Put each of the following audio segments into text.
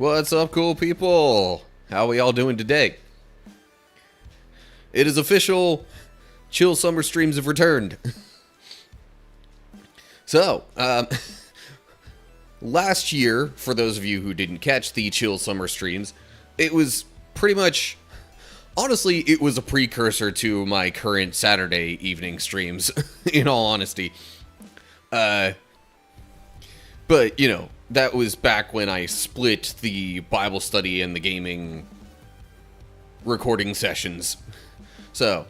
What's up, cool people? How we all doing today? It is official. Chill summer streams have returned. So, last year, for those of you who didn't catch the chill summer streams, it was pretty much, honestly, it was a precursor to my current Saturday evening streams, in all honesty. But, you know, that was back when I split the Bible study and the gaming recording sessions. So,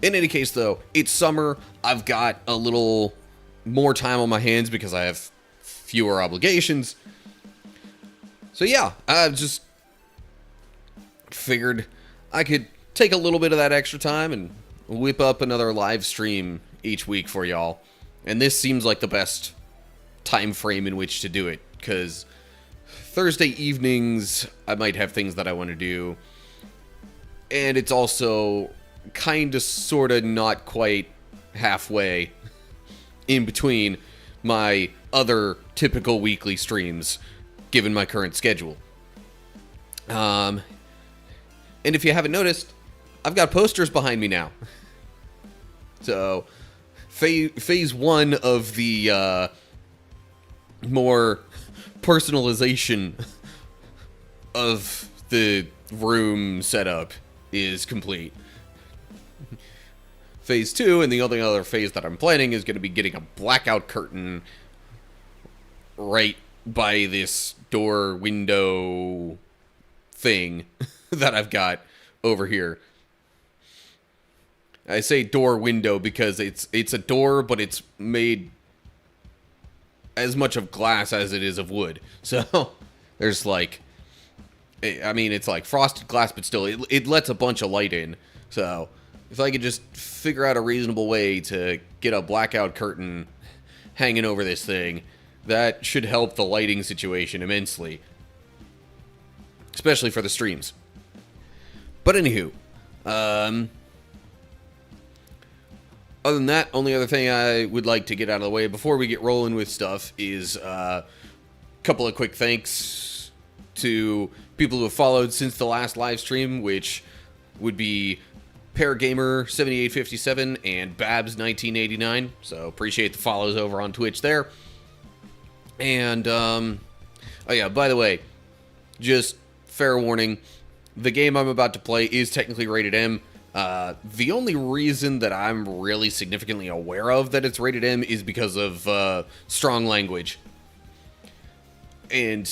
in any case, though, it's summer. I've got a little more time on my hands because I have fewer obligations. So, yeah, I just figured I could take a little bit of that extra time and whip up another live stream each week for y'all. And this seems like the best time frame in which to do it, because Thursday evenings I might have things that I want to do, and it's also kind of sort of not quite halfway in between my other typical weekly streams given my current schedule. And if you haven't noticed, I've got posters behind me now. So phase one of the more personalization of the room setup is complete. Phase 2, and the only other phase that I'm planning, is going to be getting a blackout curtain right by this door window thing that I've got over here. I say door window because it's a door, but it's made as much of glass as it is of wood. So there's like, I mean, it's like frosted glass, but still it lets a bunch of light in. So if I could just figure out a reasonable way to get a blackout curtain hanging over this thing, that should help the lighting situation immensely, especially for the streams. But anywho, other than that, only other thing I would like to get out of the way before we get rolling with stuff is a couple of quick thanks to people who have followed since the last live stream, which would be PairGamer7857 and Babs1989. So appreciate the follows over on Twitch there. And, oh yeah, by the way, just fair warning, the game I'm about to play is technically rated M. The only reason that I'm really significantly aware of that it's rated M is because of strong language. And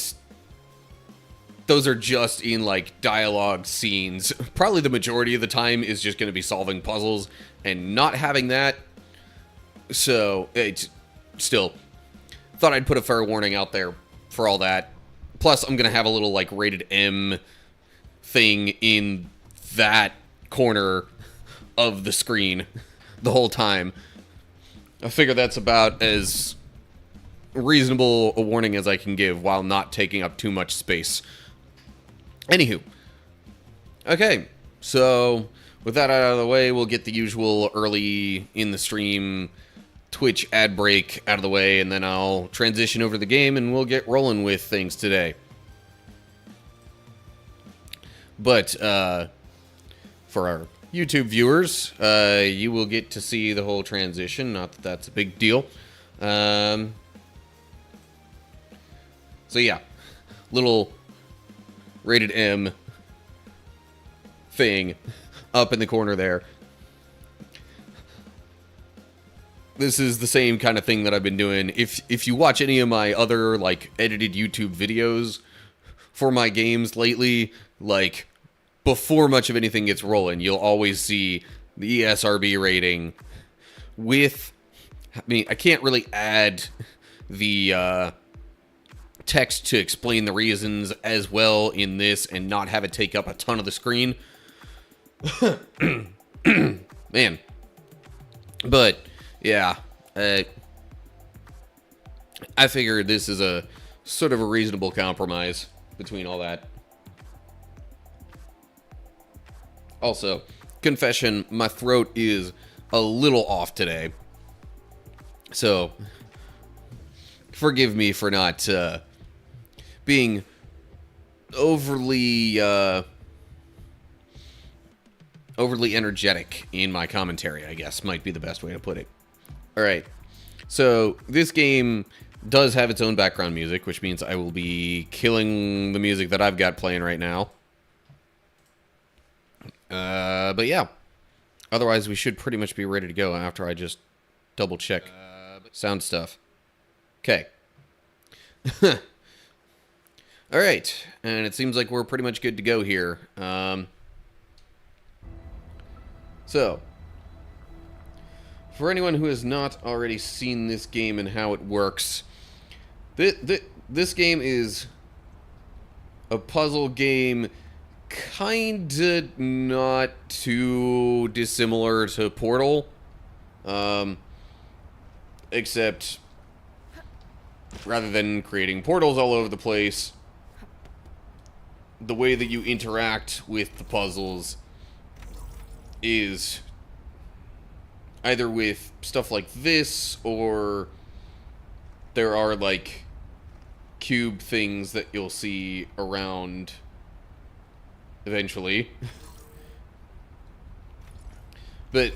those are just in, like, dialogue scenes. Probably the majority of the time is just going to be solving puzzles and not having that. So, it's still, thought I'd put a fair warning out there for all that. Plus, I'm going to have a little, like, rated M thing in that corner of the screen the whole time. I figure that's about as reasonable a warning as I can give while not taking up too much space. Anywho. Okay, so with that out of the way, we'll get the usual early in the stream Twitch ad break out of the way, and then I'll transition over to the game and we'll get rolling with things today. But, for our YouTube viewers, you will get to see the whole transition. Not that that's a big deal. So yeah, little rated M thing up in the corner there. This is the same kind of thing that I've been doing. If you watch any of my other, like, edited YouTube videos for my games lately, like, before much of anything gets rolling, you'll always see the ESRB rating with, I mean, I can't really add the text to explain the reasons as well in this and not have it take up a ton of the screen. Man. But, yeah, I figured this is a sort of a reasonable compromise between all that. Also, confession, my throat is a little off today. So, forgive me for not being overly overly energetic in my commentary, I guess, might be the best way to put it. Alright, so this game does have its own background music, which means I will be killing the music that I've got playing right now. But yeah. Otherwise, we should pretty much be ready to go after I just double check sound stuff. Okay. Alright, and it seems like we're pretty much good to go here. So, for anyone who has not already seen this game and how it works, this game is a puzzle game kinda not too dissimilar to Portal, except rather than creating portals all over the place, the way that you interact with the puzzles is either with stuff like this, or there are like cube things that you'll see around eventually. But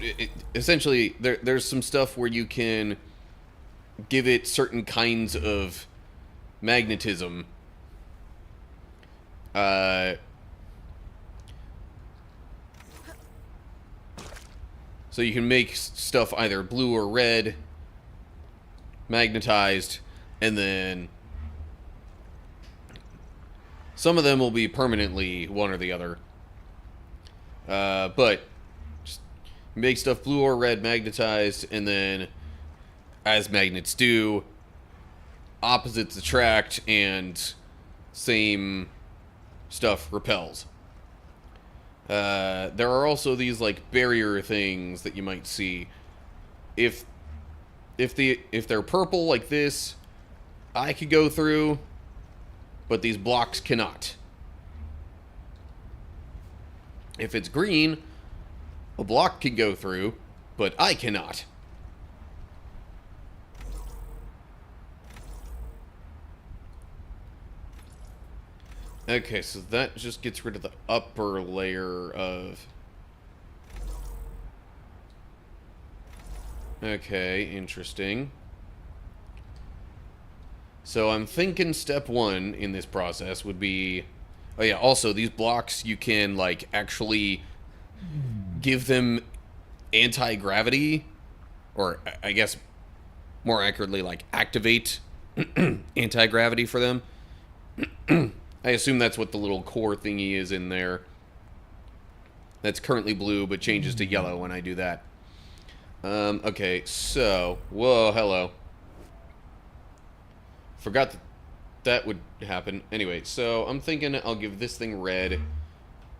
essentially, there's some stuff where you can give it certain kinds of magnetism. So you can make stuff either blue or red, magnetized, and then some of them will be permanently one or the other. But just make stuff blue or red magnetized, and then, as magnets do, opposites attract, and same stuff repels. There are also these like barrier things that you might see. If they're purple like this, I could go through, but these blocks cannot. If it's green, a block can go through, but I cannot. Okay, so that just gets rid of the upper layer of... Okay, interesting. So I'm thinking step one in this process would be... Oh yeah, also, these blocks, you can, like, actually give them anti-gravity, or, I guess, more accurately, like, activate anti-gravity for them. I assume that's what the little core thingy is in there. That's currently blue, but changes to yellow when I do that. Okay, so... Whoa, hello. Forgot that would happen. Anyway, so I'm thinking I'll give this thing red,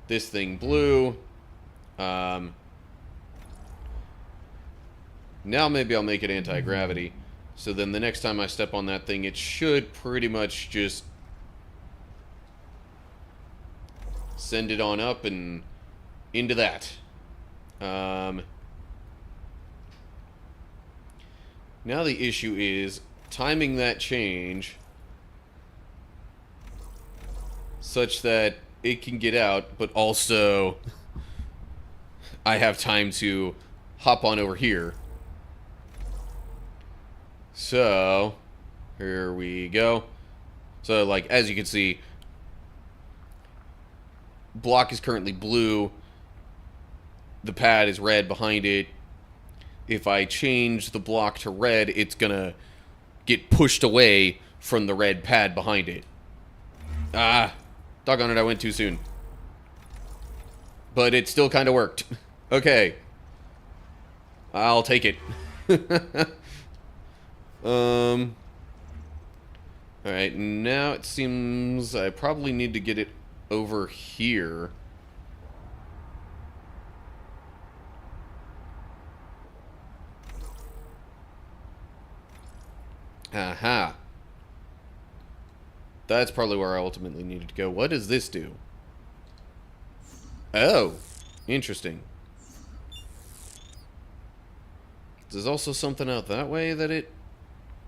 this thing blue. Now maybe I'll make it anti-gravity. So then the next time I step on that thing, it should pretty much just send it on up and into that. Now the issue is timing that change such that it can get out, but also I have time to hop on over here. So, here we go. So, like, as you can see, block is currently blue. The pad is red behind it. If I change the block to red, it's gonna get pushed away from the red pad behind it. Ah, doggone it, I went too soon. But it still kind of worked. Okay. I'll take it. Alright, now it seems I probably need to get it over here. Aha. That's probably where I ultimately needed to go. What does this do? Oh, interesting. There's also something out that way that it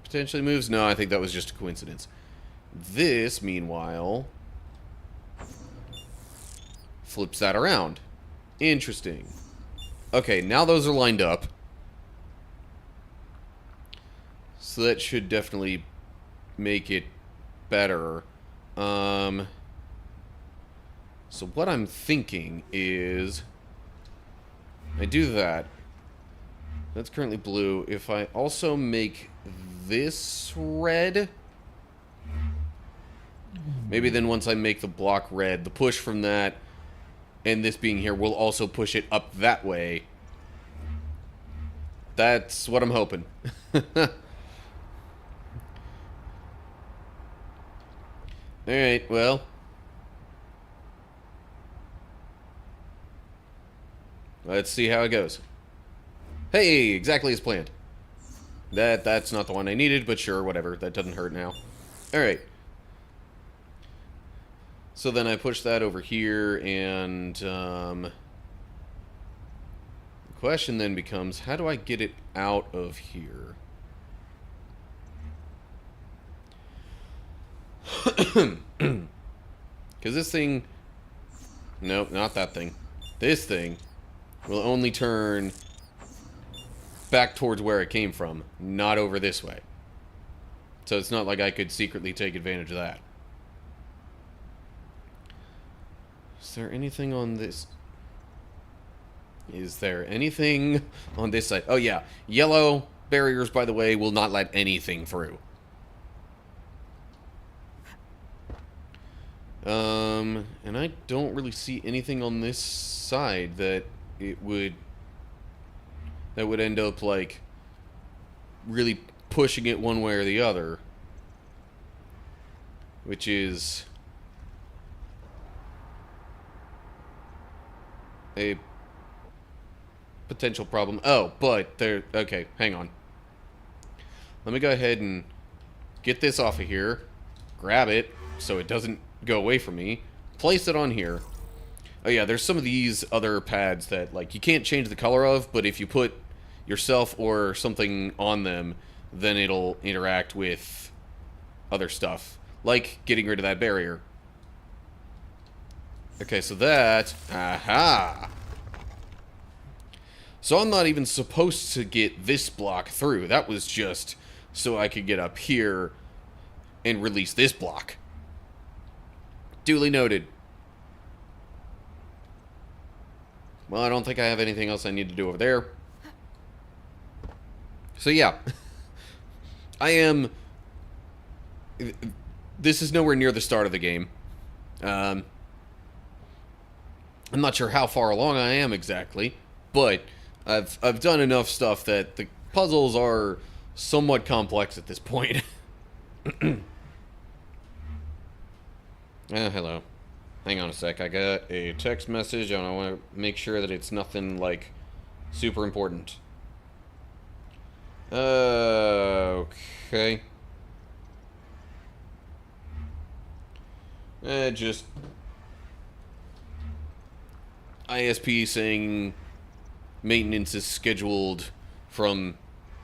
potentially moves? No, I think that was just a coincidence. This, meanwhile... flips that around. Interesting. Okay, now those are lined up. So that should definitely make it better. So what I'm thinking is I do that. That's currently blue. If I also make this red, maybe then once I make the block red, the push from that and this being here will also push it up that way. That's what I'm hoping. Alright, well. Let's see how it goes. Hey, exactly as planned. That's not the one I needed, but sure, whatever. That doesn't hurt now. Alright. So then I push that over here, and the question then becomes, how do I get it out of here? Because this thing... Nope, not that thing. This thing will only turn back towards where it came from, not over this way. So it's not like I could secretly take advantage of that. Is there anything on this? Is there anything on this side? Oh yeah, yellow barriers, by the way, will not let anything through. And I don't really see anything on this side that would end up, like, really pushing it one way or the other. Which is a potential problem. Oh, but there... Okay, hang on. Let me go ahead and get this off of here. Grab it so it doesn't go away from me. Place it on here. Oh yeah, there's some of these other pads that, like, you can't change the color of, but if you put yourself or something on them, then it'll interact with other stuff. Like getting rid of that barrier. Okay, so that... Aha! So I'm not even supposed to get this block through. That was just so I could get up here and release this block. Duly noted. Well, I don't think I have anything else I need to do over there. So yeah. I am... This is nowhere near the start of the game. I'm not sure how far along I am exactly, but I've done enough stuff that the puzzles are somewhat complex at this point. Hello. Hang on a sec. I got a text message and I want to make sure that it's nothing, like, super important. Okay. Just ISP saying maintenance is scheduled from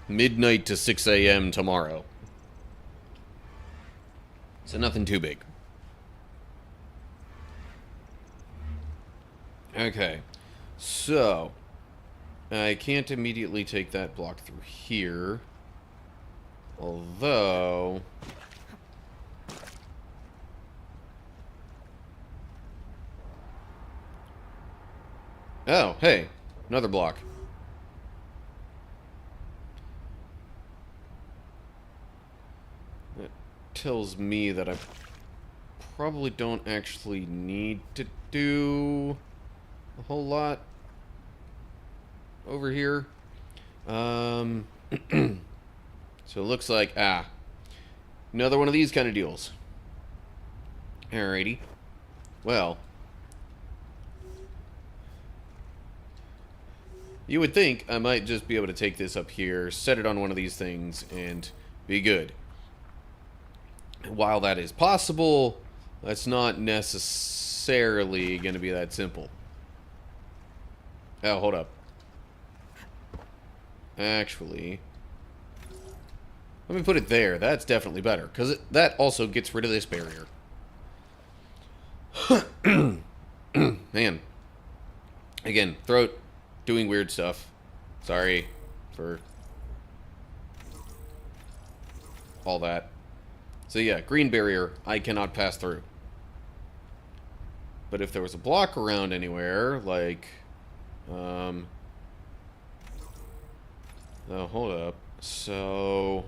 midnight to 6 a.m. tomorrow. So nothing too big. Okay. So I can't immediately take that block through here. Although... Oh, hey. Another block. That tells me that I probably don't actually need to do a whole lot over here. So it looks like, another one of these kind of deals. Alrighty. Well, you would think I might just be able to take this up here, set it on one of these things, and be good. While that is possible, that's not necessarily going to be that simple. Oh, hold up. Actually, let me put it there. That's definitely better, because that also gets rid of this barrier. Man. Again, throat doing weird stuff. Sorry for all that. So yeah, green barrier, I cannot pass through. But if there was a block around anywhere, like, oh, hold up. So,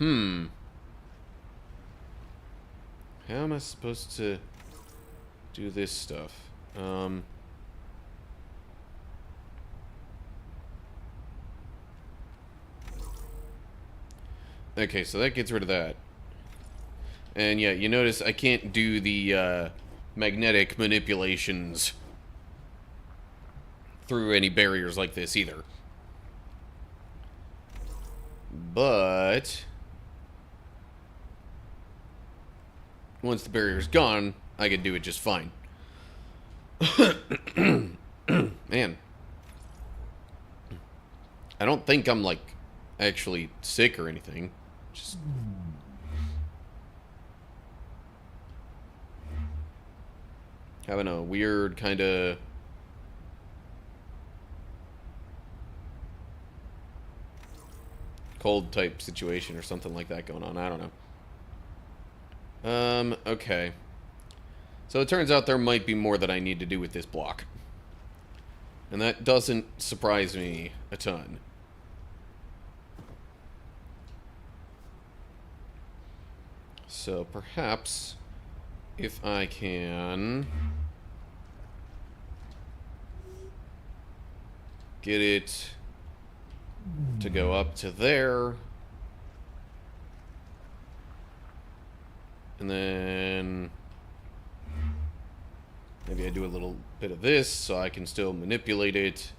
how am I supposed to do this stuff? Okay, so that gets rid of that. And yeah, you notice I can't do the magnetic manipulations through any barriers like this either. But once the barrier's gone, I can do it just fine. Man. I don't think I'm, like, actually sick or anything. Just having a weird kind of cold type situation or something like that going on. I don't know. Okay. So it turns out there might be more that I need to do with this block. And that doesn't surprise me a ton. So perhaps if I can get it to go up to there, and then maybe I do a little bit of this so I can still manipulate it.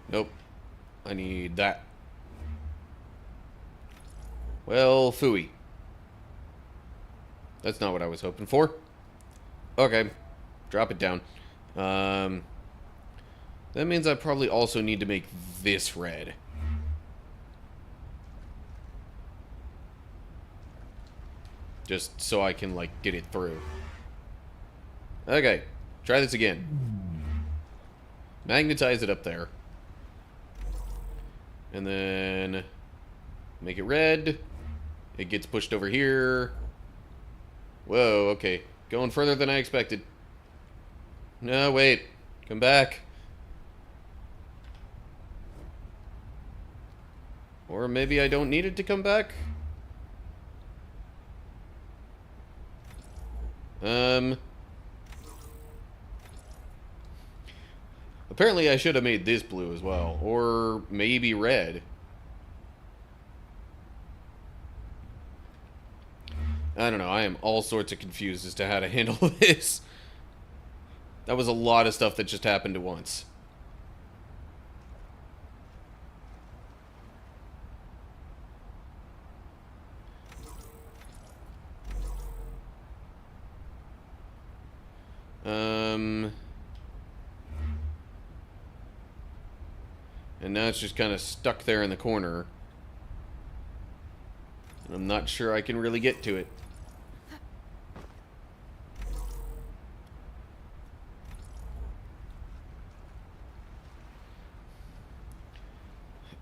Nope. I need that. Well, phooey. That's not what I was hoping for. Okay. Drop it down. That means I probably also need to make this red. Just so I can, like, get it through. Okay. Try this again. Magnetize it up there. And then make it red. It gets pushed over here. Whoa, okay. Going further than I expected. No, wait. Come back. Or maybe I don't need it to come back? Apparently I should have made this blue as well. Or maybe red. I don't know. I am all sorts of confused as to how to handle this. That was a lot of stuff that just happened at once. And now it's just kind of stuck there in the corner. And I'm not sure I can really get to it.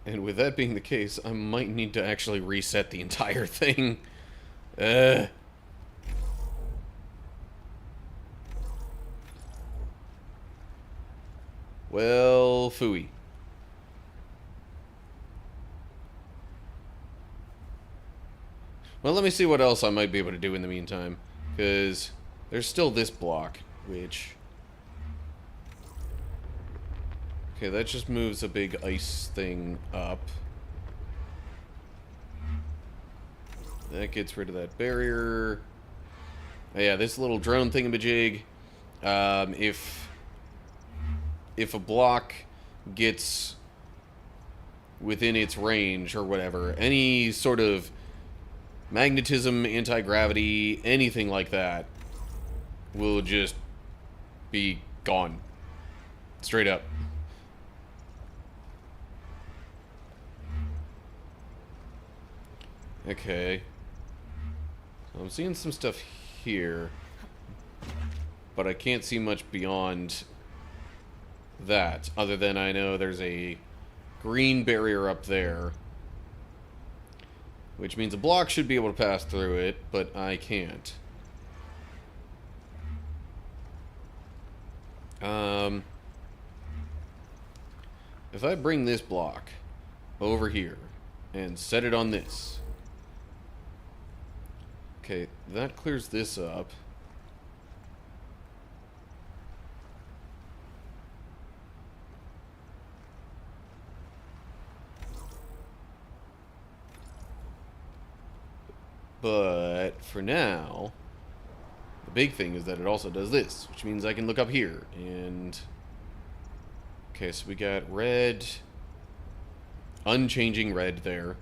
And with that being the case, I might need to actually reset the entire thing. Well, phooey. Well, let me see what else I might be able to do in the meantime. Because there's still this block, which... Okay, that just moves a big ice thing up. That gets rid of that barrier. Oh, yeah, this little drone thingamajig. If a block gets within its range or whatever, any sort of magnetism, anti-gravity, anything like that will just be gone. Straight up. Okay. So I'm seeing some stuff here. but I can't see much beyond that, other than I know there's a green barrier up there, which means a block should be able to pass through it, but I can't. If I bring this block over here and set it on this, okay, that clears this up. But for now, the big thing is that it also does this, which means I can look up here and... Okay, so we got red, unchanging red there.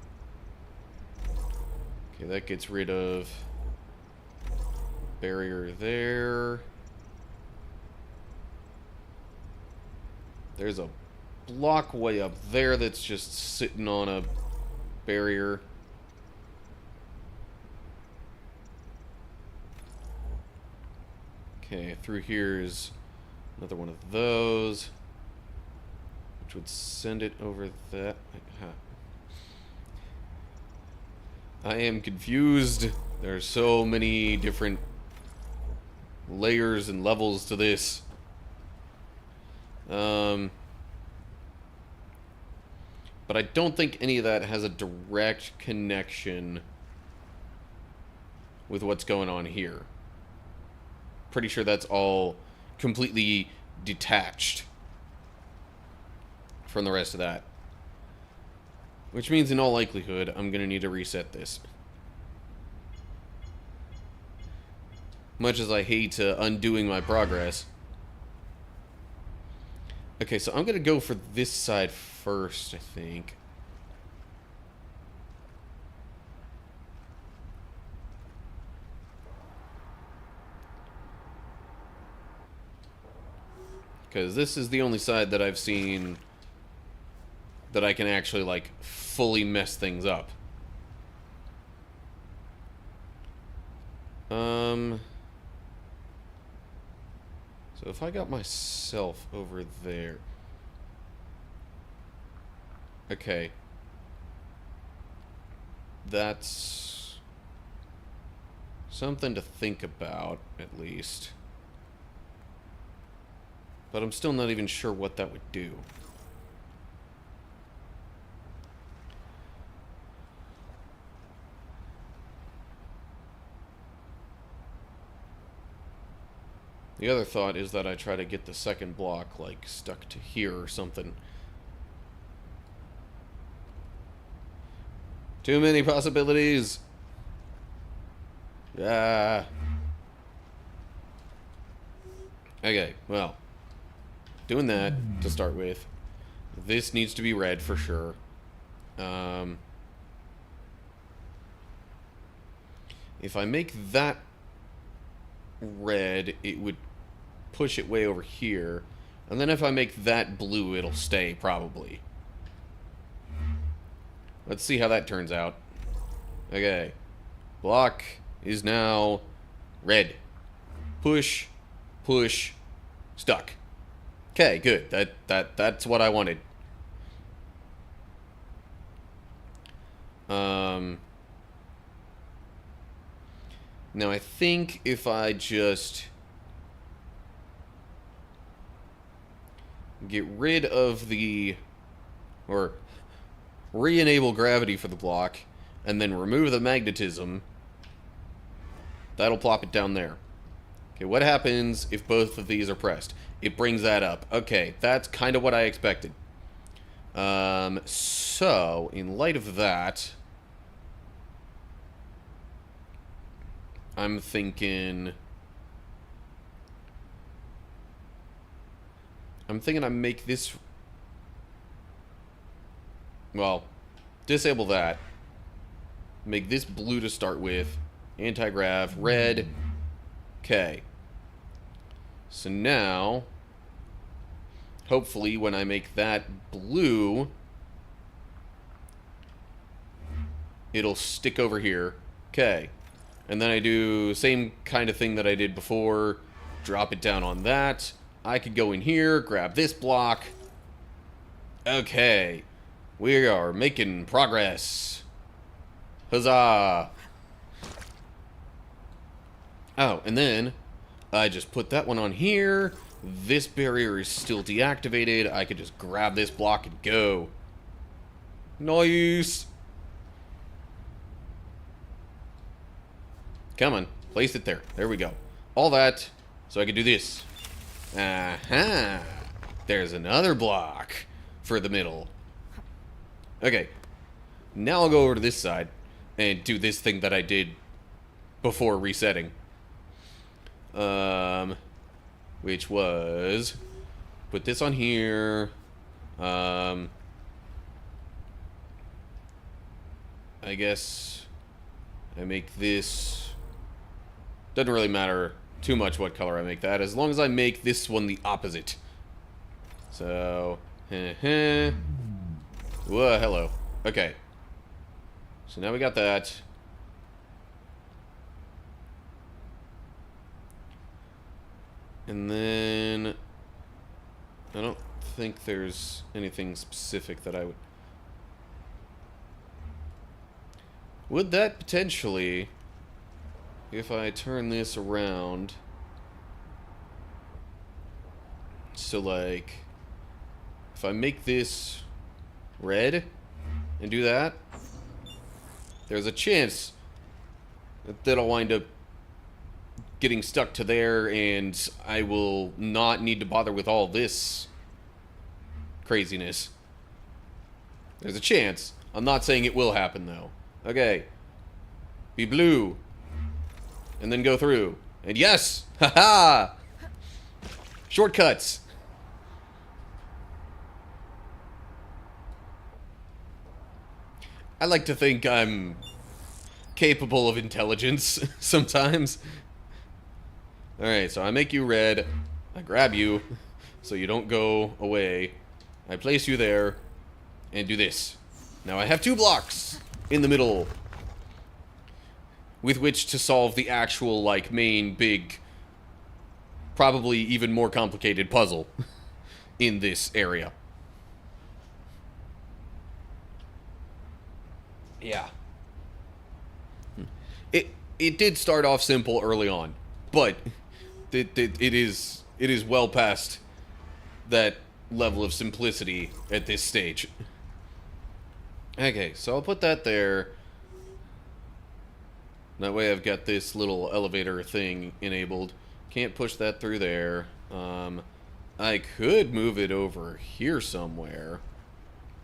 Okay, that gets rid of barrier there. There's a block way up there that's just sitting on a barrier. Okay, through here is another one of those, which would send it over that. I am confused. There are so many different layers and levels to this. But I don't think any of that has a direct connection with what's going on here. Pretty sure that's all completely detached from the rest of that. Which means in all likelihood, I'm going to need to reset this. Much as I hate undoing my progress. Okay, so I'm going to go for this side first, I think. Because this is the only side that I've seen that I can actually, like, fully mess things up. So if I got myself over there... Okay. That's something to think about, at least. But I'm still not even sure what that would do. The other thought is that I try to get the second block, like, stuck to here or something. Too many possibilities! Ah. Okay, well. Doing that, to start with. This needs to be red for sure. If I make that red, it would push it way over here. And then if I make that blue, it'll stay, probably. Let's see how that turns out. Okay. Block is now red. Push, push, stuck. Okay, good. That's what I wanted. Now I think if I just get rid of the, or re-enable gravity for the block, and then remove the magnetism, that'll plop it down there. Okay, what happens if both of these are pressed? It brings that up. Okay, that's kind of what I expected. So, in light of that, I'm thinking I make this... Well, disable that. Make this blue to start with. Anti-grav. Red. Okay. So now, hopefully when I make that blue, it'll stick over here. Okay. And then I do same kind of thing that I did before. Drop it down on that. I could go in here, grab this block. Okay. We are making progress. Huzzah! Oh, and then I just put that one on here. This barrier is still deactivated. I could just grab this block and go. Nice! Come on, place it there. There we go. All that, so I can do this. Aha! There's another block for the middle. Okay, now I'll go over to this side and do this thing that I did before resetting. Which was put this on here. I guess I make this. Doesn't really matter too much what color I make that, as long as I make this one the opposite. So, whoa, hello. Okay. So now we got that. And then I don't think there's anything specific that I would... Would that potentially, if I turn this around, so like, if I make this red and do that, there's a chance that that'll wind up getting stuck to there, and I will not need to bother with all this craziness. There's a chance. I'm not saying it will happen, though. Okay. Be blue. And then go through. And yes! Haha! Shortcuts! I like to think I'm capable of intelligence sometimes. Alright, so I make you red. I grab you so you don't go away. I place you there and do this. Now I have 2 blocks in the middle with which to solve the actual, like, main, big, probably even more complicated puzzle in this area. Yeah. It did start off simple early on, but it is well past that level of simplicity at this stage. Okay, so I'll put that there. That way I've got this little elevator thing enabled. Can't push that through there. I could move it over here somewhere,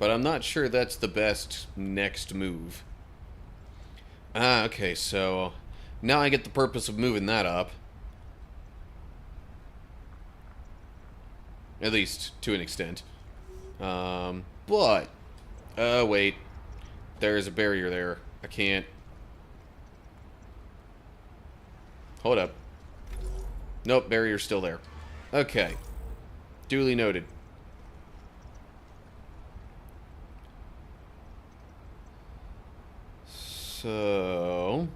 but I'm not sure that's the best next move. Okay, so now I get the purpose of moving that up. At least, to an extent. But... wait. There's a barrier there. I can't... Hold up. Nope, barrier's still there. Okay. Duly noted. So...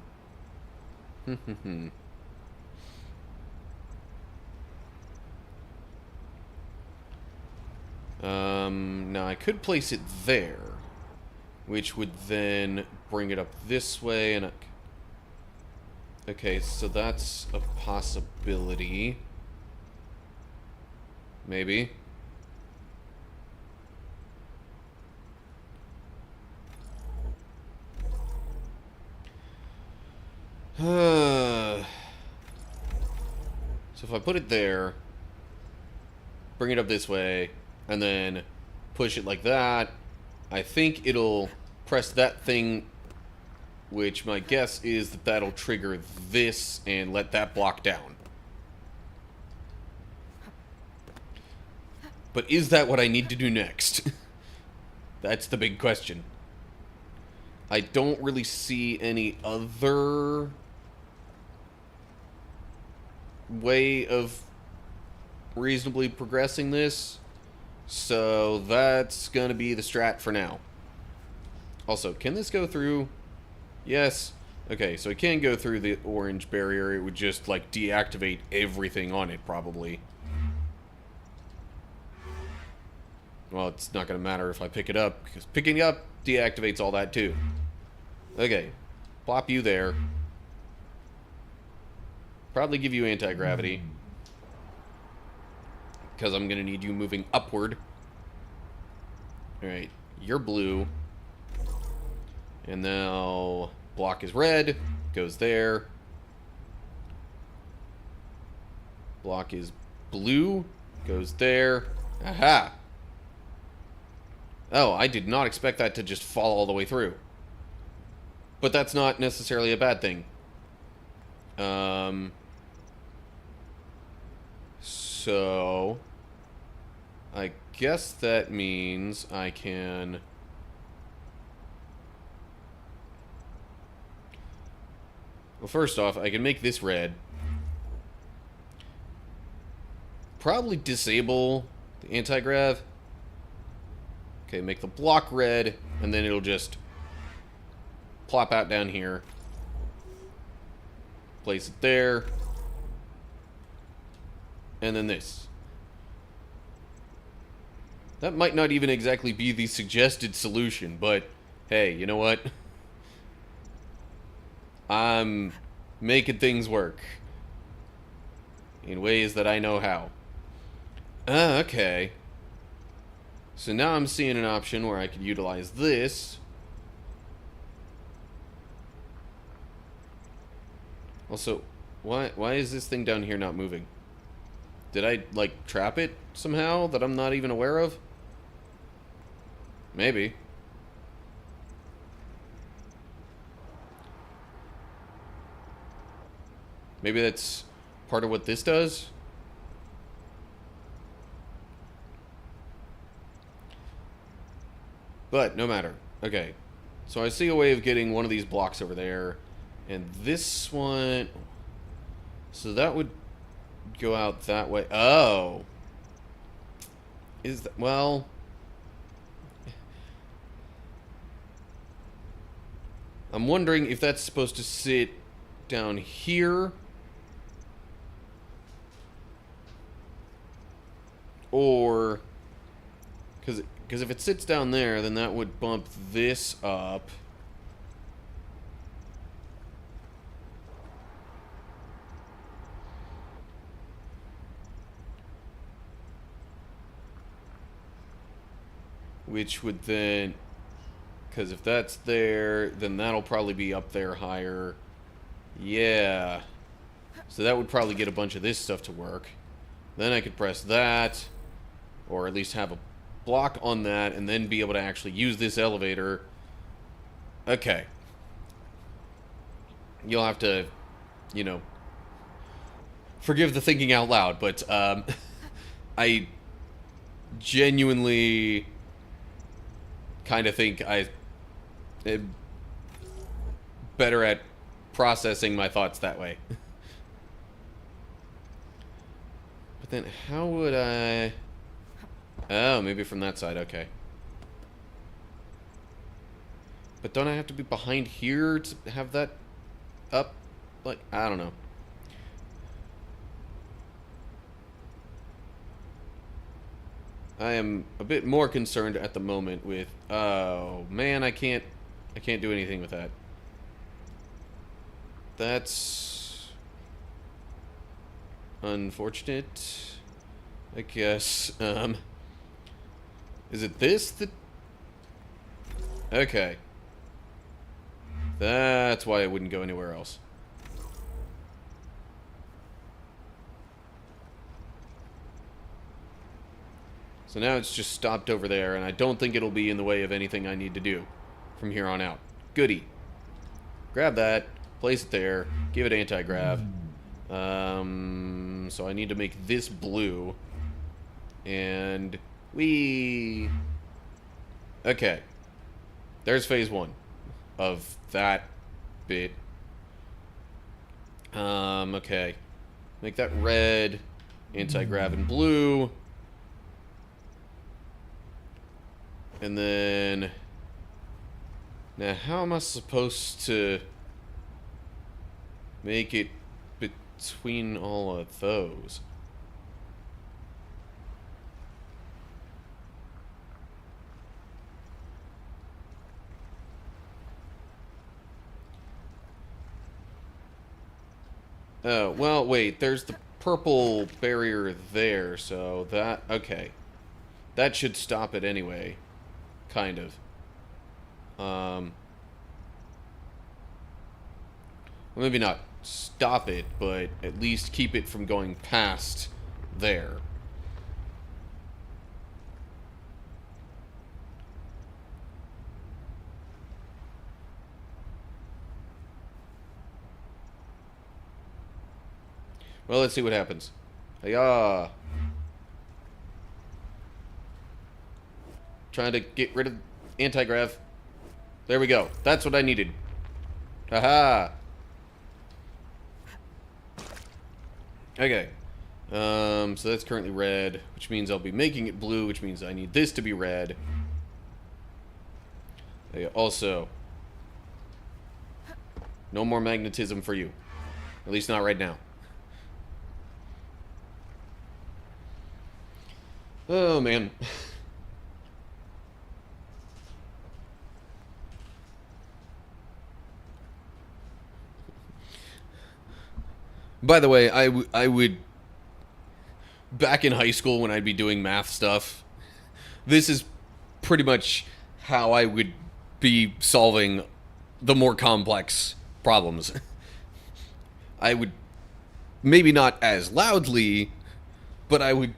now I could place it there, which would then bring it up this way, and... Okay, so that's a possibility. Maybe. So if I put it there, bring it up this way, and then push it like that, I think it'll press that thing, which my guess is that that'll trigger this and let that block down. But is that what I need to do next? That's the big question. I don't really see any other way of reasonably progressing this, so that's gonna be the strat for now. Also, can this go through? Yes. Okay, so it can go through the orange barrier. It would just, like, deactivate everything on it, probably. Well, it's not going to matter if I pick it up, because picking it up deactivates all that, too. Okay. Plop you there. Probably give you anti-gravity. Because I'm going to need you moving upward. Alright. You're blue. And now... block is red. Goes there. Block is blue. Goes there. Aha! Oh, I did not expect that to just fall all the way through. But that's not necessarily a bad thing. So... I guess that means I can... Well, first off, I can make this red. Probably disable the anti-grav. Okay, make the block red, and then it'll just plop out down here. Place it there. And then this. That might not even exactly be the suggested solution, but hey, you know what? I'm making things work. In ways that I know how. Ah, okay. So now I'm seeing an option where I could utilize this. Also, why is this thing down here not moving? Did I, like, trap it somehow that I'm not even aware of? Maybe. Maybe that's part of what this does? But, no matter. Okay. So I see a way of getting one of these blocks over there. And this one... So that would go out that way. Oh. Is that... Well... I'm wondering if that's supposed to sit down here. Or... Because if it sits down there, then that would bump this up. Which would then... Because if that's there, then that'll probably be up there higher. Yeah. So that would probably get a bunch of this stuff to work. Then I could press that. Or at least have a block on that, and then be able to actually use this elevator. Okay. You'll have to, you know, forgive the thinking out loud, but I genuinely kind of think I am better at processing my thoughts that way. But then how would I... Oh, maybe from that side, okay. But don't I have to be behind here to have that up? Like, I don't know. I am a bit more concerned at the moment with... Oh, man, I can't do anything with that. That's... unfortunate, I guess. Is it this that... Okay. That's why it wouldn't go anywhere else. So now it's just stopped over there, and I don't think it'll be in the way of anything I need to do from here on out. Goody. Grab that, place it there, give it anti-grav. So I need to make this blue. And... Whee! Okay. There's phase one of that bit. Okay. Make that red, anti-grav and blue. And then... Now, how am I supposed to make it between all of those. Oh, well, wait, there's the purple barrier there, so that... Okay. That should stop it anyway. Kind of. Well, maybe not stop it, but at least keep it from going past there. Well, let's see what happens. Hiya! Trying to get rid of anti-grav. There we go. That's what I needed. Haha! Okay. So that's currently red, which means I'll be making it blue, which means I need this to be red. Also, no more magnetism for you. At least not right now. Oh, man. By the way, I would... Back in high school when I'd be doing math stuff, this is pretty much how I would be solving the more complex problems. I would... Maybe not as loudly, but I would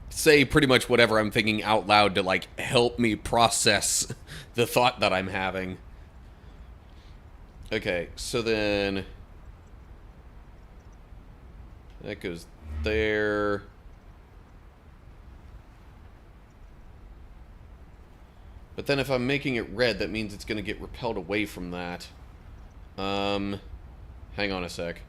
say pretty much whatever I'm thinking out loud to, like, help me process the thought that I'm having. Okay, so then... That goes there. But then if I'm making it red, that means it's going to get repelled away from that. Hang on a sec.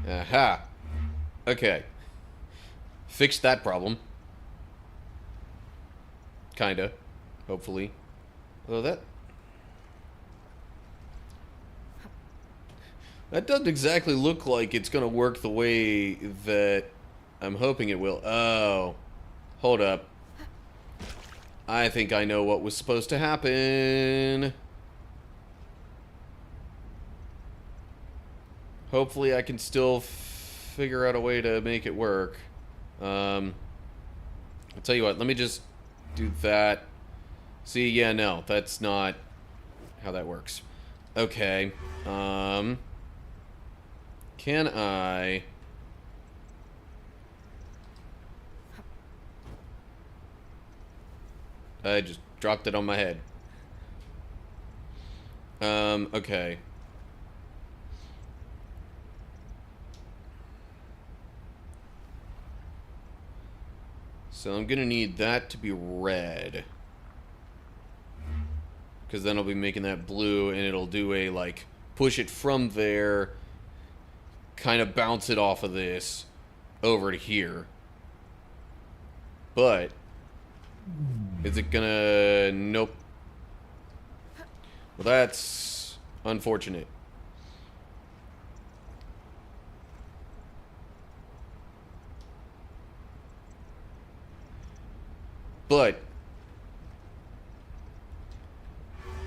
Aha! Okay. Fixed that problem. Kinda. Hopefully. Although that doesn't exactly look like it's gonna work the way that I'm hoping it will. Oh. Hold up. I think I know what was supposed to happen. Hopefully I can still figure out a way to make it work. I'll tell you what, let me just do that. See, yeah, no, that's not how that works. Okay, can I... I just dropped it on my head. Okay. So I'm gonna need that to be red. Because then I'll be making that blue, and it'll do a, like, push it from there, kind of bounce it off of this, over to here. But, is it gonna... Nope. Well, that's unfortunate. But...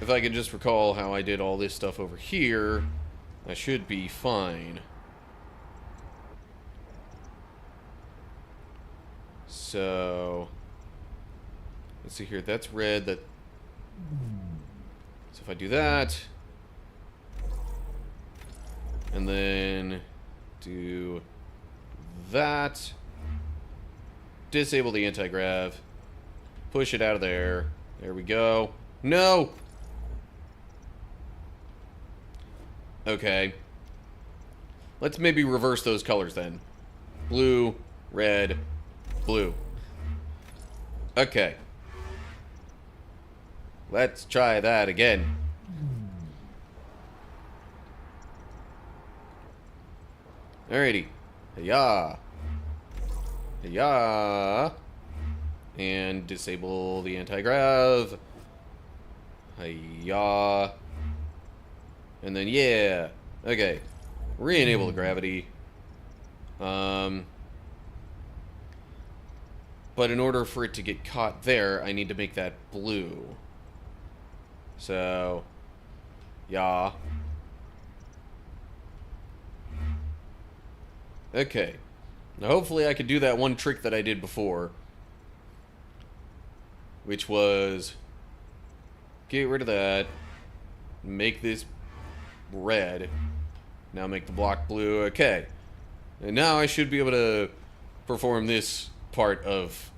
if I can just recall how I did all this stuff over here, I should be fine. So, let's see here. That's red. So if I do that, and then do that, disable the anti-grav, push it out of there. There we go. No! Okay. Let's maybe reverse those colors then. Blue, red, blue. Okay. Let's try that again. Alrighty. Hiya. Hiya. And disable the anti-grav. Hiya. And then, yeah. Okay. Re-enable the gravity. But in order for it to get caught there, I need to make that blue. So, yeah. Okay. Now hopefully I could do that one trick that I did before. Which was get rid of that. Make this red. Now make the block blue. Okay. And now I should be able to perform this part of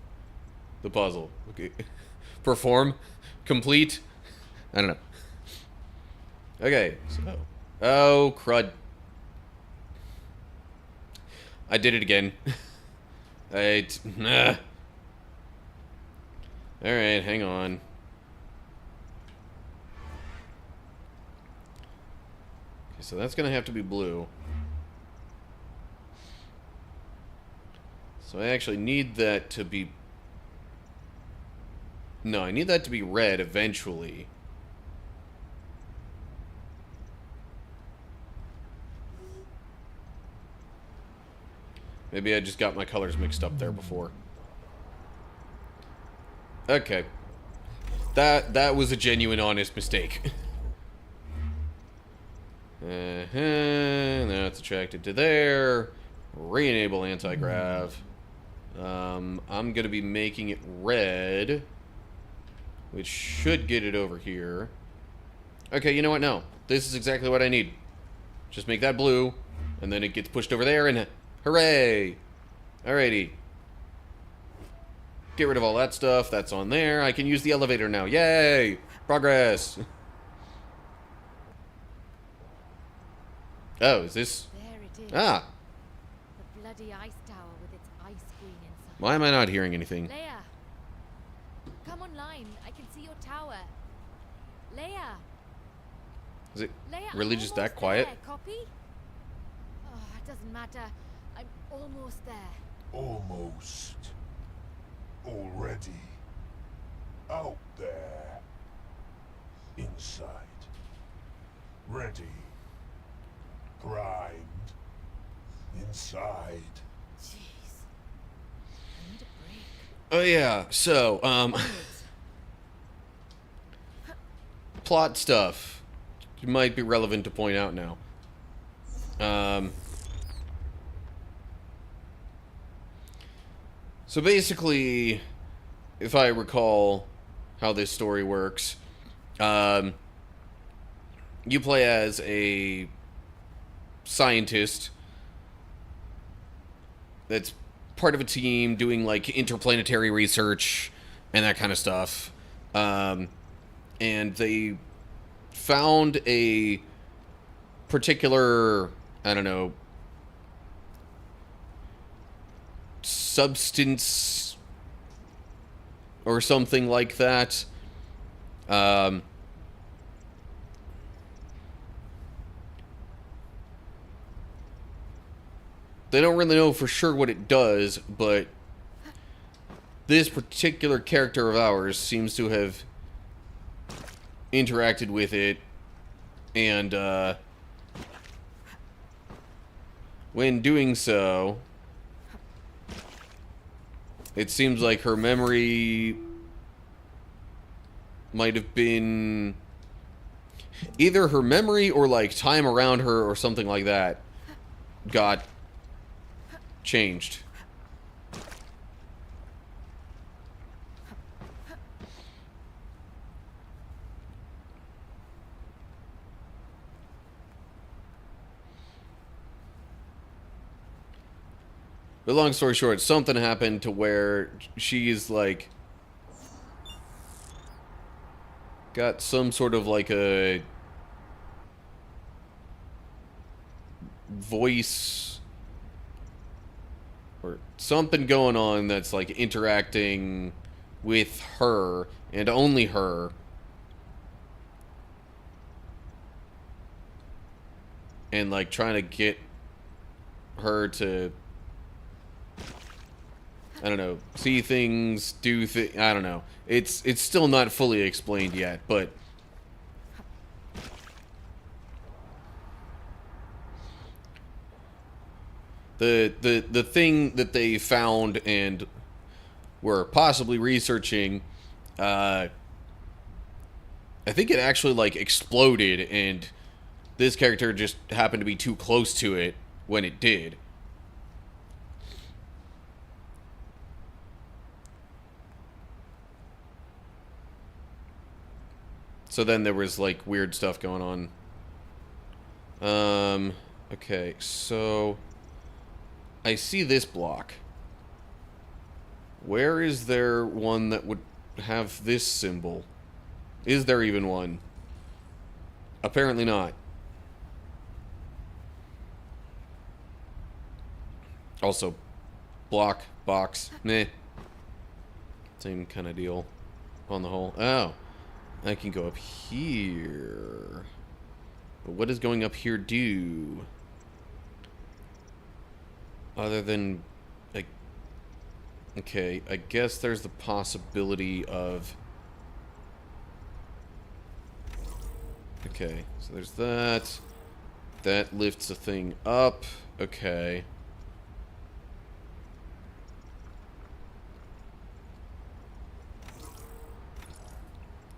the puzzle. Okay. Perform. Complete. I don't know. Okay. So. Oh, crud. I did it again. Nah. Alright, hang on. Okay, so that's gonna have to be blue. So I actually need that to be... No, I need that to be red eventually. Maybe I just got my colors mixed up there before. Okay. That was a genuine, honest mistake. Now it's attracted to there. Re-enable anti-grav. I'm gonna be making it red, which should get it over here. Okay, you know what? No. This is exactly what I need. Just make that blue, and then it gets pushed over there, and hooray! Alrighty. Get rid of all that stuff. That's on there. I can use the elevator now. Yay! Progress! Oh, is this... There it is. Ah! The bloody ice tower with its ice queen inside. Why am I not hearing anything? Leia! Come online. I can see your tower. Leia! Is it Leia, really I'm just almost that quiet? there. Copy? Oh, it doesn't matter. I'm almost there. Almost. Already. Out there. Inside. Ready. Primed. Inside. Jeez. I need a break. Oh yeah, so, plot stuff. It might be relevant to point out now. So basically, if I recall how this story works, you play as a scientist that's part of a team doing like interplanetary research and that kind of stuff. And they found a particular, I don't know, substance or something like that. They don't really know for sure what it does, but this particular character of ours seems to have interacted with it, and when doing so, it seems like her memory might have been either her memory or like time around her or something like that got changed. But long story short, something happened to where she's like got some sort of like a voice or something going on that's like interacting with her and only her. And like trying to get her to I don't know, see things, do things. I don't know. It's still not fully explained yet, but the thing that they found and were possibly researching, I think it actually like exploded, and this character just happened to be too close to it when it did. So then there was like weird stuff going on. Okay, so I see this block. Where is there one that would have this symbol? Is there even one? Apparently not. Also, block, box, meh. Same kind of deal on the whole. Oh, I can go up here. But what does going up here do? Other than, like, okay, I guess there's the possibility of... Okay, so there's that. That lifts a thing up. Okay.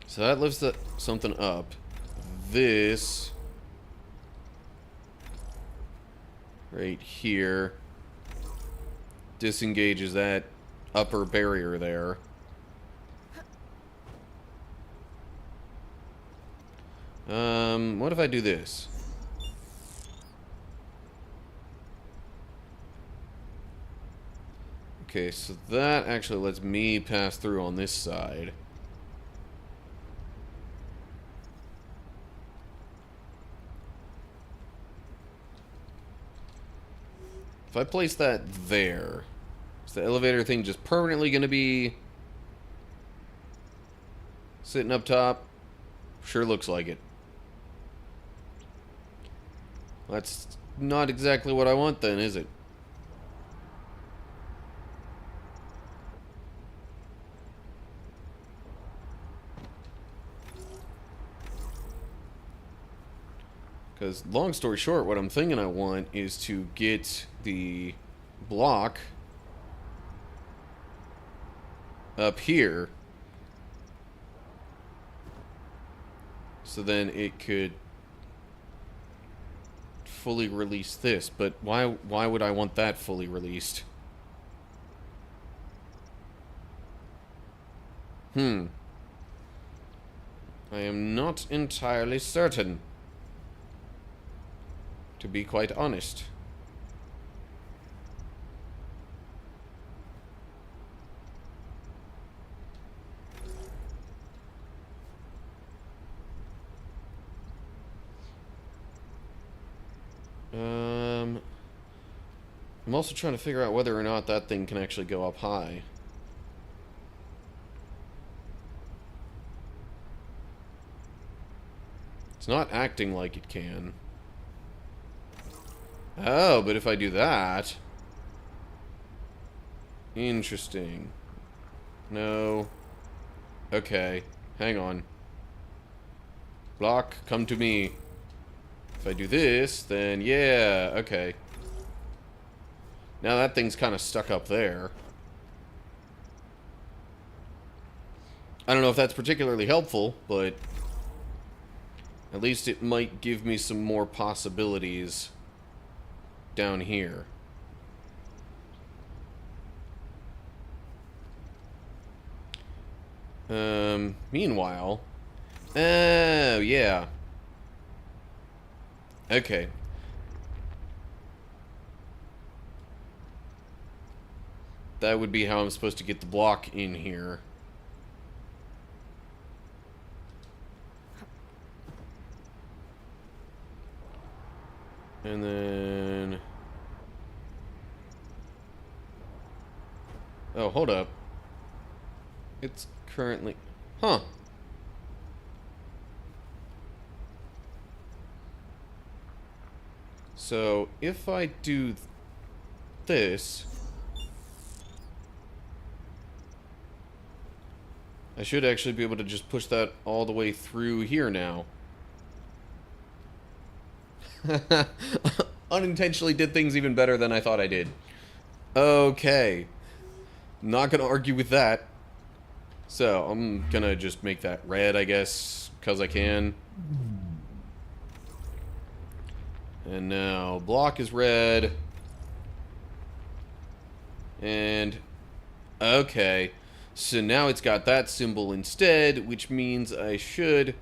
So that lifts something up. This... right here disengages that upper barrier there. What if I do this? Okay, so that actually lets me pass through on this side. If I place that there, is the elevator thing just permanently going to be sitting up top? Sure looks like it. That's not exactly what I want then, is it? Because, long story short, what I'm thinking I want is to get the block up here, so then it could fully release this. But why would I want that fully released? I am not entirely certain, to be quite honest. I'm also trying to figure out whether or not that thing can actually go up high. It's not acting like it can. Oh, but if I do that... Interesting. No. Okay. Hang on. Block, come to me. If I do this, then yeah, okay. Now that thing's kind of stuck up there. I don't know if that's particularly helpful, but at least it might give me some more possibilities down here. Meanwhile... Oh, yeah. Okay. That would be how I'm supposed to get the block in here. And then... Oh, hold up. It's currently... Huh. So, if I do this... I should actually be able to just push that all the way through here now. Unintentionally did things even better than I thought I did. Okay. Not gonna argue with that. So, I'm gonna just make that red, I guess, because I can. And now, block is red. And, okay. So now it's got that symbol instead, which means I should...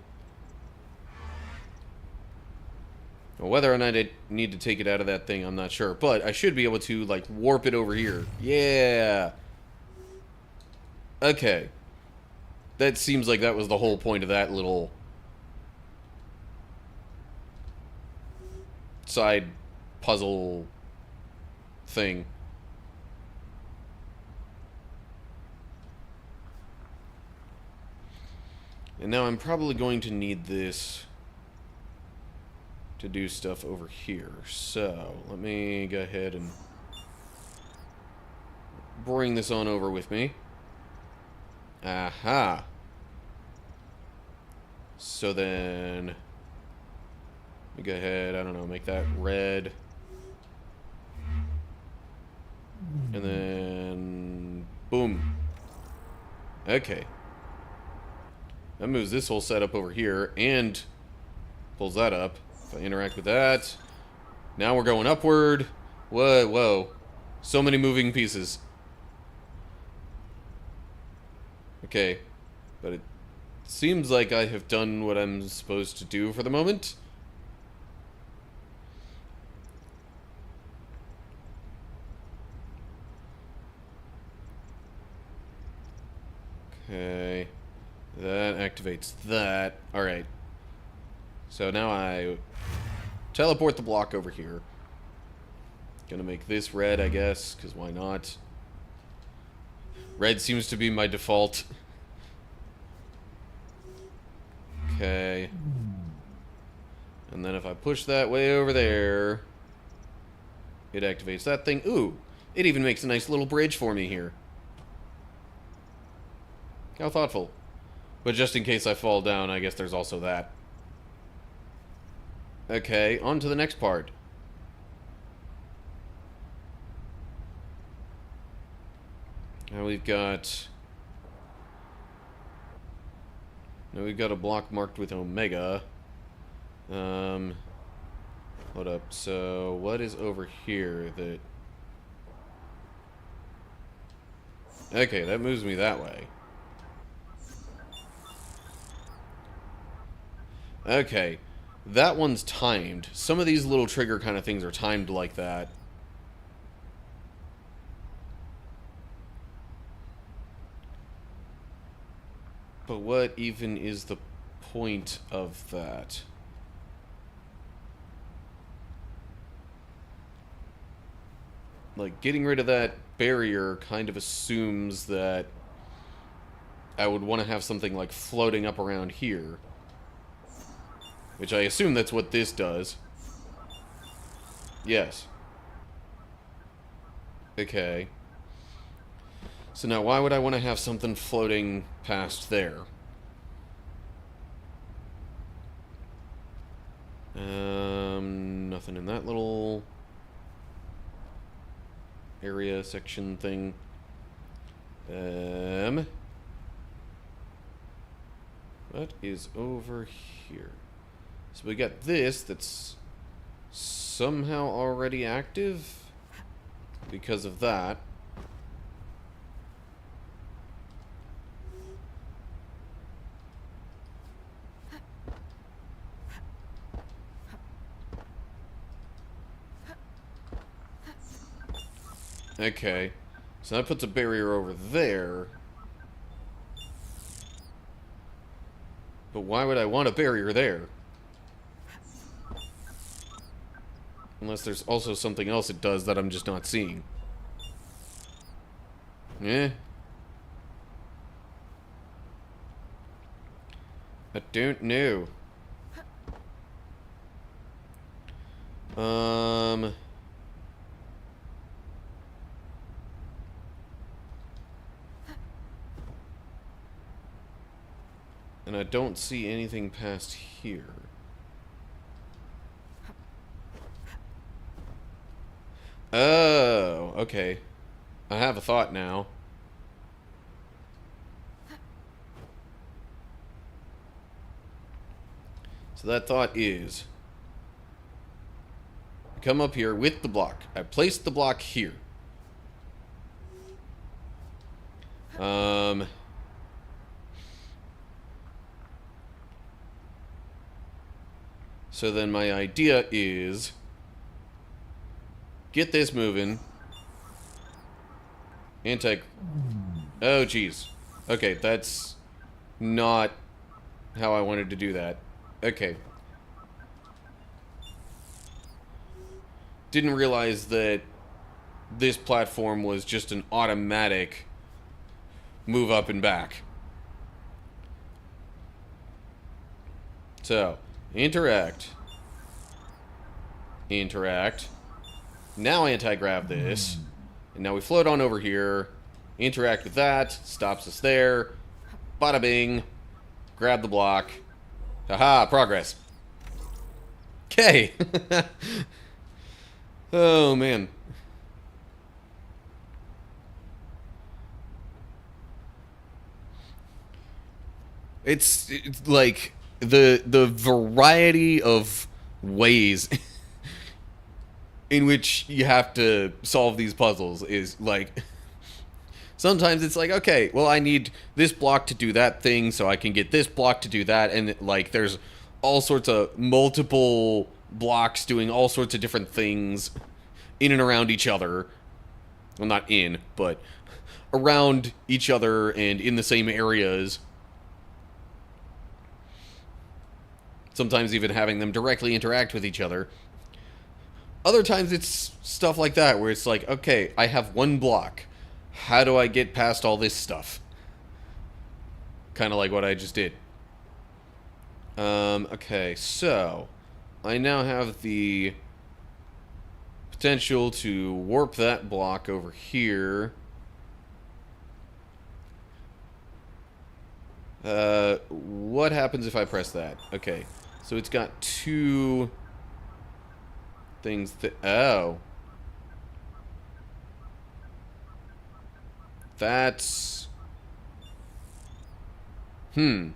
Well, whether or not I need to take it out of that thing, I'm not sure. But I should be able to, like, warp it over here. Yeah! Okay. That seems like that was the whole point of that little... side puzzle thing. And now I'm probably going to need this to do stuff over here. So, let me go ahead and bring this on over with me. Aha. So then, let me go ahead, I don't know, make that red. And then, boom. Okay. That moves this whole setup over here and pulls that up. If I interact with that, now we're going upward. Whoa, whoa. So many moving pieces. Okay. But it seems like I have done what I'm supposed to do for the moment. Okay. That activates that. Alright. So now I teleport the block over here. Gonna make this red, I guess, because why not? Red seems to be my default. Okay. And then if I push that way over there, it activates that thing. Ooh! It even makes a nice little bridge for me here. How thoughtful. But just in case I fall down, I guess there's also that. Okay, on to the next part. Now we've got... Now we've got a block marked with Omega. Hold up. So, what is over here that... Okay, that moves me that way. Okay, that one's timed. Some of these little trigger kind of things are timed like that. But what even is the point of that? Like, getting rid of that barrier kind of assumes that I would want to have something like floating up around here. Which I assume that's what this does. Yes. Okay. So now why would I want to have something floating past there? Nothing in that little area section thing. What is over here? So we got this that's somehow already active because of that. Okay, so that puts a barrier over there. But why would I want a barrier there? Unless there's also something else it does that I'm just not seeing. Eh. I don't know. And I don't see anything past here. Oh, okay. I have a thought now. So that thought is, I come up here with the block. I place the block here. So then my idea is, get this moving. Oh, geez. Okay, that's not how I wanted to do that. Okay. Didn't realize that this platform was just an automatic move up and back. So, interact. Interact. Now anti-grav this. And now we float on over here. Interact with that. Stops us there. Bada bing. Grab the block. Haha, progress. Okay. Oh, man. It's like the variety of ways in which you have to solve these puzzles is like, sometimes it's like, okay, well, I need this block to do that thing so I can get this block to do that, and like there's all sorts of multiple blocks doing all sorts of different things in and around each other. Well, not in, but around each other and in the same areas. Sometimes even having them directly interact with each other. Other times it's stuff like that, where it's like, okay, I have one block. How do I get past all this stuff? Kind of like what I just did. Okay, so I now have the potential to warp that block over here. What happens if I press that? Okay, so it's got two things that... Oh. That's... And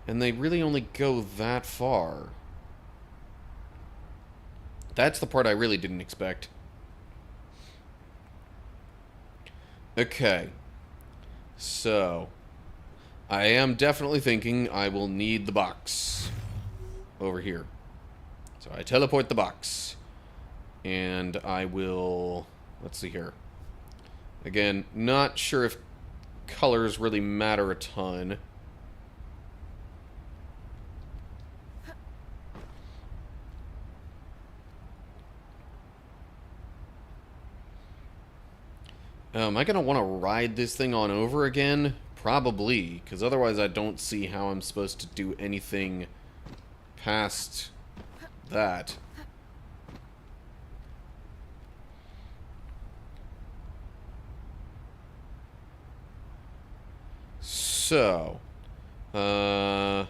they really only go that far. That's the part I really didn't expect. Okay. So, I am definitely thinking I will need the box over here. So I teleport the box. And I will... Let's see here. Again, not sure if colors really matter a ton. Am I going to want to ride this thing on over again? Probably, because otherwise I don't see how I'm supposed to do anything past that. So, let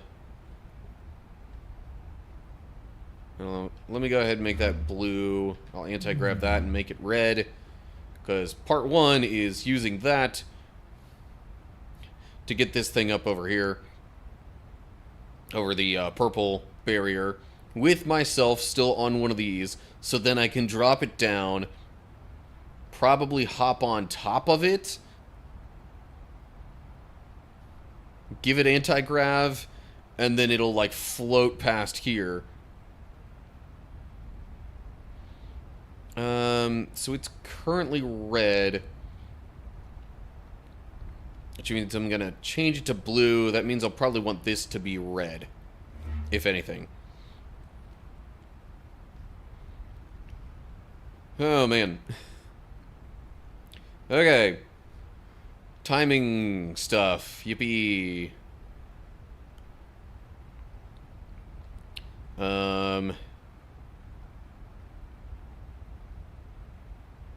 me go ahead and make that blue. I'll anti-grab that and make it red. Because part one is using that to get this thing up over here. Over the purple barrier. With myself still on one of these. So then I can drop it down. Probably hop on top of it. Give it anti-grav. And then it'll like float past here. So it's currently red. Which means I'm gonna change it to blue. That means I'll probably want this to be red. If anything. Oh, man. Okay. Timing stuff. Yippee.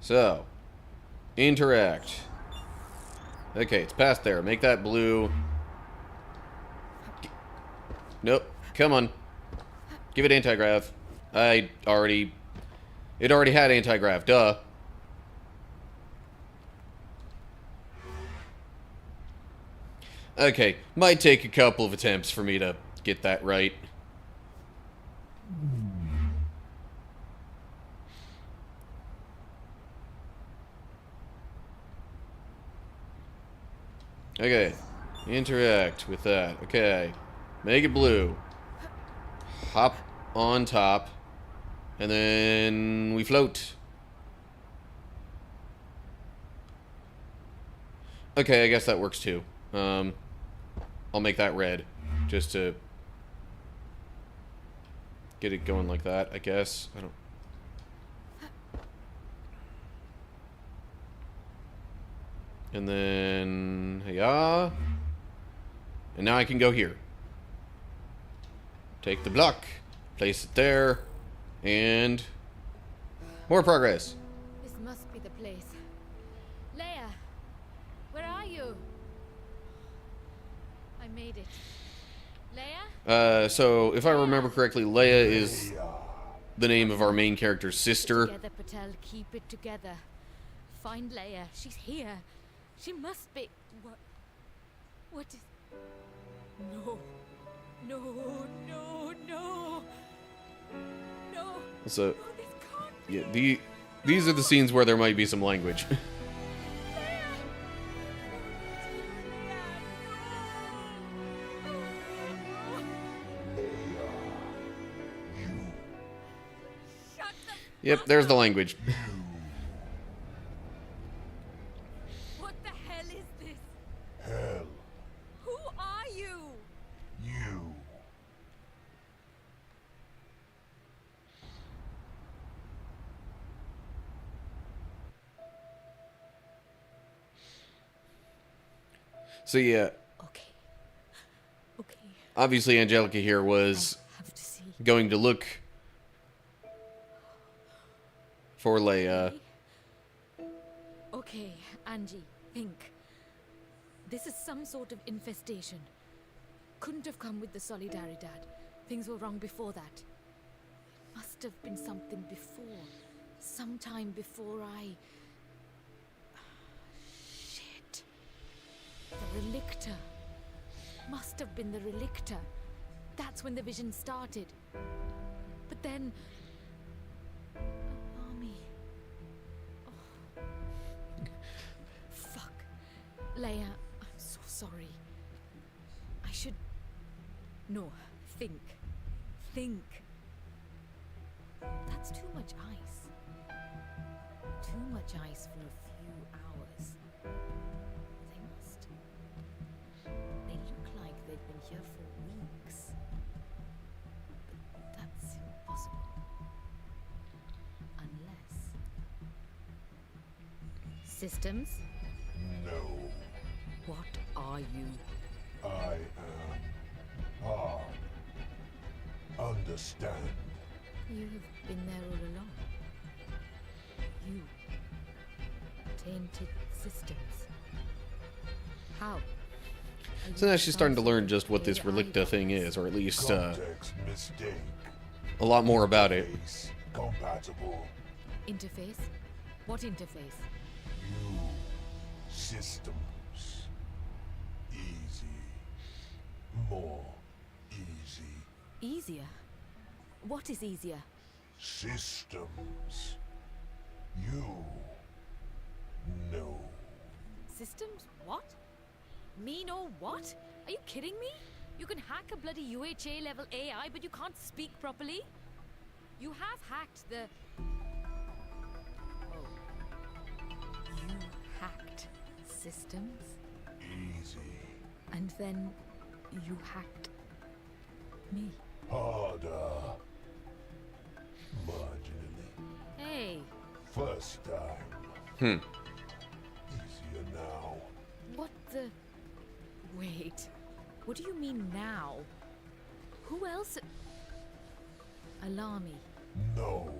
So, interact. Okay, it's past there. Make that blue. Nope. Come on. Give it anti-grav. It already had anti-grav. Duh. Okay, might take a couple of attempts for me to get that right. Okay, interact with that. Okay, make it blue. Hop on top, and then we float. Okay, I guess that works too. I'll make that red, just to get it going like that, I guess. I don't... And then... yeah. And now I can go here. Take the block. Place it there. And... more progress. This must be the place. Leia, where are you? I made it. Leia? So, if I remember correctly, Leia is the name of our main character's sister. Together, Patel. Keep it together. Find Leia. She's here. She must be. What is? No. No. No. No. No. So, No, this can't be. yeah, these are the scenes where there might be some language. Yep, there's the language. What the hell is this? Hell, Who are you? you. So yeah, Okay. Okay. obviously Angelica here was I have to see. going to look for Leia. Okay, Angie, think. This is some sort of infestation. Couldn't have come with the Solidaridad. Things were wrong before that. Must have been something before. Sometime before I... Shit. The Relicta. Must have been the Relicta. That's when the vision started. But then... Army. Oh. Fuck. Leia, I'm so sorry. I should... No, think. Think. That's too much ice. Too much ice for a few hours. They must... They look like they've been here for weeks. But that's impossible. Unless... Systems? No, What are you? I am hard. Understand? You have been there all along. You. Tainted systems. How? So now she's starting to learn just what this Relicta thing is, or at least Context mistake. a lot more about it. Face compatible. Interface? What interface? You systems. Easy. More easy. Easier? What is easier? Systems. You know. Systems? What? Me know what? Are you kidding me? You can hack a bloody UHA level AI, but you can't speak properly? You have hacked the... Oh. You hacked systems? Easy. And then you hacked me. Harder. Marginally. Hey, First time. Easier now. what the... Wait, what do you mean now? Who else... Alami. No.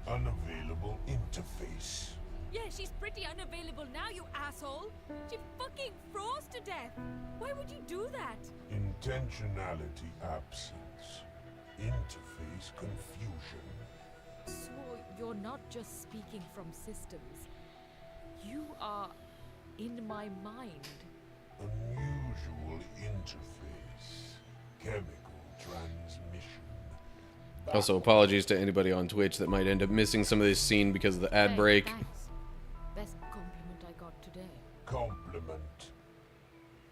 Unavailable interface. Yeah, she's pretty unavailable now, you asshole. She fucking froze to death. Why would you do that? Intentionality absence. Interface confusion. So you're not just speaking from systems. You are in my mind. Unusual interface. Chemical transmission. Also, apologies to anybody on Twitch that might end up missing some of this scene because of the ad Hey, break. thanks. Best compliment I got today. Complement.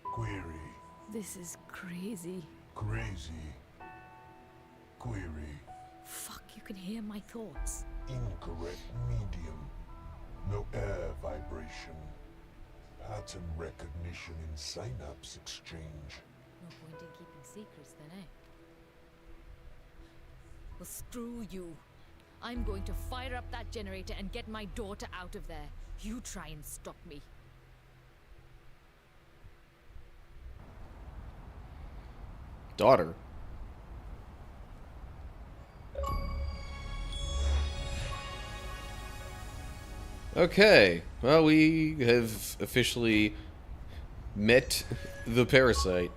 Query. This is crazy. Crazy. Query. Fuck, you can hear my thoughts. Incorrect medium. No air vibration. Pattern recognition in synapse exchange. No point in keeping secrets then, eh? Well, screw you. I'm going to fire up that generator and get my daughter out of there. You try and stop me. Daughter. Okay, well, we have officially met the parasite.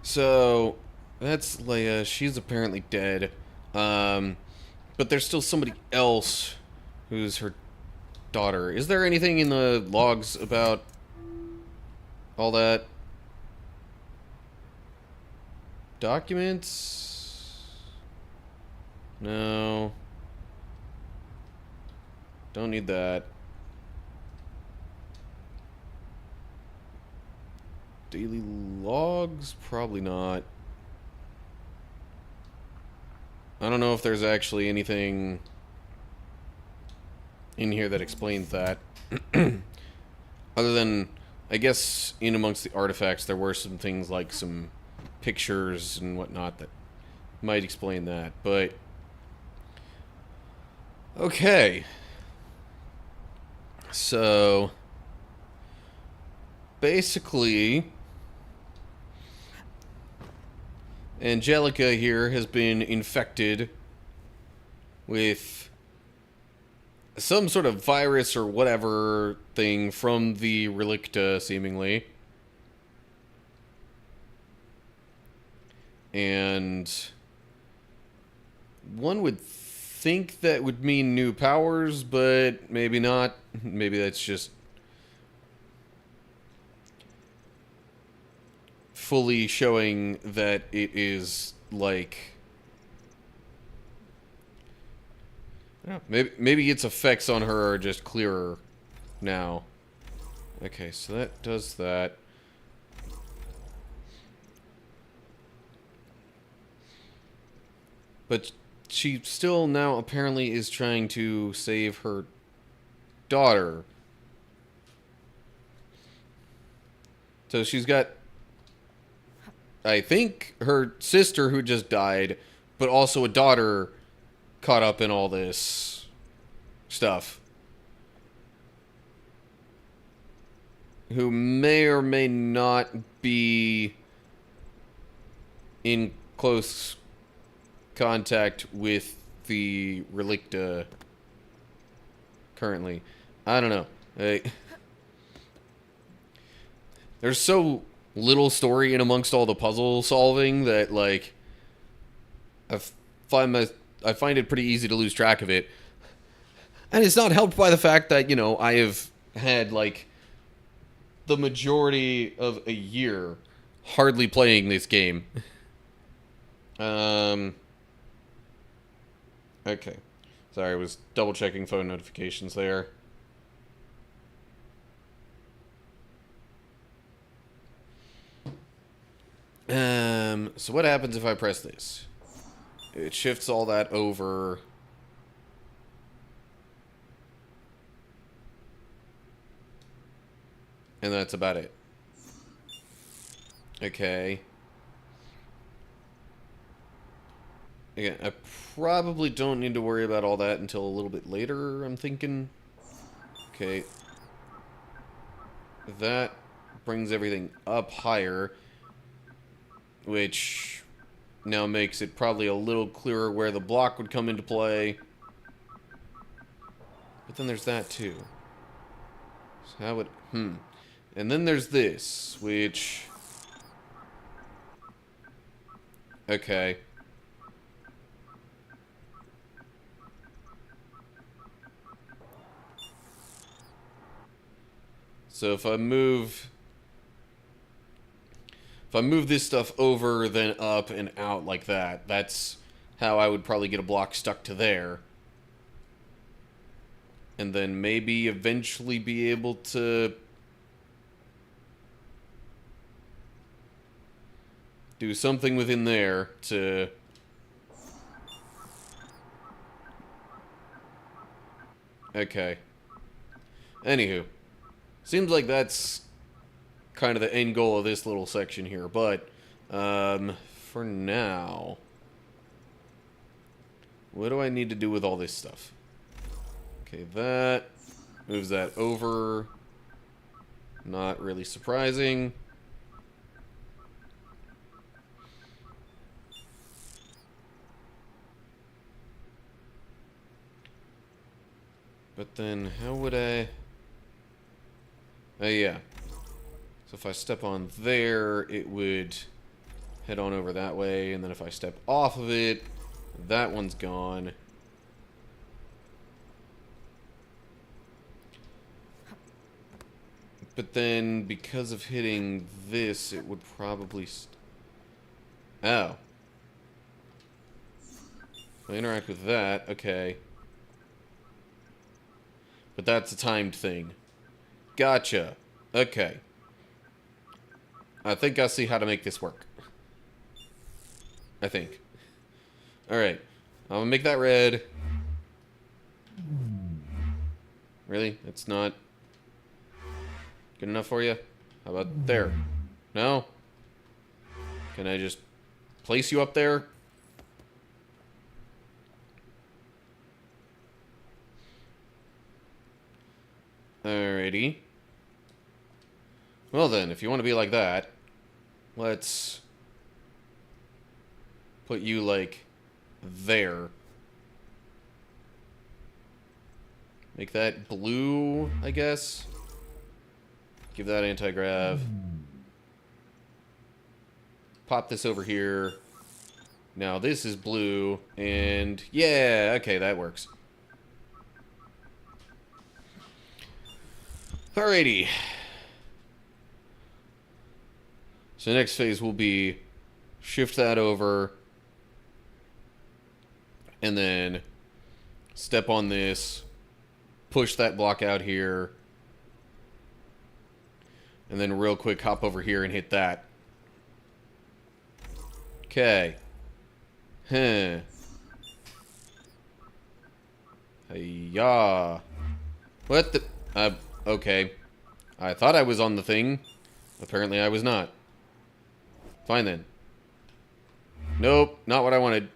So, that's Leia. She's apparently dead. But there's still somebody else who's her daughter. Is there anything in the logs about all that? Documents? No. Don't need that. Daily logs? Probably not. I don't know if there's actually anything in here that explains that. Other than, I guess, in amongst the artifacts, there were some things like some pictures and whatnot that might explain that. But, okay. So, basically, Angelica here has been infected with some sort of virus or whatever thing from the Relicta, seemingly. And one would think that would mean new powers, but maybe not. Maybe that's just fully showing that it is like, maybe its effects on her are just clearer now. Okay, so that does that. But she still now apparently is trying to save her daughter. So she's got, I think, her sister who just died, but also a daughter caught up in all this stuff, who may or may not be in close contact with the Relicta currently. I don't know. There's so little story in amongst all the puzzle solving that, like, I find it pretty easy to lose track of it. And it's not helped by the fact that, you know, I have had, like, the majority of a year hardly playing this game. Okay. Sorry, I was double checking phone notifications there. So what happens if I press this? It shifts all that over. And that's about it. Okay. Again, I probably don't need to worry about all that until a little bit later, I'm thinking. Okay. That brings everything up higher, which now makes it probably a little clearer where the block would come into play. But then there's that too. So how would... And then there's this, which... Okay. So if I move this stuff over, then up and out like that, that's how I would probably get a block stuck to there. And then maybe eventually be able to do something within there to... Okay. Anywho. Seems like that's kind of the end goal of this little section here, but for now, what do I need to do with all this stuff? Okay, that moves that over. Not really surprising. But then, how would I... Oh, yeah. So if I step on there, it would head on over that way, and then if I step off of it, that one's gone. But then, because of hitting this, it would probably... Oh. If I interact with that, okay. But that's a timed thing. Gotcha. Okay. I think I see how to make this work. I think. Alright. I'm gonna make that red. Really? It's not good enough for you? How about there? No? Can I just place you up there? Alrighty. Well then, if you want to be like that, let's put you, like, there. Make that blue, I guess. Give that anti-grav. Pop this over here. Now this is blue, and yeah, okay, that works. Alrighty. So the next phase will be shift that over, and then step on this, push that block out here, and then real quick hop over here and hit that. Okay. Huh. Hey-ya. What the... okay. I thought I was on the thing. Apparently I was not. Fine then. Nope, not what I wanted.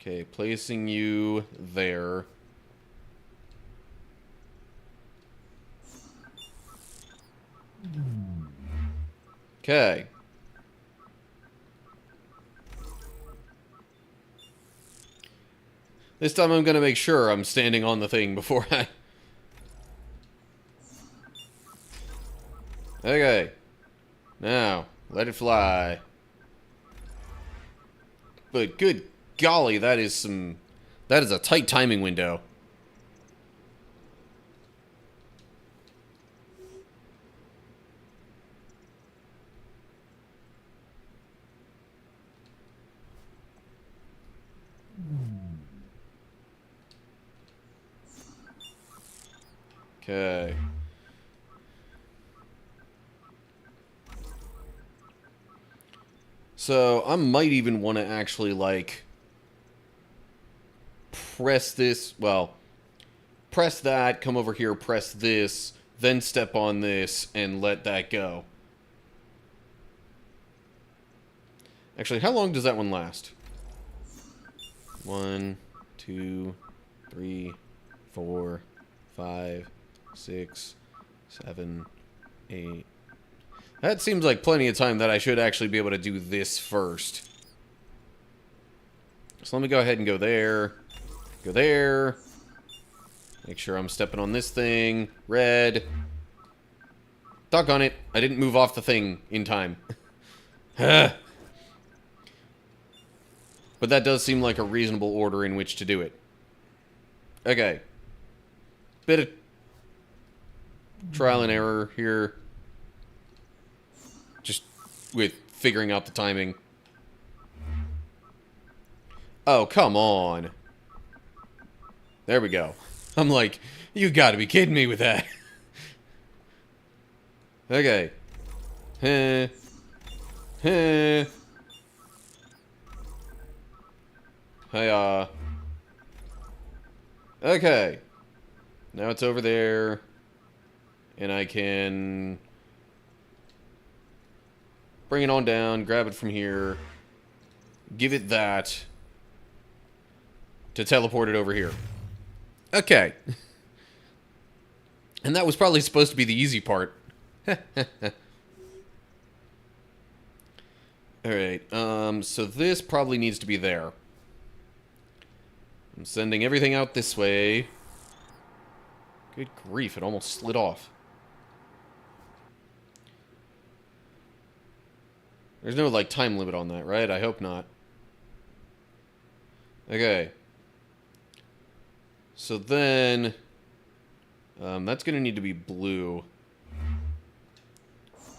Okay, placing you there. Okay. This time I'm gonna make sure I'm standing on the thing before I... Okay. Now, let it fly. But good golly, that is a tight timing window. Okay. So, I might even want to actually, like, press this, well, press that, come over here, press this, then step on this, and let that go. Actually, how long does that one last? 1, 2, 3, 4, 5, 6, 7, 8. That seems like plenty of time that I should actually be able to do this first. So let me go ahead and go there, Make sure I'm stepping on this thing. Red. Doggone it. I didn't move off the thing in time. But that does seem like a reasonable order in which to do it. Okay. Bit of trial and error here. Just with figuring out the timing. Oh, come on. There we go. I'm like, you gotta be kidding me with that. Okay. Hiya. Okay. Now it's over there. And I can bring it on down, grab it from here, give it that to teleport it over here. Okay. And that was probably supposed to be the easy part. Alright, so this probably needs to be there. I'm sending everything out this way. Good grief, it almost slid off. There's no, like, time limit on that, right? I hope not. Okay. So then... that's gonna need to be blue.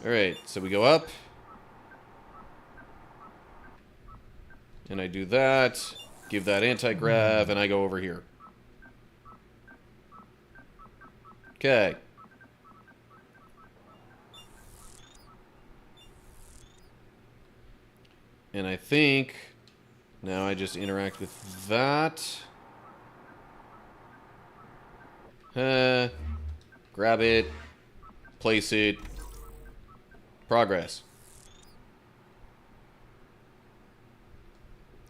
Alright, so we go up. And I do that. Give that anti-grav, and I go over here. Okay. And I think now I just interact with that. Grab it, place it, progress.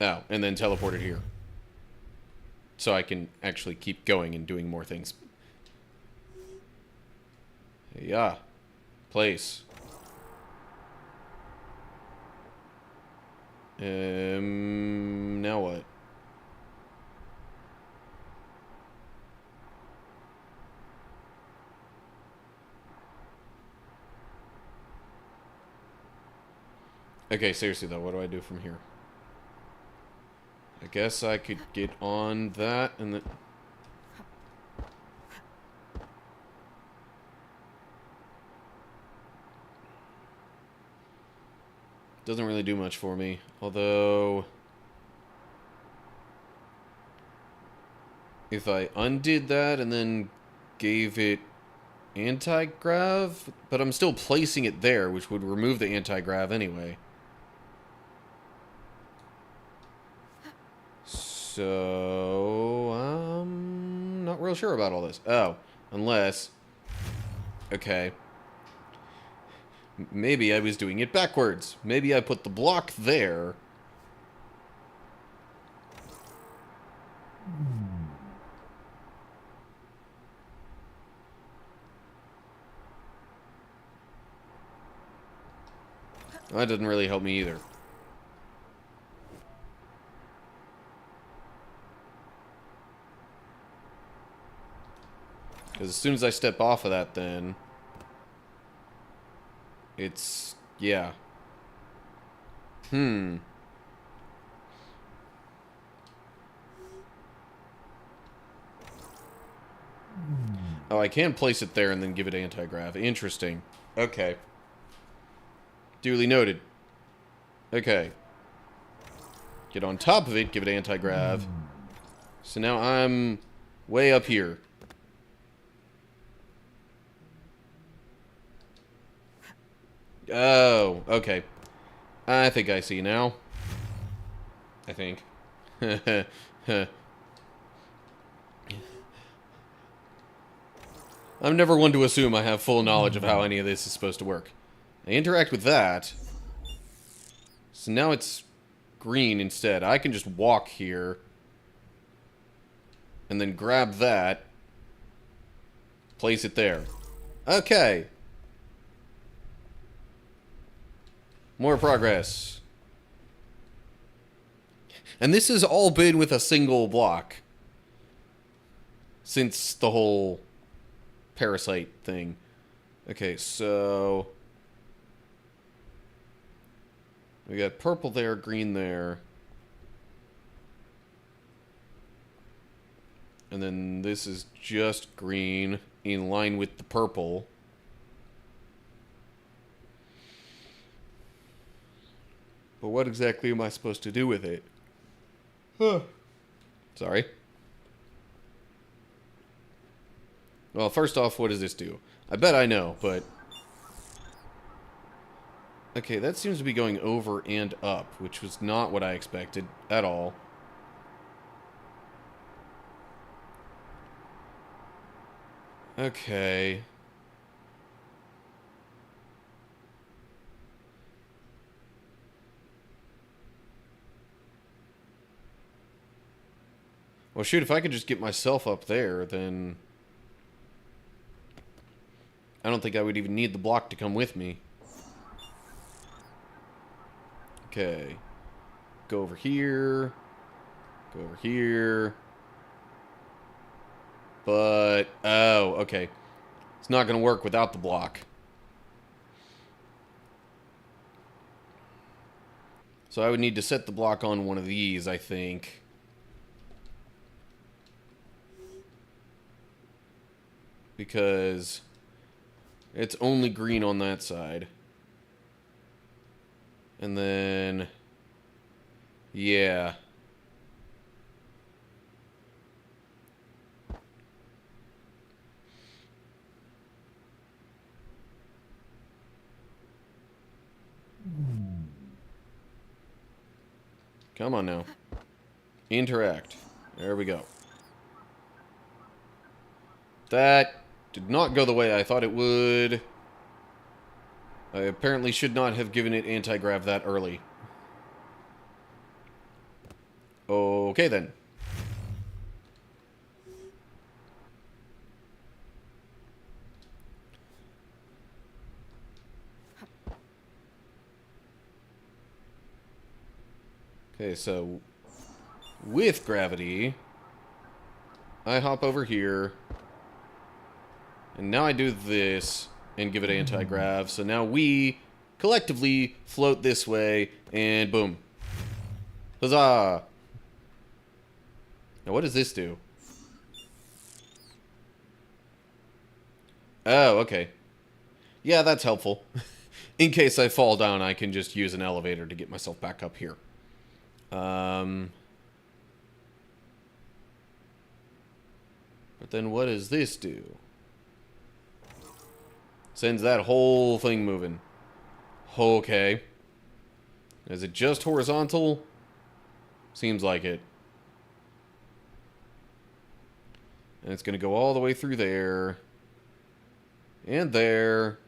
Oh, and then teleport it here. So I can actually keep going and doing more things. Yeah. Place. Now what? Okay, seriously though, what do I do from here? I guess I could get on that and then... Doesn't really do much for me, although... If I undid that and then gave it anti-grav, but I'm still placing it there, which would remove the anti-grav anyway. So, I'm not real sure about all this. Oh, unless... Okay. Maybe I was doing it backwards. Maybe I put the block there. That didn't really help me either. Because as soon as I step off of that, then... It's... yeah. Oh, I can place it there and then give it anti-grav. Interesting. Okay. Duly noted. Okay. Get on top of it, give it anti-grav. So now I'm way up here. Oh, okay. I think I see now. I think. I'm never one to assume I have full knowledge of how any of this is supposed to work. I interact with that. So now it's green instead. I can just walk here. And then grab that. Place it there. Okay. More progress. And this has all been with a single block. since the whole parasite thing. Okay, so we got purple there, green there. And then this is just green in line with the purple. But what exactly am I supposed to do with it? Huh. Sorry. Well, first off, what does this do? I bet I know, but... Okay, that seems to be going over and up, which was not what I expected at all. Okay. Well, shoot, if I could just get myself up there, then... I don't think I would even need the block to come with me. Okay. Go over here. Go over here. But, oh, okay. It's not going to work without the block. So I would need to set the block on one of these, I think. Because it's only green on that side. And then, yeah. Come on now. Interact. There we go. That did not go the way I thought it would. I apparently should not have given it anti-grav that early. Okay then. Okay, so with gravity, I hop over here, and now I do this and give it anti-grav. So now we collectively float this way, and boom. Huzzah! Now what does this do? Oh, okay. Yeah, that's helpful. In case I fall down, I can just use an elevator to get myself back up here. But then what does this do? Sends that whole thing moving. Okay. Is it just horizontal? Seems like it. And it's going to go all the way through there. And there.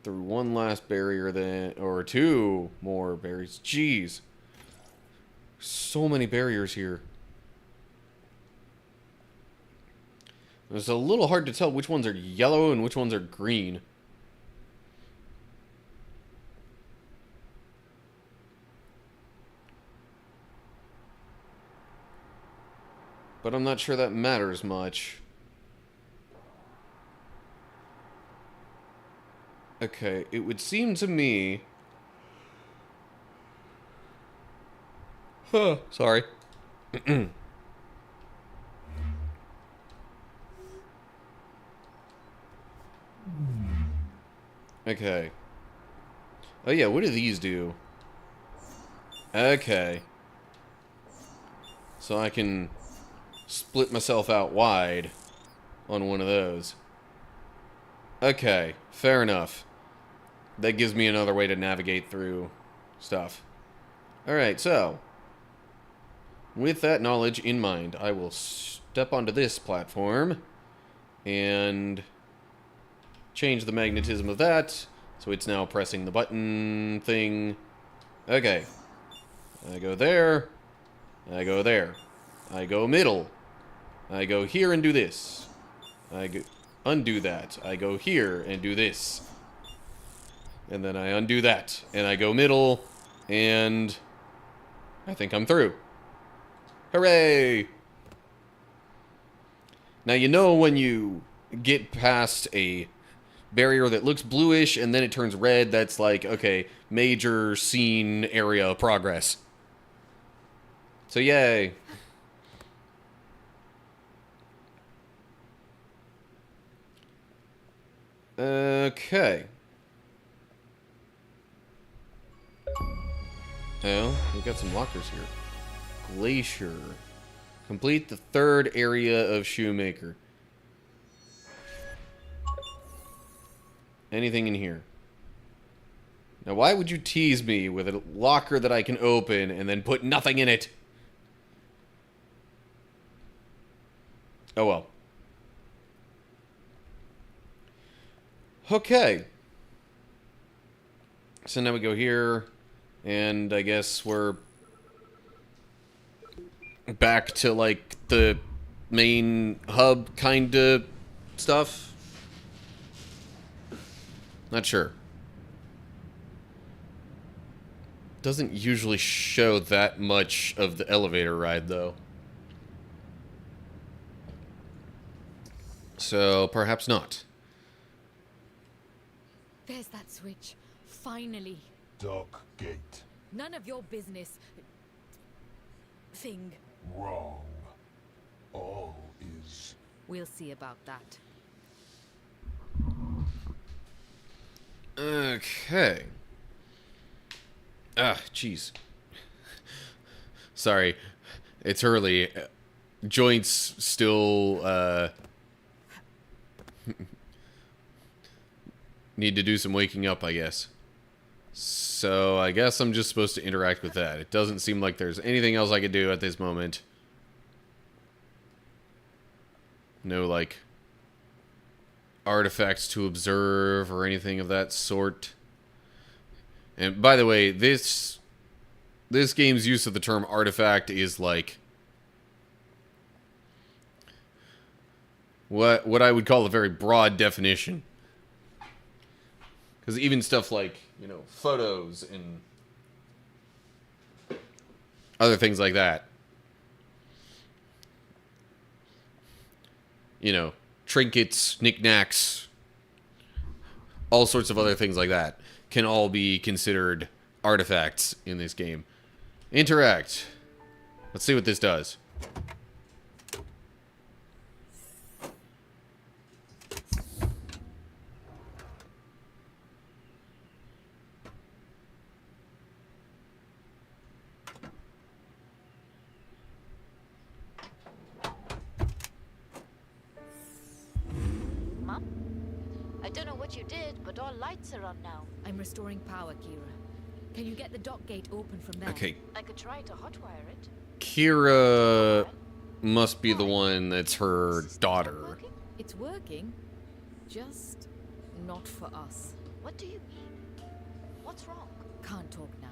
Through one last barrier then, or two more barriers. Jeez. So many barriers here. It's a little hard to tell which ones are yellow and which ones are green. But I'm not sure that matters much. Okay, it would seem to me... Huh, sorry. Okay. Oh yeah, what do these do? Okay. So I can split myself out wide on one of those. Okay, fair enough. That gives me another way to navigate through stuff. Alright, so with that knowledge in mind, I will step onto this platform and change the magnetism of that, so it's now pressing the button thing. Okay. I go there. I go there. I go middle. I go here and do this. I go undo that. I go here and do this. And then I undo that. And I go middle and... I think I'm through. Hooray! Now, you know when you get past a barrier that looks bluish and then it turns red, that's like, okay, major scene area of progress. So, yay. Okay. Oh, we've got some lockers here. Glacier. Complete the third area of Shoemaker. Anything in here? Now, why would you tease me with a locker that I can open and then put nothing in it? Oh well. Okay. So now we go here, and I guess we're back to, like, the main hub kind of stuff. Not sure. Doesn't usually show that much of the elevator ride, though. So, perhaps not. There's that switch. Finally. Dark gate. None of your business. Thing. Wrong. All is. We'll see about that. Okay. Ah, jeez. Sorry. It's early. Joints still, need to do some waking up, I guess. So, I guess I'm just supposed to interact with that. It doesn't seem like there's anything else I could do at this moment. No, like, artifacts to observe or anything of that sort. And by the way, this game's use of the term artifact is like what I would call a very broad definition. Because even stuff like, you know, photos and other things like that. You know, trinkets, knickknacks, all sorts of other things like that can all be considered artifacts in this game. Interact. Let's see what this does. Mom? I don't know what you did, but all lights are on now. I'm restoring power, Kira. Can you get the dock gate open from there? Okay, I could try to hotwire it. Kira must be the one that's her daughter. Working? It's working. Just not for us. What do you mean? What's wrong? Can't talk now.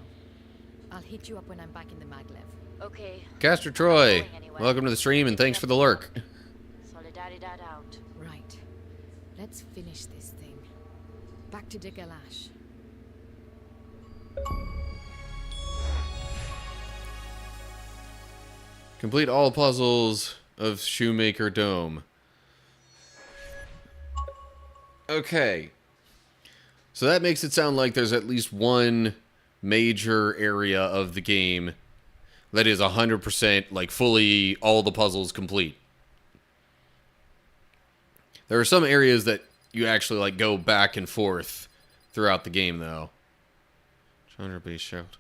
I'll hit you up when I'm back in the maglev. Okay. Caster Troy, Going anywhere. welcome to the stream and thanks for the lurk. Solidaridad out. Right. Let's finish this thing. Back to Digalash. Complete all puzzles of Shoemaker Dome. Okay. So that makes it sound like there's at least one major area of the game that is 100%, like, fully all the puzzles complete. There are some areas that you actually, like, go back and forth throughout the game, though. Chandra base shout.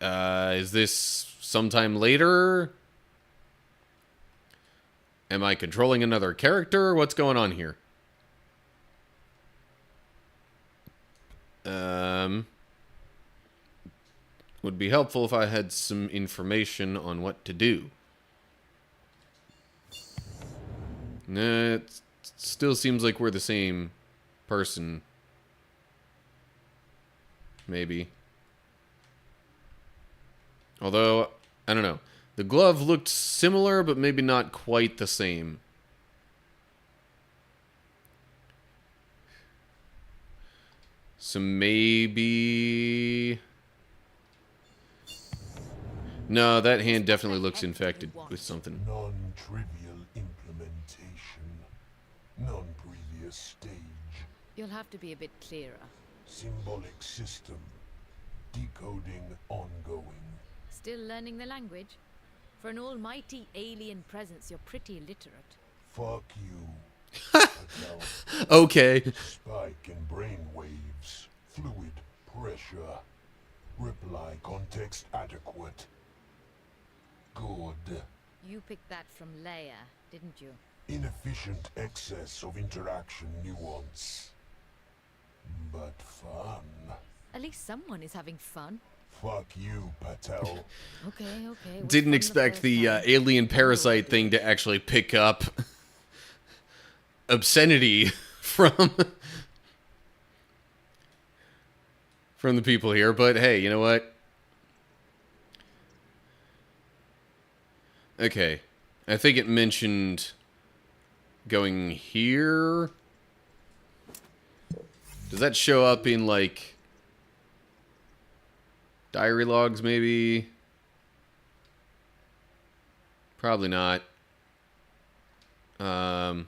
Is this sometime later? Am I controlling another character? What's going on here? Would be helpful if I had some information on what to do. Nah, it still seems like we're the same person. Maybe. Although, I don't know. The glove looked similar, but maybe not quite the same. So maybe... No, that hand definitely looks infected with something. Non-trivial implementation. Non-previous stage. You'll have to be a bit clearer. Symbolic system. Decoding ongoing. Still learning the language? For an almighty alien presence, you're pretty illiterate. Fuck you. Patel. Okay. Spike in brain waves. Fluid pressure. Reply context adequate. Good. You picked that from Leia, didn't you? Inefficient excess of interaction nuance. But fun. At least someone is having fun. Fuck you, Patel. Okay, okay. was Didn't fun the expect first the time. alien parasite thing to actually pick up obscenity from the people here, but hey, you know what? Okay. I think it mentioned going here. Does that show up in, like, diary logs, maybe? Probably not. Oh.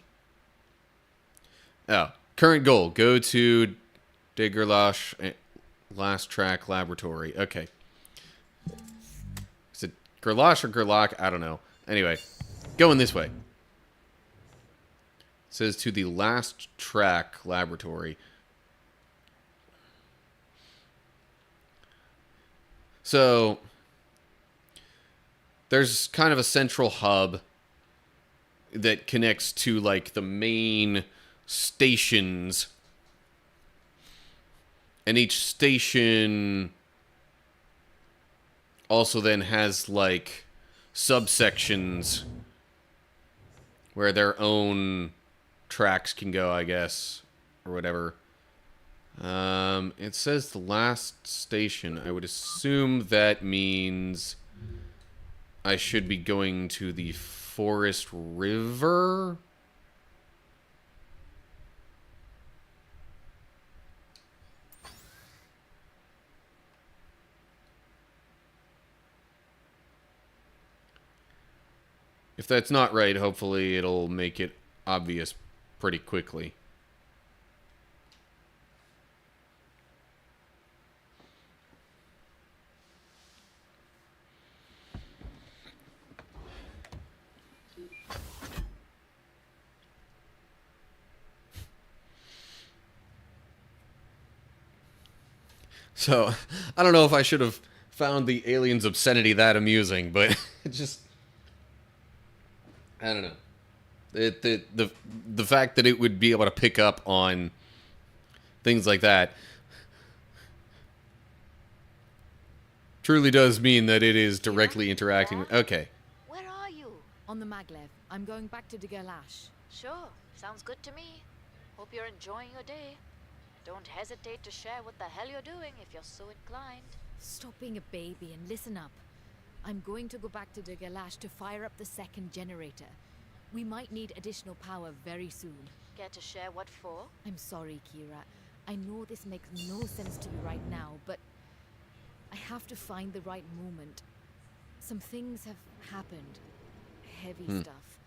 Current goal. Go to De Gerlache Last Track Laboratory. Okay. Is it Gerlache or Gerlach? I don't know. Anyway. Going this way. It says to the Last Track Laboratory. So, there's kind of a central hub that connects to, like, the main stations. And each station also then has, like, subsections where their own tracks can go, I guess, or whatever. It says the last station. I would assume that means I should be going to the Forest River. If that's not right, hopefully it'll make it obvious pretty quickly. So, I don't know if I should have found the alien's obscenity that amusing, but it just... I don't know. The fact that it would be able to pick up on things like that truly does mean that it is directly interacting with... Okay. Where are you? On the maglev. I'm going back to De Gerlache. Sure, sounds good to me. Hope you're enjoying your day. Don't hesitate to share what the hell you're doing if you're so inclined. Stop being a baby and listen up. I'm going to go back to De Gerlache to fire up the second generator. We might need additional power very soon. Care to share what for? I'm sorry, Kira. I know this makes no sense to you right now, but I have to find the right moment. Some things have happened. Heavy stuff.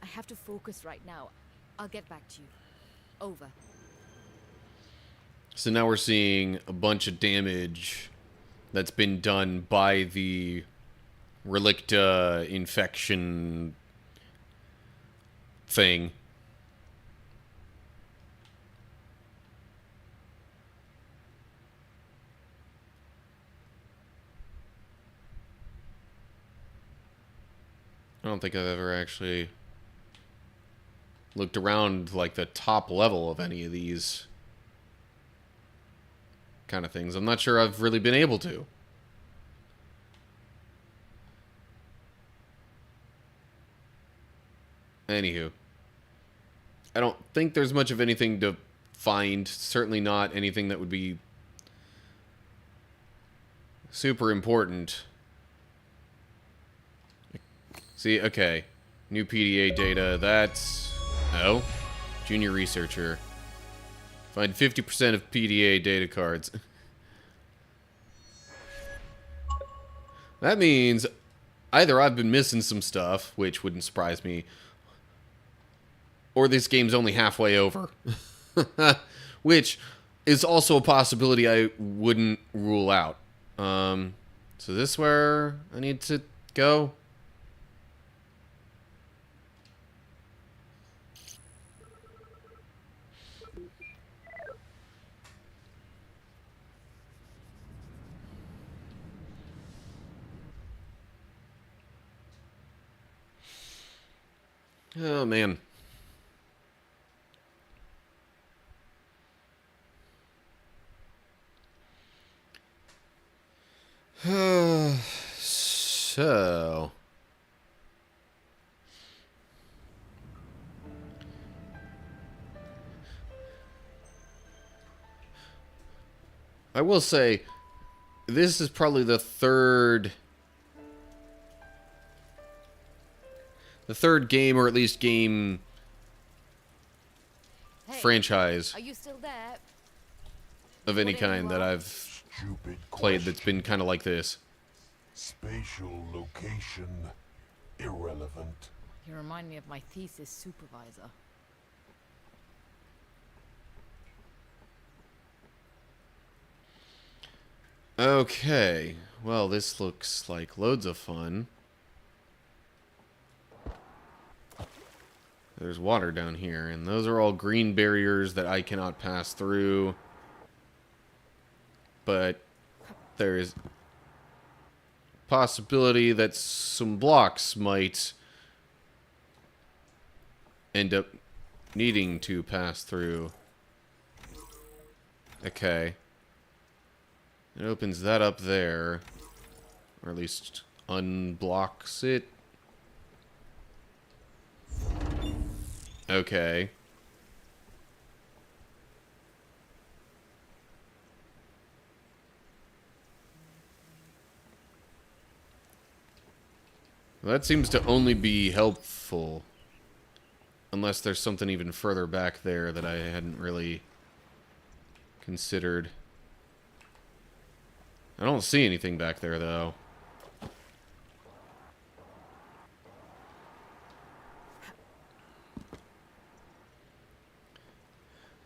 I have to focus right now. I'll get back to you. Over. So now we're seeing a bunch of damage that's been done by the Relicta infection thing. I don't think I've ever actually looked around like the top level of any of these kind of things. I'm not sure I've really been able to. Anywho, I don't think there's much of anything to find. Certainly not anything that would be super important. See, okay. New PDA data, that's... Oh. Junior researcher. Find 50% of PDA data cards. That means either I've been missing some stuff, which wouldn't surprise me, or this game's only halfway over. Which is also a possibility I wouldn't rule out. So this is where I need to go? Oh, man. So... I will say, this is probably the third game, or at least game Hey, franchise are you still there? of any What do you kind that want? I've Stupid played that's question. been kind of like this. Spatial location irrelevant. You remind me of my thesis supervisor. Okay, well, this looks like loads of fun. There's water down here, and those are all green barriers that I cannot pass through. But there is possibility that some blocks might end up needing to pass through. Okay. It opens that up there. Or at least unblocks it. Okay. Well, that seems to only be helpful. Unless there's something even further back there that I hadn't really considered. I don't see anything back there, though.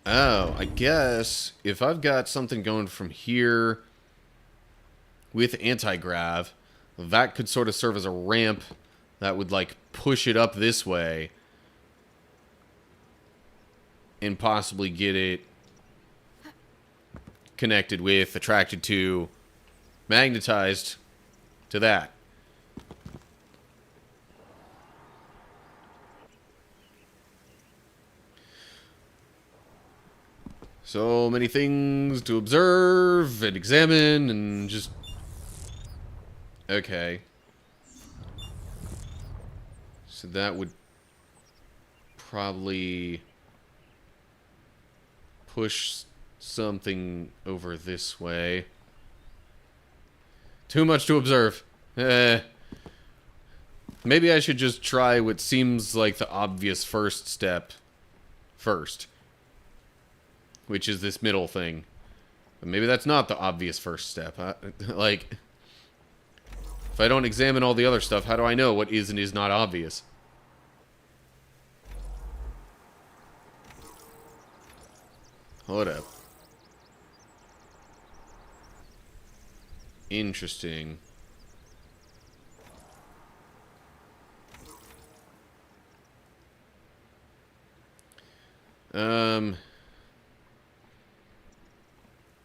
Oh, I guess if I've got something going from here with anti-grav, that could sort of serve as a ramp that would, like, push it up this way and possibly get it connected with, attracted to, magnetized to that. So many things to observe and examine and just... Okay. So that would probably push something over this way. Too much to observe. Maybe I should just try what seems like the obvious first step first. Which is this middle thing. But maybe that's not the obvious first step. Like, if I don't examine all the other stuff, how do I know what is and is not obvious? Hold up. Interesting.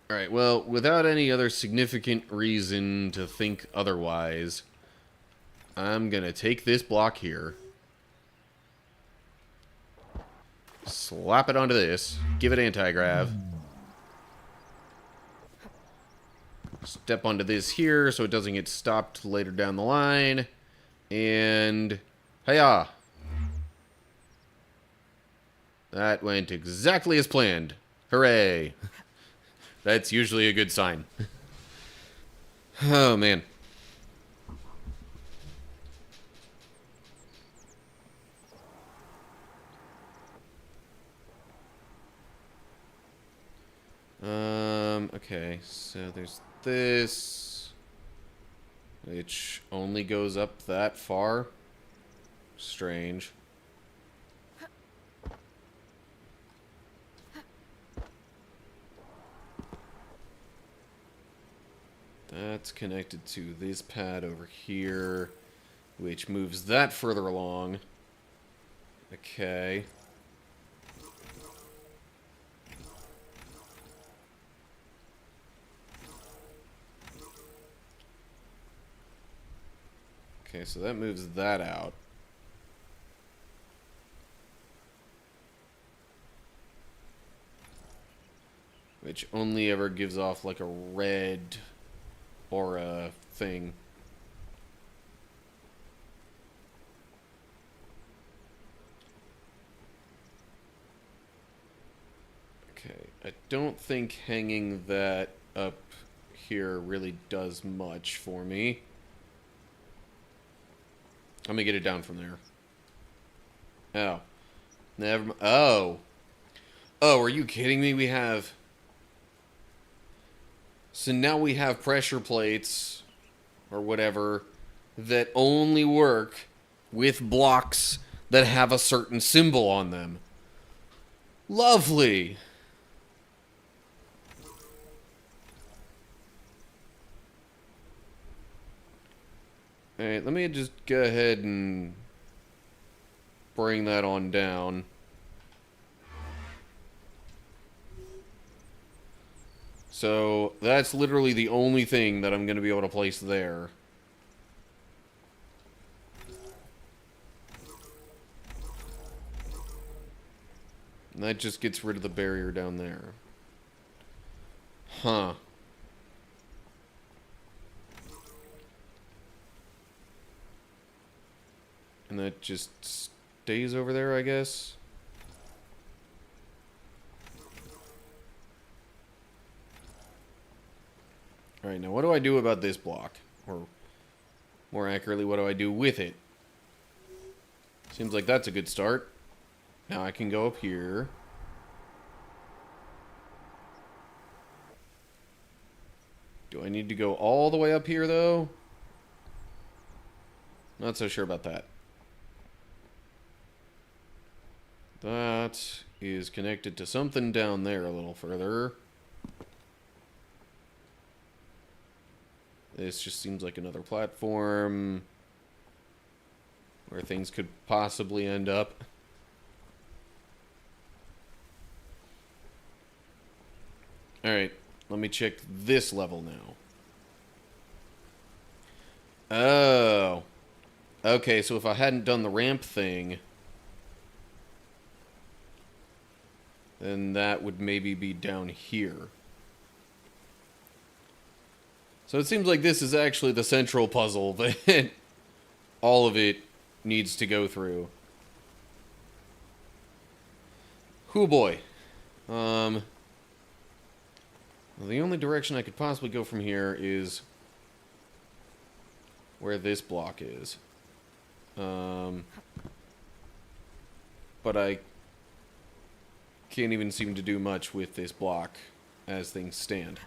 Alright, well, without any other significant reason to think otherwise, I'm gonna take this block here, slap it onto this, give it anti-grav, step onto this here so it doesn't get stopped later down the line, and hiya! That went exactly as planned. Hooray! That's usually a good sign. Oh, man. Okay, so there's this, which only goes up that far. Strange. That's connected to this pad over here, which moves that further along. Okay. Okay, so that moves that out. Which only ever gives off like a red aura thing. Okay, I don't think hanging that up here really does much for me. I'm gonna get it down from there. Oh. Never. Oh. Oh, are you kidding me? We have... So now we have pressure plates, or whatever, that only work with blocks that have a certain symbol on them. Lovely! Alright, let me just go ahead and bring that on down. So, that's literally the only thing that I'm going to be able to place there. And that just gets rid of the barrier down there. Huh. And that just stays over there, I guess. Alright, now what do I do about this block? Or, more accurately, what do I do with it? Seems like that's a good start. Now I can go up here. Do I need to go all the way up here, though? Not so sure about that. That is connected to something down there a little further. This just seems like another platform where things could possibly end up. Alright, let me check this level now. Oh. Okay, so if I hadn't done the ramp thing, then that would maybe be down here. So it seems like this is actually the central puzzle that all of it needs to go through. Hoo boy. Well, the only direction I could possibly go from here is where this block is. But I can't even seem to do much with this block as things stand.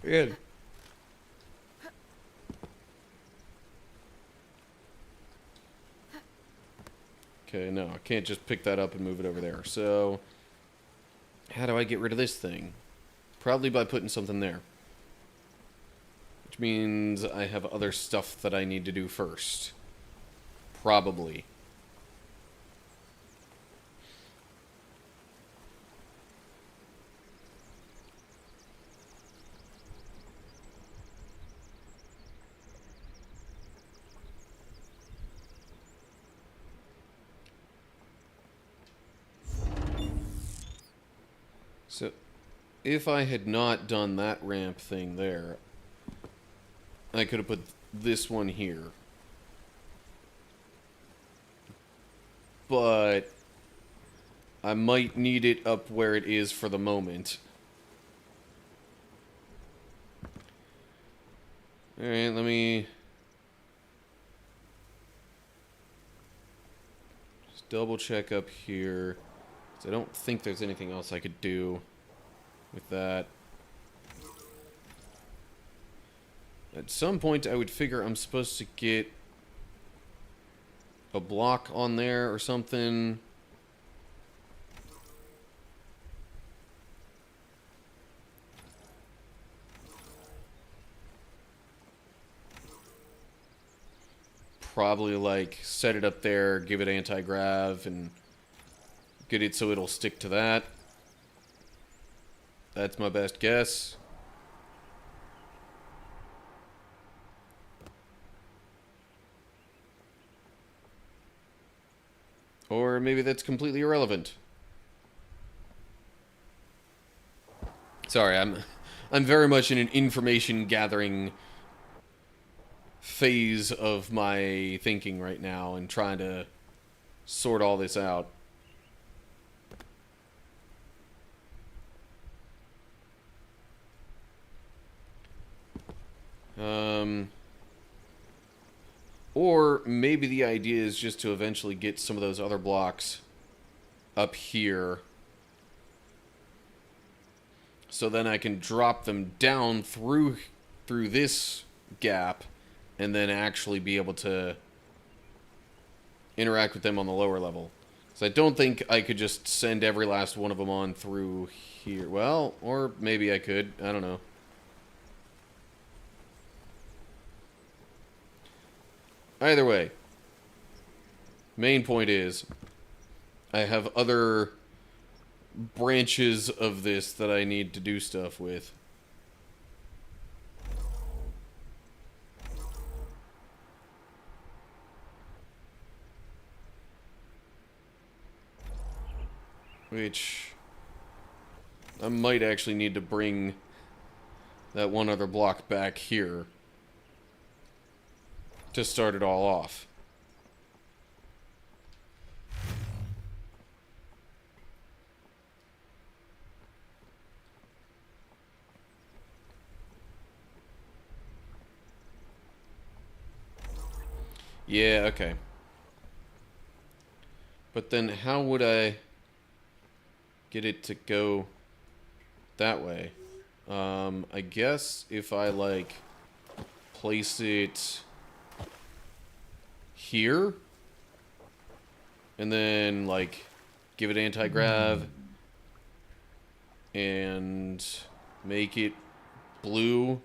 Good. Okay, no, I can't just pick that up and move it over there. So, how do I get rid of this thing? Probably by putting something there. Which means I have other stuff that I need to do first. Probably. So, if I had not done that ramp thing there, I could have put this one here. But I might need it up where it is for the moment. Alright, let me Just double check up here. 'Cause I don't think there's anything else I could do with that. At some point, I would figure I'm supposed to get a block on there or something. Probably like set it up there, give it anti-grav, and get it so it'll stick to that. That's my best guess. Or maybe that's completely irrelevant. Sorry, I'm very much in an information gathering phase of my thinking right now and trying to sort all this out. Or maybe the idea is just to eventually get some of those other blocks up here. So then I can drop them down through this gap and then actually be able to interact with them on the lower level. So I don't think I could just send every last one of them on through here. Well, or maybe I could. I don't know. Either way, main point is I have other branches of this that I need to do stuff with. Which I might actually need to bring that one other block back here to start it all off. Yeah, okay. But then how would I get it to go that way? I guess if I, like, place it here, and then, like, give it anti-grav, and make it blue.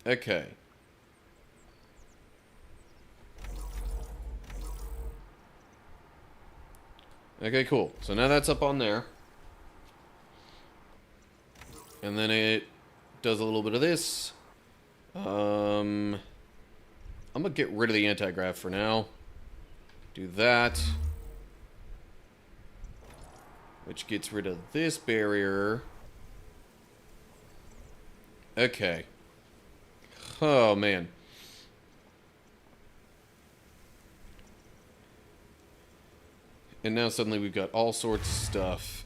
Okay. Okay, cool. So now that's up on there. And then it does a little bit of this. I'm gonna get rid of the anti-grav for now. Do that. Which gets rid of this barrier. Okay. Oh, man. And now suddenly we've got all sorts of stuff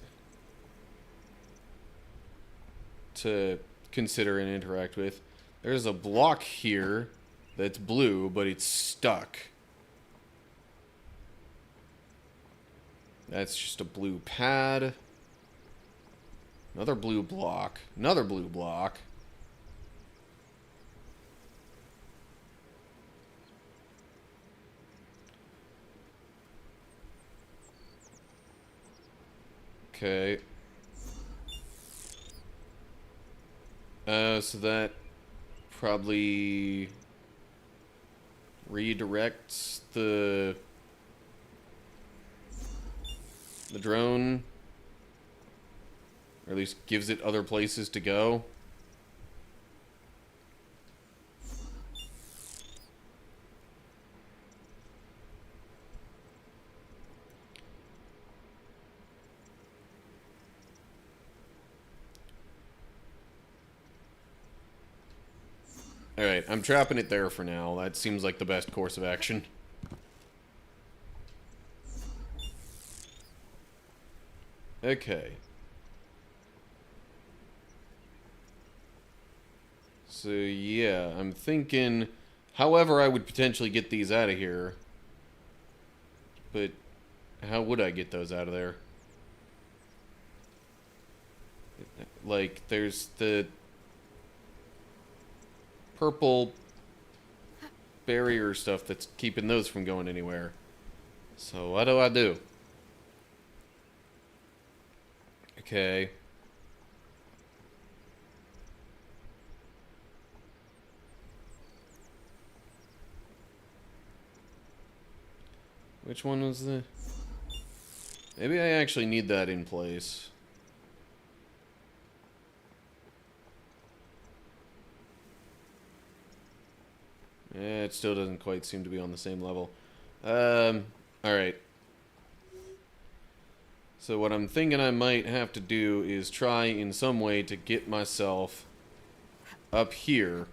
to consider and interact with. There's a block here that's blue, but it's stuck. That's just a blue pad. Another blue block. Another blue block. Okay. So that probably redirects the drone, or at least gives it other places to go. Alright, I'm trapping it there for now. That seems like the best course of action. Okay. So yeah, I'm thinking however I would potentially get these out of here. But how would I get those out of there? Like, there's the purple barrier stuff that's keeping those from going anywhere. So what do I do? Okay. Which one was the... Maybe I actually need that in place. Yeah, it still doesn't quite seem to be on the same level. Alright. So what I'm thinking I might have to do is try in some way to get myself up here.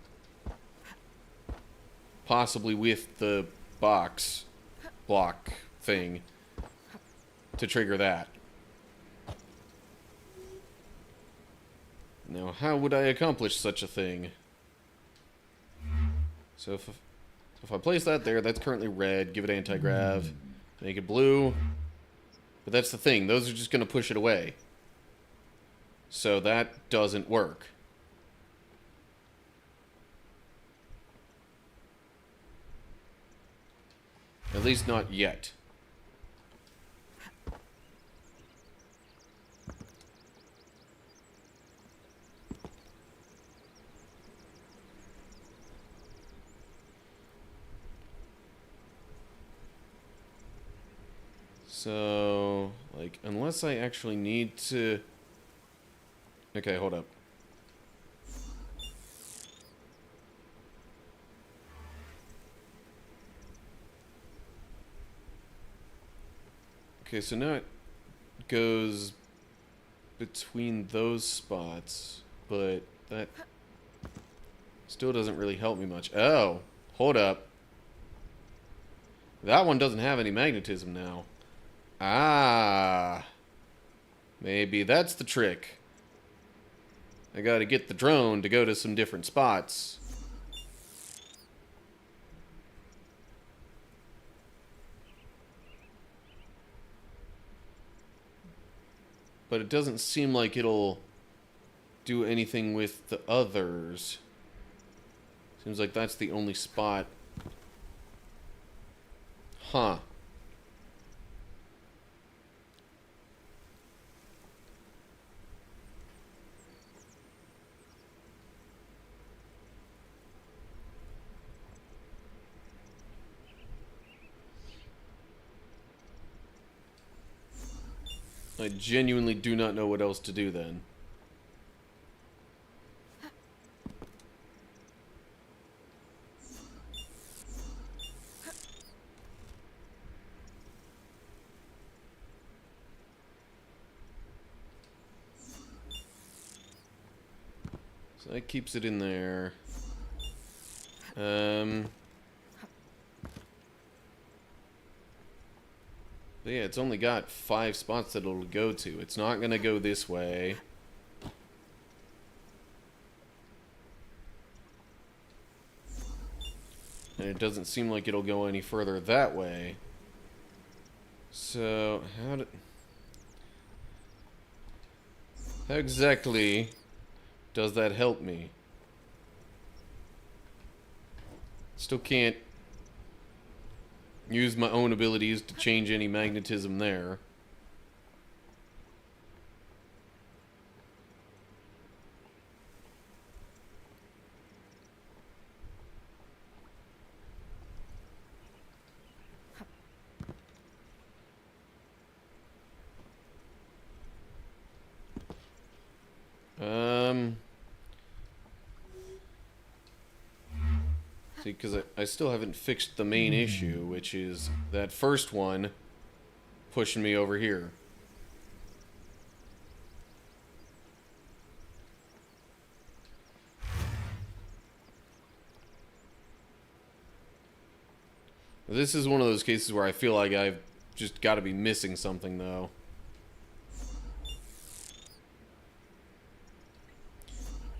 Possibly with the box block thing to trigger that. Now, how would I accomplish such a thing? So if I place that there, that's currently red. Give it anti-grav. Make it blue. But that's the thing. Those are just going to push it away. So that doesn't work. At least not yet. So, like, unless I actually need to... Okay, hold up. Okay, so now it goes between those spots, but that still doesn't really help me much. Oh, hold up. That one doesn't have any magnetism now. Ah. Maybe that's the trick. I gotta get the drone to go to some different spots. But it doesn't seem like it'll do anything with the others. Seems like that's the only spot. Huh. I genuinely do not know what else to do then. So that keeps it in there. But yeah, it's only got 5 spots that it'll go to. It's not gonna go this way. And it doesn't seem like it'll go any further that way. So, how exactly does that help me? Still can't use my own abilities to change any magnetism there. See, because I still haven't fixed the main issue, which is that first one pushing me over here. This is one of those cases where I feel like I've just got to be missing something, though.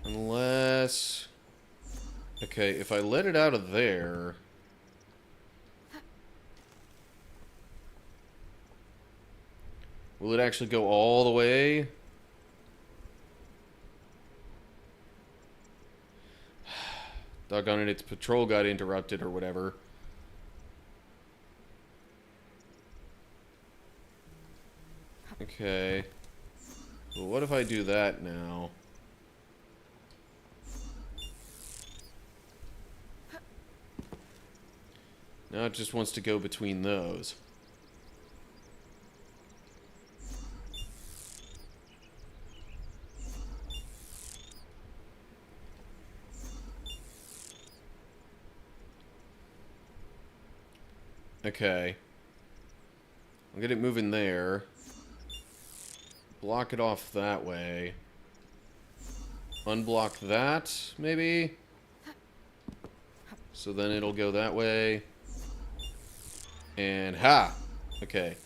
Unless... Okay, if I let it out of there... will it actually go all the way? Doggone it, its patrol got interrupted or whatever. Okay. Well, what if I do that now? Now it just wants to go between those. Okay. I'll get it moving there. Block it off that way. Unblock that, maybe? So then it'll go that way. And ha! Okay.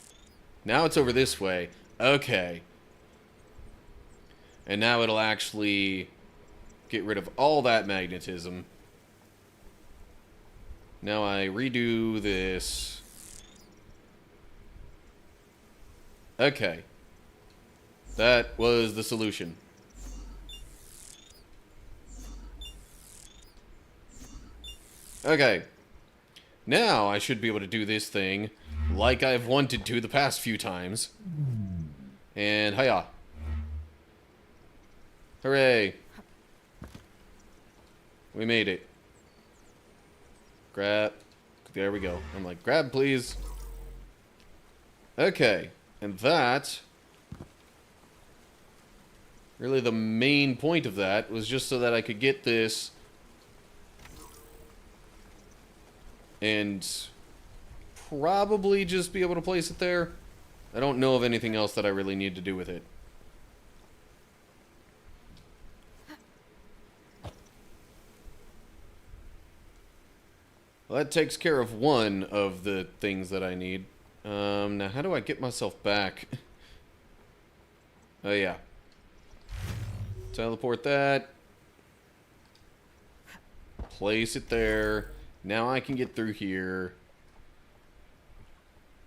Now it's over this way. Okay. And now it'll actually get rid of all that magnetism. Now I redo this. Okay. That was the solution. Okay. Now I should be able to do this thing like I've wanted to the past few times. And hiya. Hooray. We made it. Grab. There we go. I'm like, grab, please. Okay. And that... really the main point of that was just so that I could get this... and probably just be able to place it there. I don't know of anything else that I really need to do with it. Well, that takes care of one of the things that I need. Now how do I get myself back? Oh yeah. Teleport that. Place it there. Now I can get through here.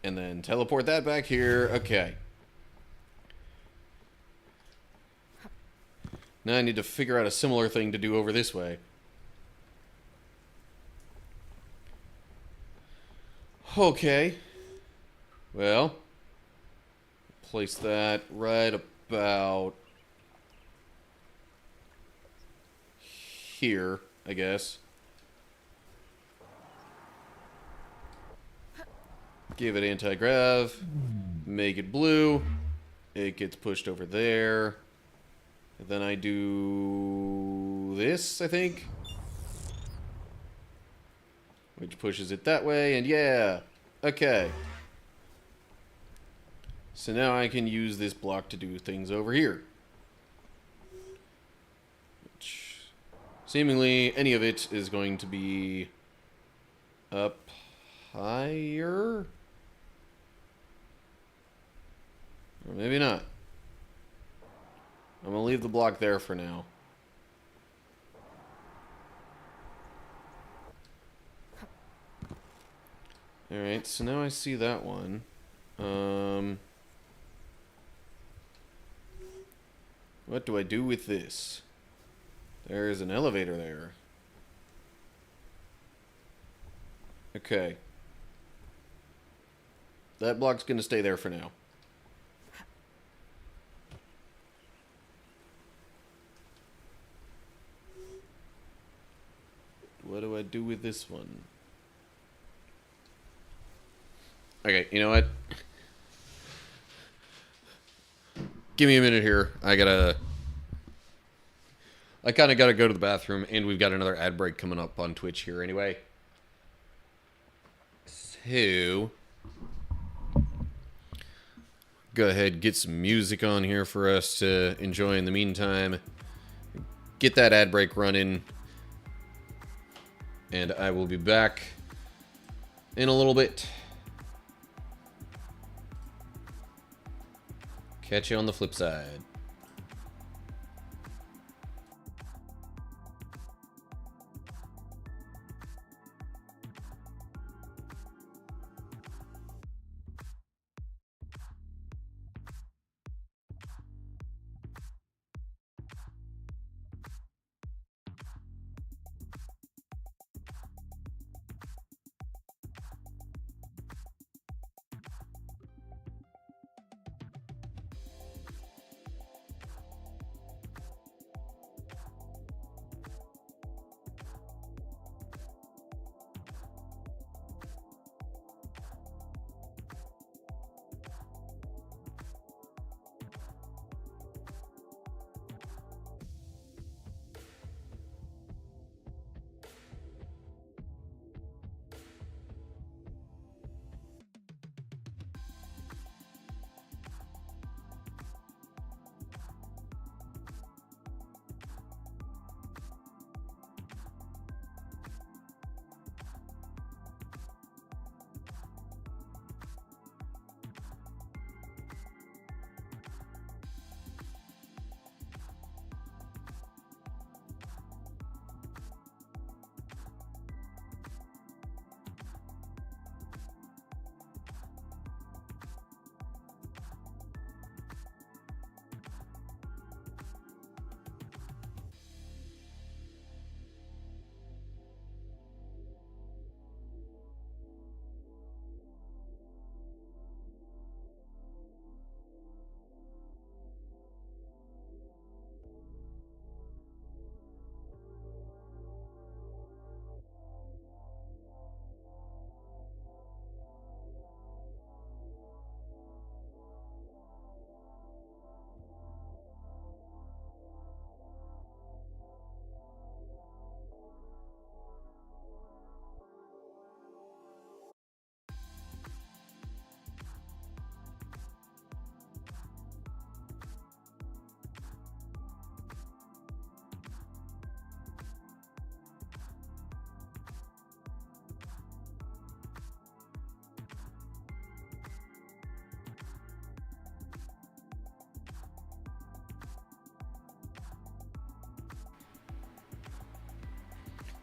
And then teleport that back here. Okay. Now I need to figure out a similar thing to do over this way. Okay. Well, place that right about here, I guess. Give it anti-grav. Make it blue. It gets pushed over there. And then I do this, I think. Which pushes it that way, and yeah. Okay. So now I can use this block to do things over here. Which, seemingly, any of it is going to be up higher? Or maybe not. I'm going to leave the block there for now. Alright, so now I see that one. What do I do with this? There's an elevator there. Okay. That block's gonna stay there for now. What do I do with this one? Okay, you know what? Give me a minute here. I kinda gotta go to the bathroom, and we've got another ad break coming up on Twitch here anyway. So, go ahead, get some music on here for us to enjoy in the meantime. Get that ad break running. And I will be back in a little bit. Catch you on the flip side.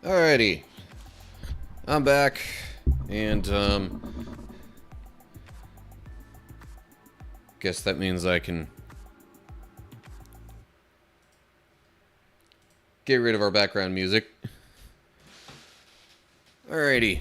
Alrighty. I'm back. And, guess that means I can get rid of our background music. Alrighty.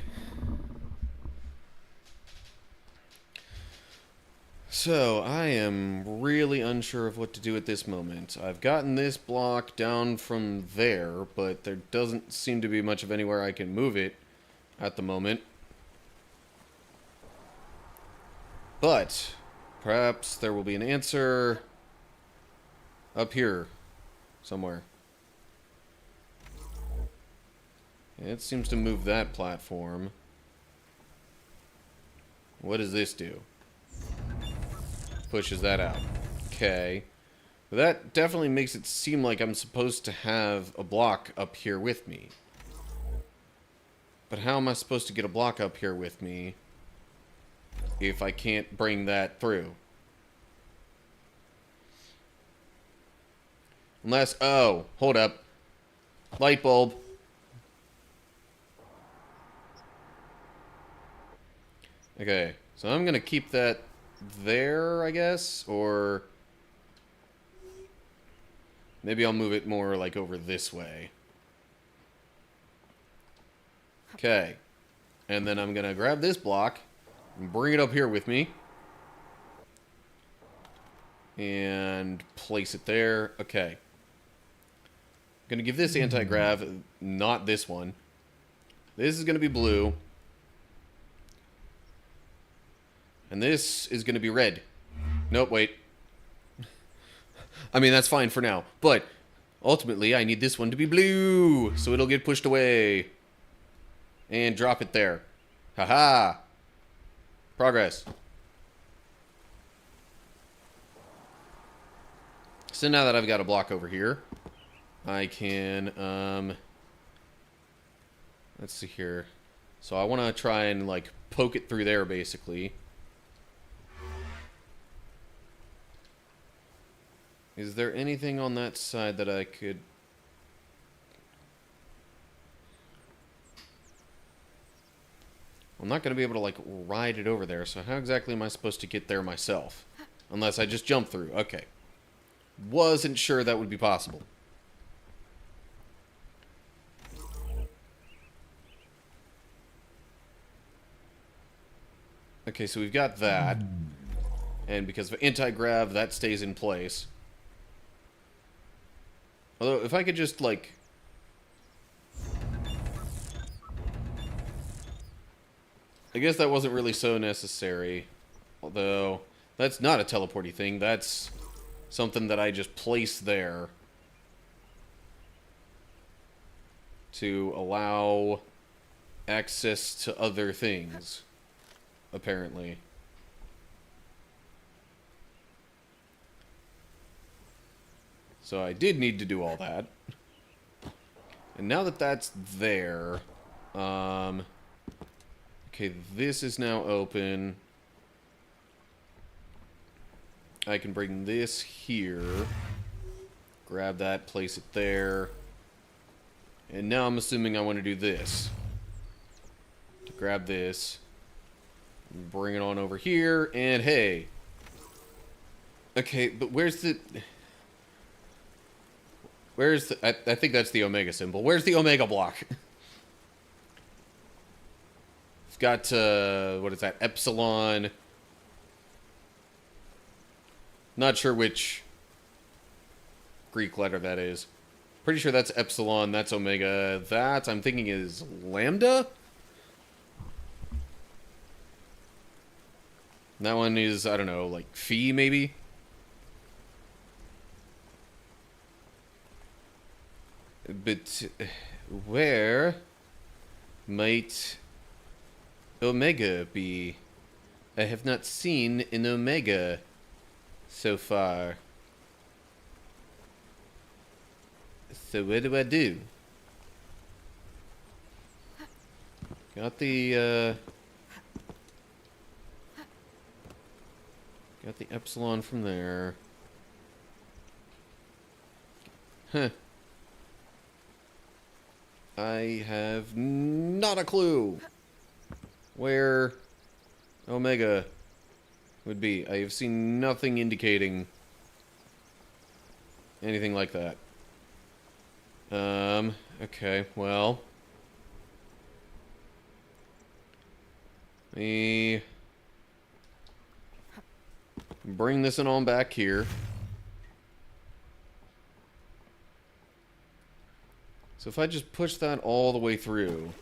So, I am really unsure of what to do at this moment. I've gotten this block down from there, but there doesn't seem to be much of anywhere I can move it at the moment. But, perhaps there will be an answer up here somewhere. It seems to move that platform. What does this do? Pushes that out. Okay. That definitely makes it seem like I'm supposed to have a block up here with me. But how am I supposed to get a block up here with me if I can't bring that through? Unless, oh, hold up. Light bulb. Okay, so I'm gonna keep that there, I guess, or maybe I'll move it more like over this way. Okay, and then I'm gonna grab this block and bring it up here with me and place it there. Okay, I'm gonna give this anti-grav, not this one. This is gonna be blue. And this is going to be red. Nope, wait. I mean, that's fine for now. But, ultimately, I need this one to be blue. So it'll get pushed away. And drop it there. Haha. Progress. So now that I've got a block over here, I can, let's see here. So I want to try and, like, poke it through there, basically. Is there anything on that side that I could... I'm not going to be able to, like, ride it over there, so how exactly am I supposed to get there myself? Unless I just jump through. Okay. Wasn't sure that would be possible. Okay, so we've got that. And because of anti-grav, that stays in place. Although, if I could just, like... I guess that wasn't really so necessary. Although, that's not a teleporty thing. That's something that I just place there to allow access to other things, apparently. So I did need to do all that. And now that that's there, okay, this is now open. I can bring this here, grab that, place it there. And now I'm assuming I want to do this. To grab this, bring it on over here, and hey. Okay, but where's the... Where's the... I think that's the Omega symbol. Where's the Omega block? It's got, what is that? Epsilon. Not sure which Greek letter that is. Pretty sure that's Epsilon, that's Omega. That, I'm thinking, is Lambda? That one is, I don't know, like Phi, maybe? But where might Omega be? I have not seen an Omega so far. So what do I do? Got the Epsilon from there. Huh. I have not a clue where Omega would be. I have seen nothing indicating anything like that. Okay, well. Let me bring this on back here. So if I just push that all the way through,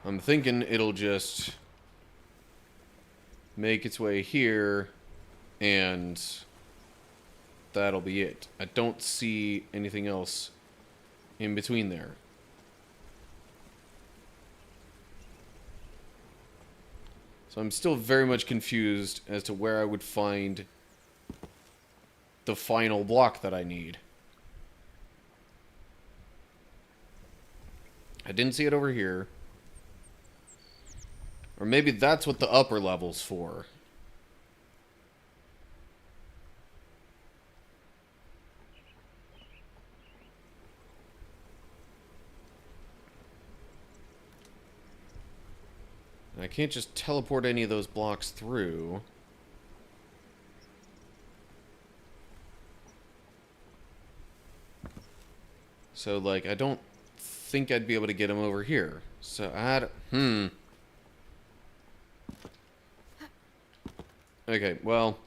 I'm thinking it'll just make its way here, and that'll be it. I don't see anything else in between there. So I'm still very much confused as to where I would find the final block that I need. I didn't see it over here. Or maybe that's what the upper level's for. I can't just teleport any of those blocks through. So, like, I don't think I'd be able to get him over here. So, Okay, well.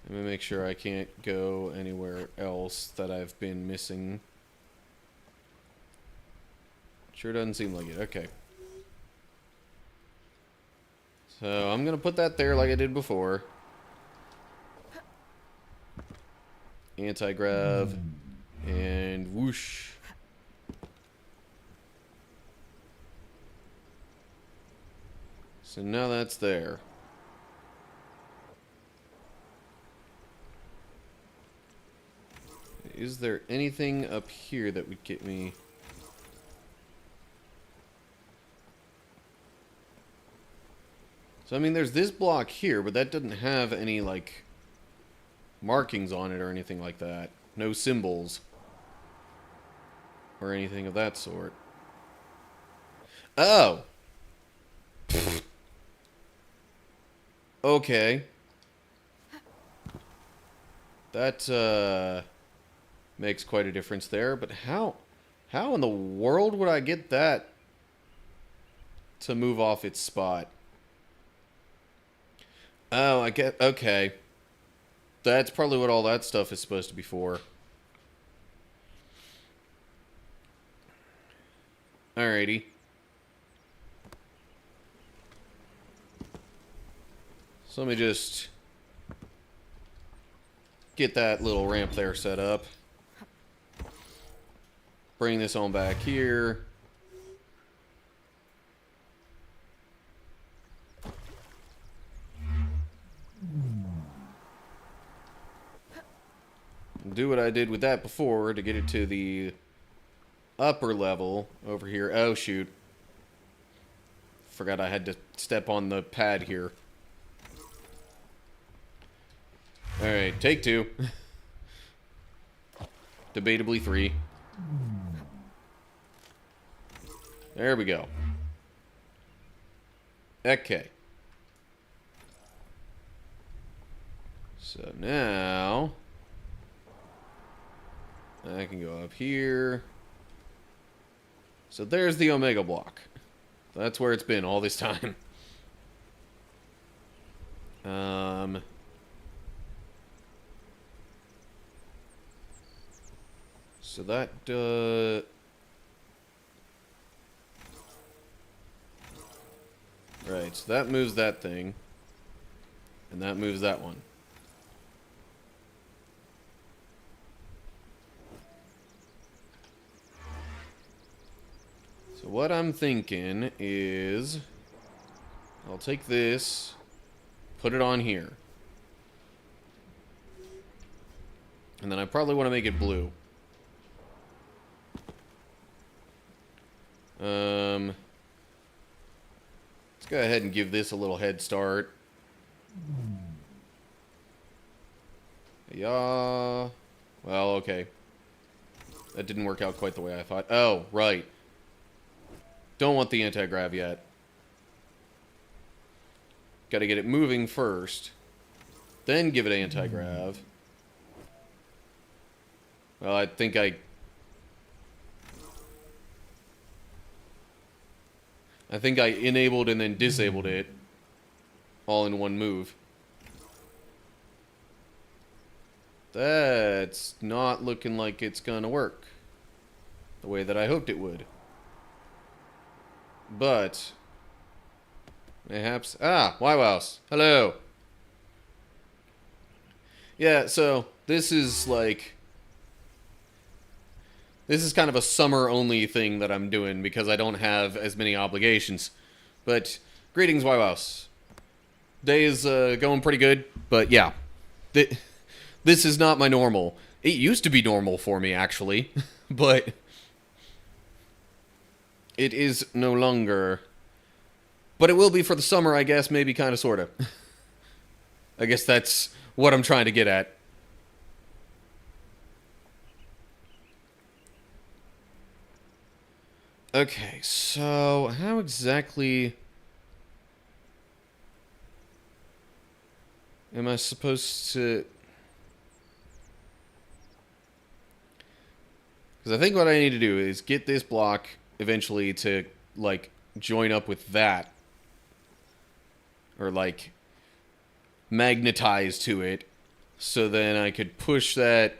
Let me make sure I can't go anywhere else that I've been missing. Sure doesn't seem like it. Okay. So, I'm gonna put that there like I did before. Anti-grav. And whoosh. So now that's there. Is there anything up here that would get me... So, I mean, there's this block here, but that doesn't have any, like, markings on it or anything like that. No symbols. Or anything of that sort. Oh! Okay. That, makes quite a difference there, but how in the world would I get that to move off its spot? Oh, I get... Okay. That's probably what all that stuff is supposed to be for. Alrighty. So let me just get that little ramp there set up. Bring this on back here. Do what I did with that before to get it to the upper level over here. Oh, shoot. Forgot I had to step on the pad here. Alright, take two. Debatably three. There we go. Okay. So now... I can go up here. So there's the Omega block. That's where it's been all this time. So that, right, so that moves that thing. And that moves that one. So what I'm thinking is... I'll take this, put it on here. And then I probably want to make it blue. Let's go ahead and give this a little head start. Yeah. Well, okay. That didn't work out quite the way I thought. Oh, right. Don't want the anti-grav yet. Gotta get it moving first. Then give it anti-grav. Well, I think I enabled and then disabled it all in one move. That's not looking like it's gonna work the way that I hoped it would. But perhaps... Ah, Wywows. Hello. Yeah, so this is like... This is kind of a summer-only thing that I'm doing because I don't have as many obligations. But, greetings, Wywows. Day is going pretty good, but yeah. This is not my normal. It used to be normal for me, actually. But it is no longer. But it will be for the summer, I guess, maybe, kind of, sort of. I guess that's what I'm trying to get at. Okay, so how exactly am I supposed to... Because I think what I need to do is get this block eventually to, like, join up with that. Or, like, magnetize to it. So then I could push that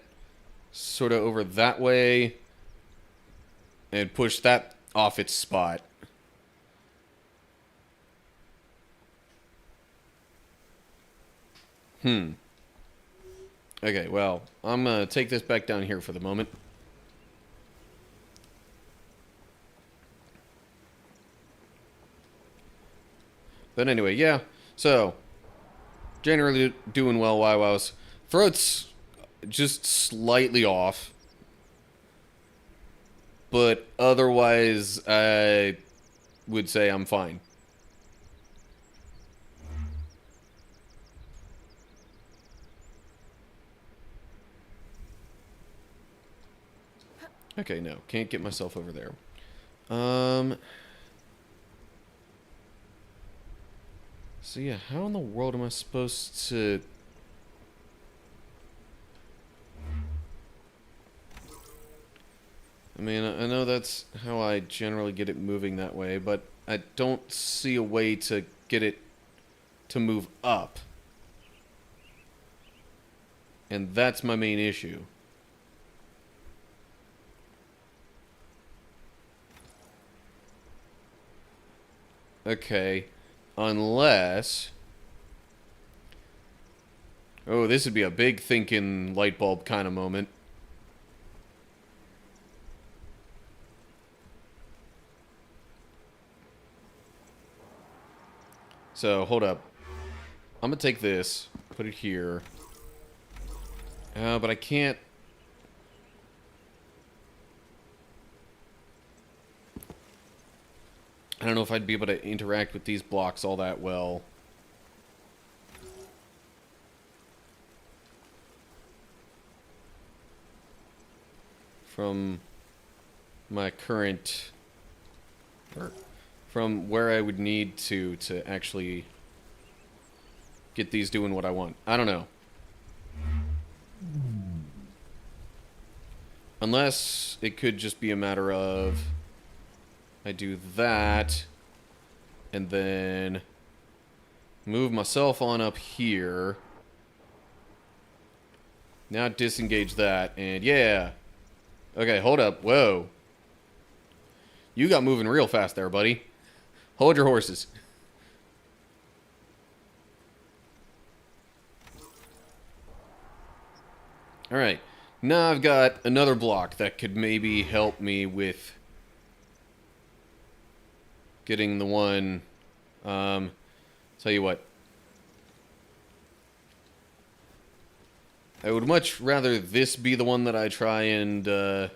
sort of over that way. And push that off its spot. Okay, well, I'm gonna take this back down here for the moment. But anyway, yeah. So, generally doing well, Wywows. Throat's just slightly off. But otherwise, I would say I'm fine. Okay, no. Can't get myself over there. So yeah, how in the world am I supposed to... I mean, I know that's how I generally get it moving that way, but I don't see a way to get it to move up. And that's my main issue. Okay, unless... Oh, this would be a big thinking light bulb kind of moment. So, hold up. I'm gonna take this, put it here. But I can't... I don't know if I'd be able to interact with these blocks all that well. From my current... Or from where I would need to actually get these doing what I want. I don't know. Unless it could just be a matter of I do that and then move myself on up here. Now disengage that and yeah. Okay, hold up. Whoa. You got moving real fast there, buddy. Hold your horses. Alright. Now I've got another block that could maybe help me with getting the one... tell you what. I would much rather this be the one that I try and...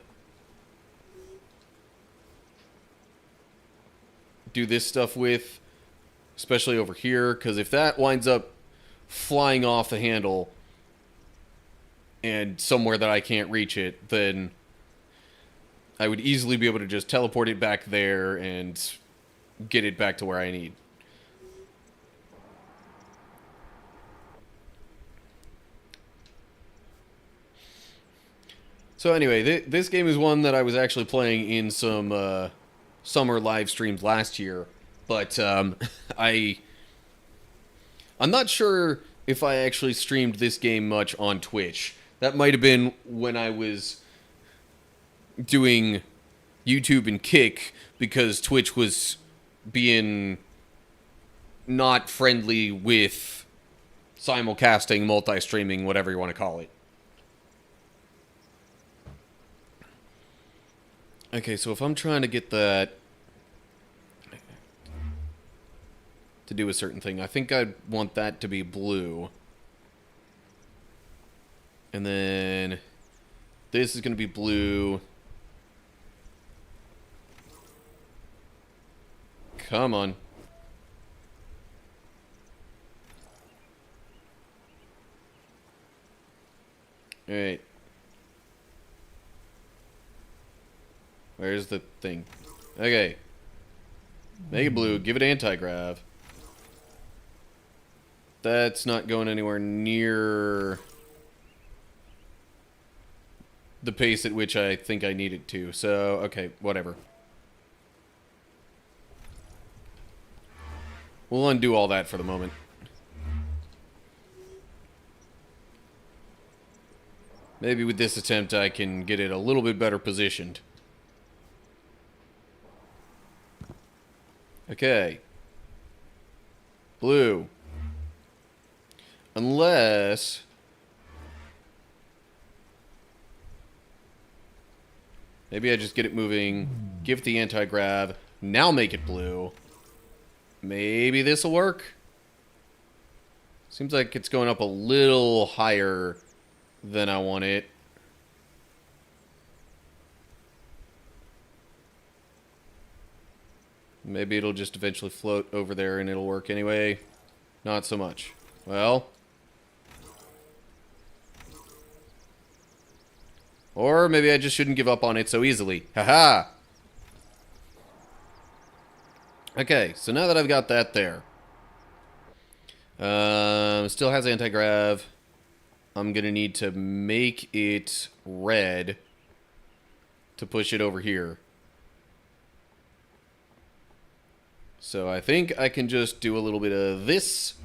do this stuff with, especially over here, because if that winds up flying off the handle, and somewhere that I can't reach it, then I would easily be able to just teleport it back there and get it back to where I need. So anyway, this game is one that I was actually playing in some summer live streams last year, but I'm not sure if I actually streamed this game much on Twitch. That might have been when I was doing YouTube and Kick, because Twitch was being not friendly with simulcasting, multi-streaming, whatever you want to call it. Okay, so if I'm trying to get that to do a certain thing, I think I'd want that to be blue. And then this is going to be blue. Come on. Alright. Where's the thing? Okay. Make it blue. Give it anti-grav. That's not going anywhere near the pace at which I think I need it to. So, okay, whatever. We'll undo all that for the moment. Maybe with this attempt I can get it a little bit better positioned. Okay. Blue. Unless... maybe I just get it moving, give it the anti-grav, now make it blue. Maybe this'll work? Seems like it's going up a little higher than I want it. Maybe it'll just eventually float over there and it'll work anyway. Not so much. Well. Or maybe I just shouldn't give up on it so easily. Haha! Okay, so now that I've got that there. Still has anti-grav. I'm gonna need to make it red to push it over here. So I think I can just do a little bit of this.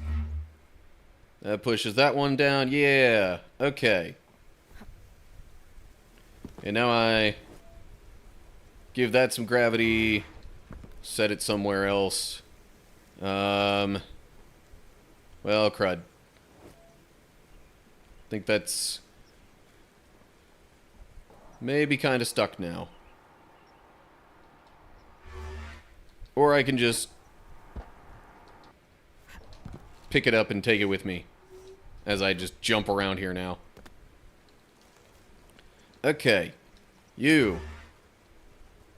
That pushes that one down. Yeah. Okay. And now I give that some gravity. Set it somewhere else. Well, crud. I think that's maybe kind of stuck now. Or I can just pick it up and take it with me as I just jump around here now. Okay. You.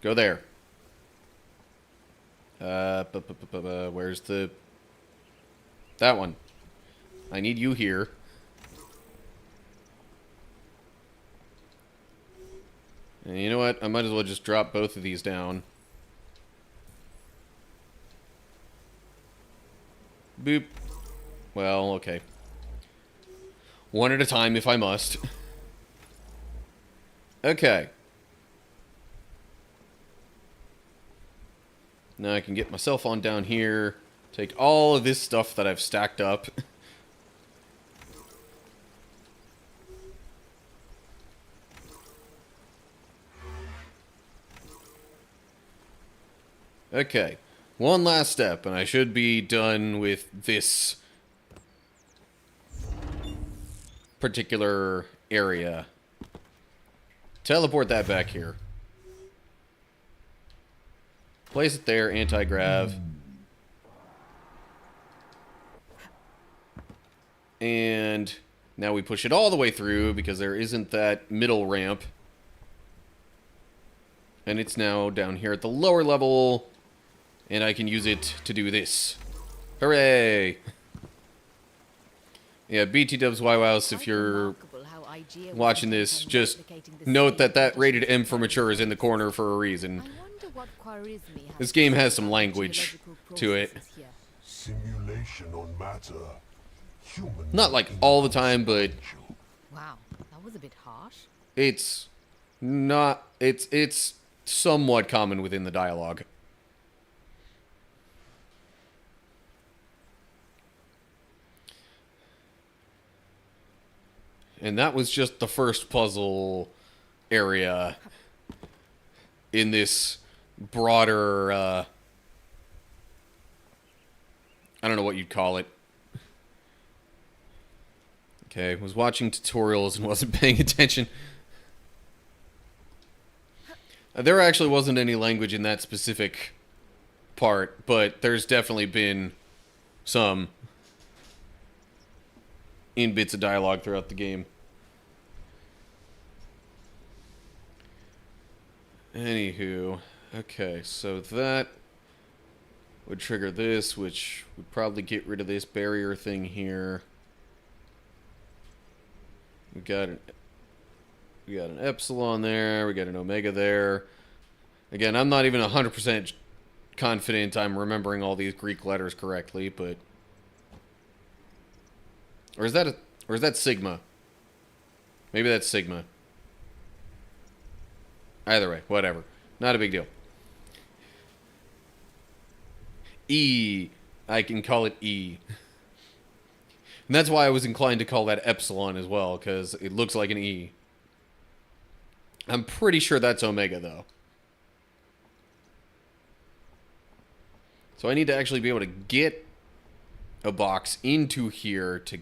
Go there. Where's the... that one. I need you here. And you know what? I might as well just drop both of these down. Boop. Well, okay. One at a time if I must. Okay. Now I can get myself on down here. Take all of this stuff that I've stacked up. Okay. One last step, and I should be done with this particular area. Teleport that back here. Place it there, anti-grav. And now we push it all the way through because there isn't that middle ramp. And it's now down here at the lower level. And I can use it to do this. Hooray! Yeah, BT dubs YWows if you're watching this, just note that that rated M for mature is in the corner for a reason. This game has some language to it. Simulation on matter. Human. Not like all the time, but Wow, that was a bit harsh. it's not, it's somewhat common within the dialogue. And that was just the first puzzle area in this broader, I don't know what you'd call it. Okay, was watching tutorials and wasn't paying attention. There actually wasn't any language in that specific part, but there's definitely been some in bits of dialogue throughout the game. Anywho, okay, so that would trigger this, which would probably get rid of this barrier thing here. We got an epsilon there, we got an omega there. Again, I'm not even 100% confident I'm remembering all these Greek letters correctly, but or is that sigma? Maybe that's sigma. Either way, whatever. Not a big deal. E. I can call it E. And that's why I was inclined to call that epsilon as well, because it looks like an E. I'm pretty sure that's omega, though. So I need to actually be able to get a box into here to...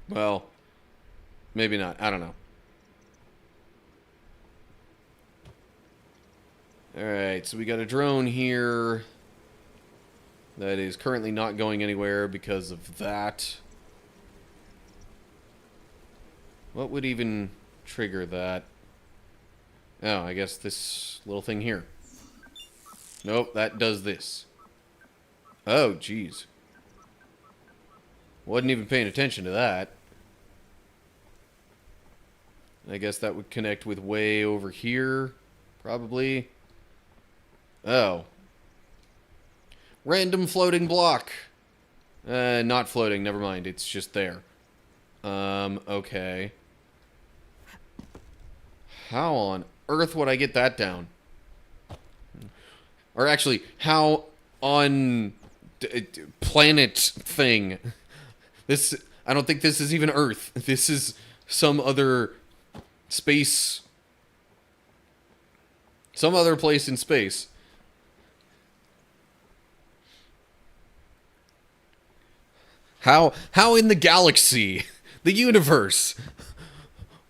Well, maybe not. I don't know. Alright, so we got a drone here that is currently not going anywhere because of that. What would even trigger that? Oh, I guess this little thing here. Nope, that does this. Oh, jeez. Wasn't even paying attention to that. I guess that would connect with way over here, probably. Oh. Random floating block. Not floating, never mind, it's just there. Okay. How on earth would I get that down? Or actually, how on planet thing? This, I don't think this is even Earth. This is some other space. Some other place in space. How in the galaxy? The universe?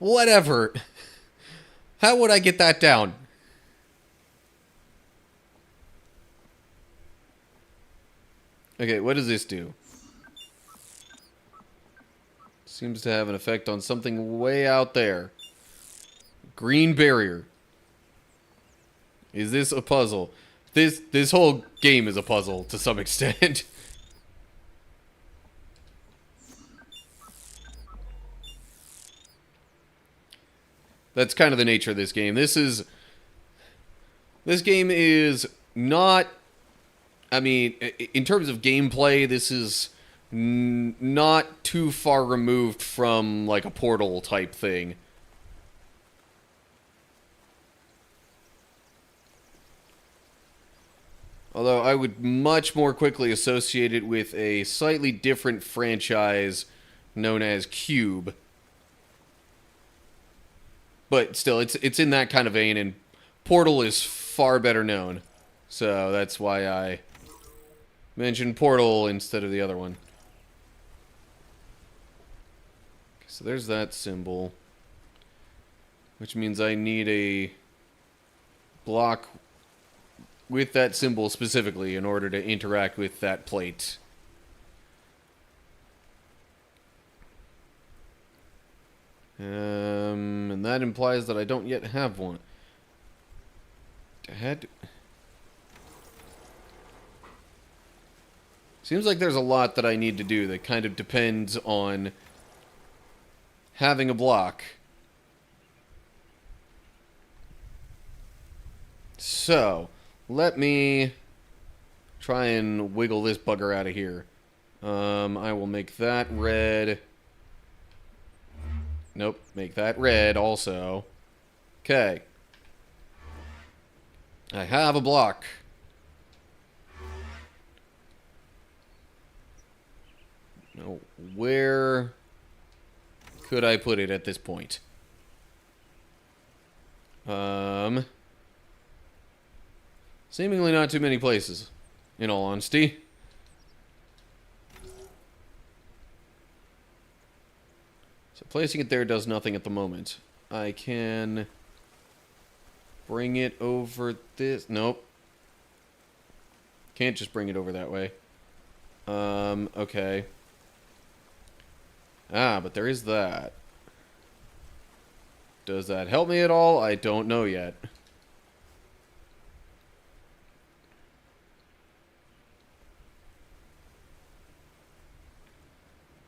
Whatever. How would I get that down? Okay, what does this do? Seems to have an effect on something way out there. Green barrier. Is this a puzzle? This whole game is a puzzle to some extent. That's kind of the nature of this game. This game is not, I mean, in terms of gameplay, this is not too far removed from like a Portal type thing. Although I would much more quickly associate it with a slightly different franchise known as Cube. But still, it's in that kind of vein, and Portal is far better known. So that's why I mentioned Portal instead of the other one. So there's that symbol. Which means I need a block with that symbol specifically in order to interact with that plate. And that implies that I don't yet have one. Seems like there's a lot that I need to do that kind of depends on having a block. So, let me try and wiggle this bugger out of here. I will make that red. Nope, make that red also. Okay. I have a block. Now, where could I put it at this point? Seemingly not too many places, in all honesty. So placing it there does nothing at the moment. I can bring it over this. Nope. Can't just bring it over that way. Okay. Ah, but there is that. Does that help me at all? I don't know yet.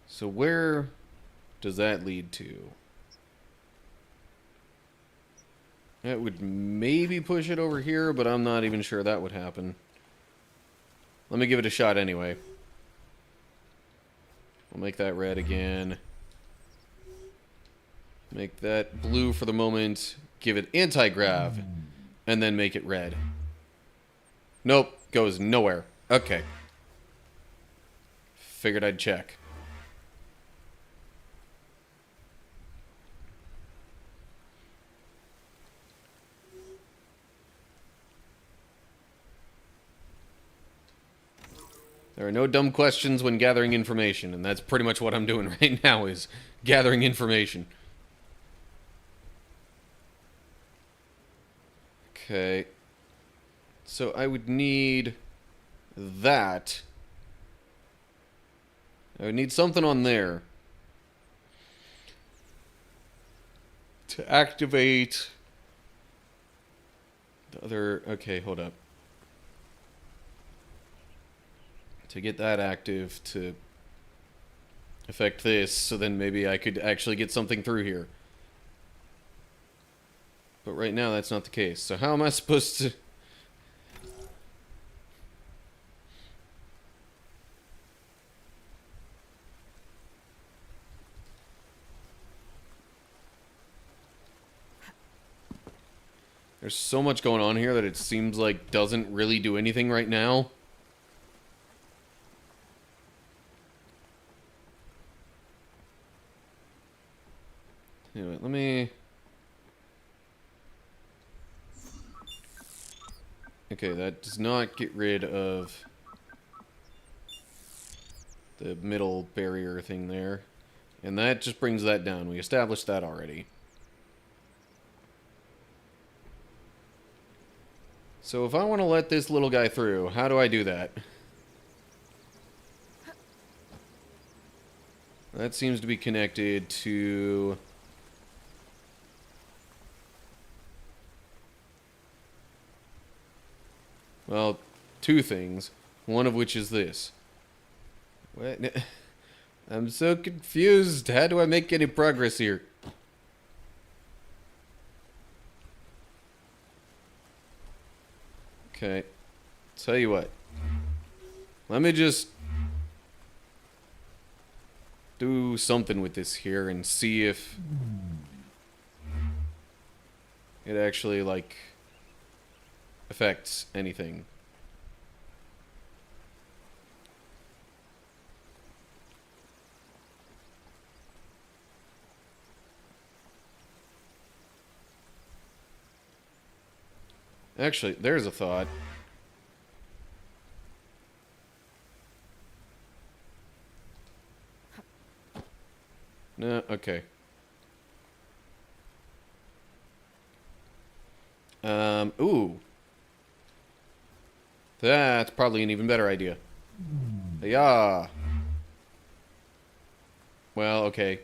So where does that lead to? That would maybe push it over here, but I'm not even sure that would happen. Let me give it a shot anyway. We'll make that red again. Make that blue for the moment. Give it anti-grav. And then make it red. Nope. Goes nowhere. Okay. Figured I'd check. There are no dumb questions when gathering information, and that's pretty much what I'm doing right now, is gathering information. Okay. So I would need that. I would need something on there to activate the other... Okay, hold up. To get that active to affect this, so then maybe I could actually get something through here. But right now that's not the case. So how am I supposed to... There's so much going on here that it seems like doesn't really do anything right now. Anyway, let me... Okay, that does not get rid of the middle barrier thing there. And that just brings that down. We established that already. So if I want to let this little guy through, how do I do that? That seems to be connected to... Well, two things. One of which is this. What? I'm so confused. How do I make any progress here? Okay. Tell you what. Let me just do something with this here and see if it actually, like, affects anything. Actually, there's a thought. No, okay. Ooh. That's probably an even better idea. Yeah. Well, okay.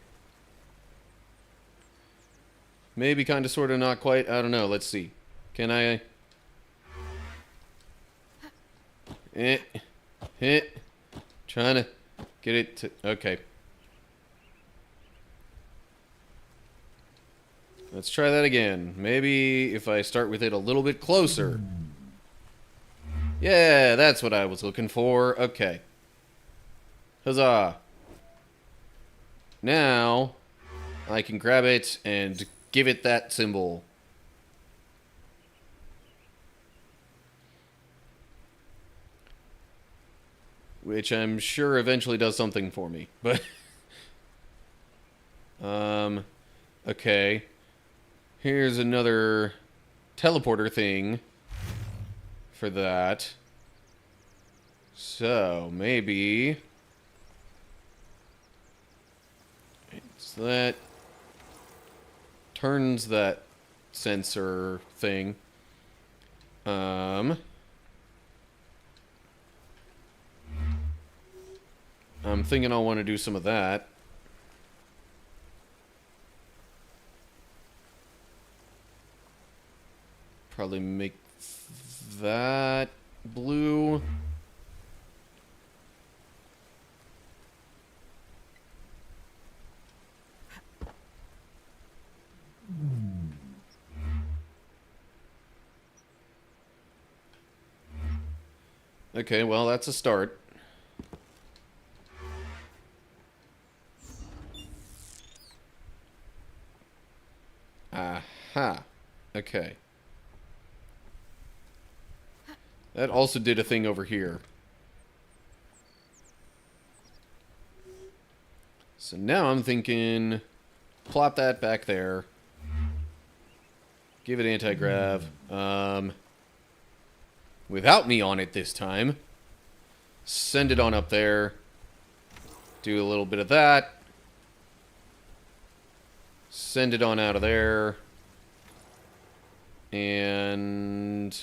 Maybe kind of, sort of, not quite. I don't know. Let's see. Can I... Trying to get it to... Okay. Let's try that again. Maybe if I start with it a little bit closer. Yeah, that's what I was looking for. Okay. Huzzah. Now, I can grab it and give it that symbol. Which I'm sure eventually does something for me. But, okay. Here's another teleporter thing for that. So, maybe... So that turns that sensor thing. I'm thinking I'll want to do some of that. Probably make that blue. Okay, well, that's a start. Aha. Okay. That also did a thing over here. So now I'm thinking, plop that back there. Give it anti-grav. Without me on it this time. Send it on up there. Do a little bit of that. Send it on out of there. And...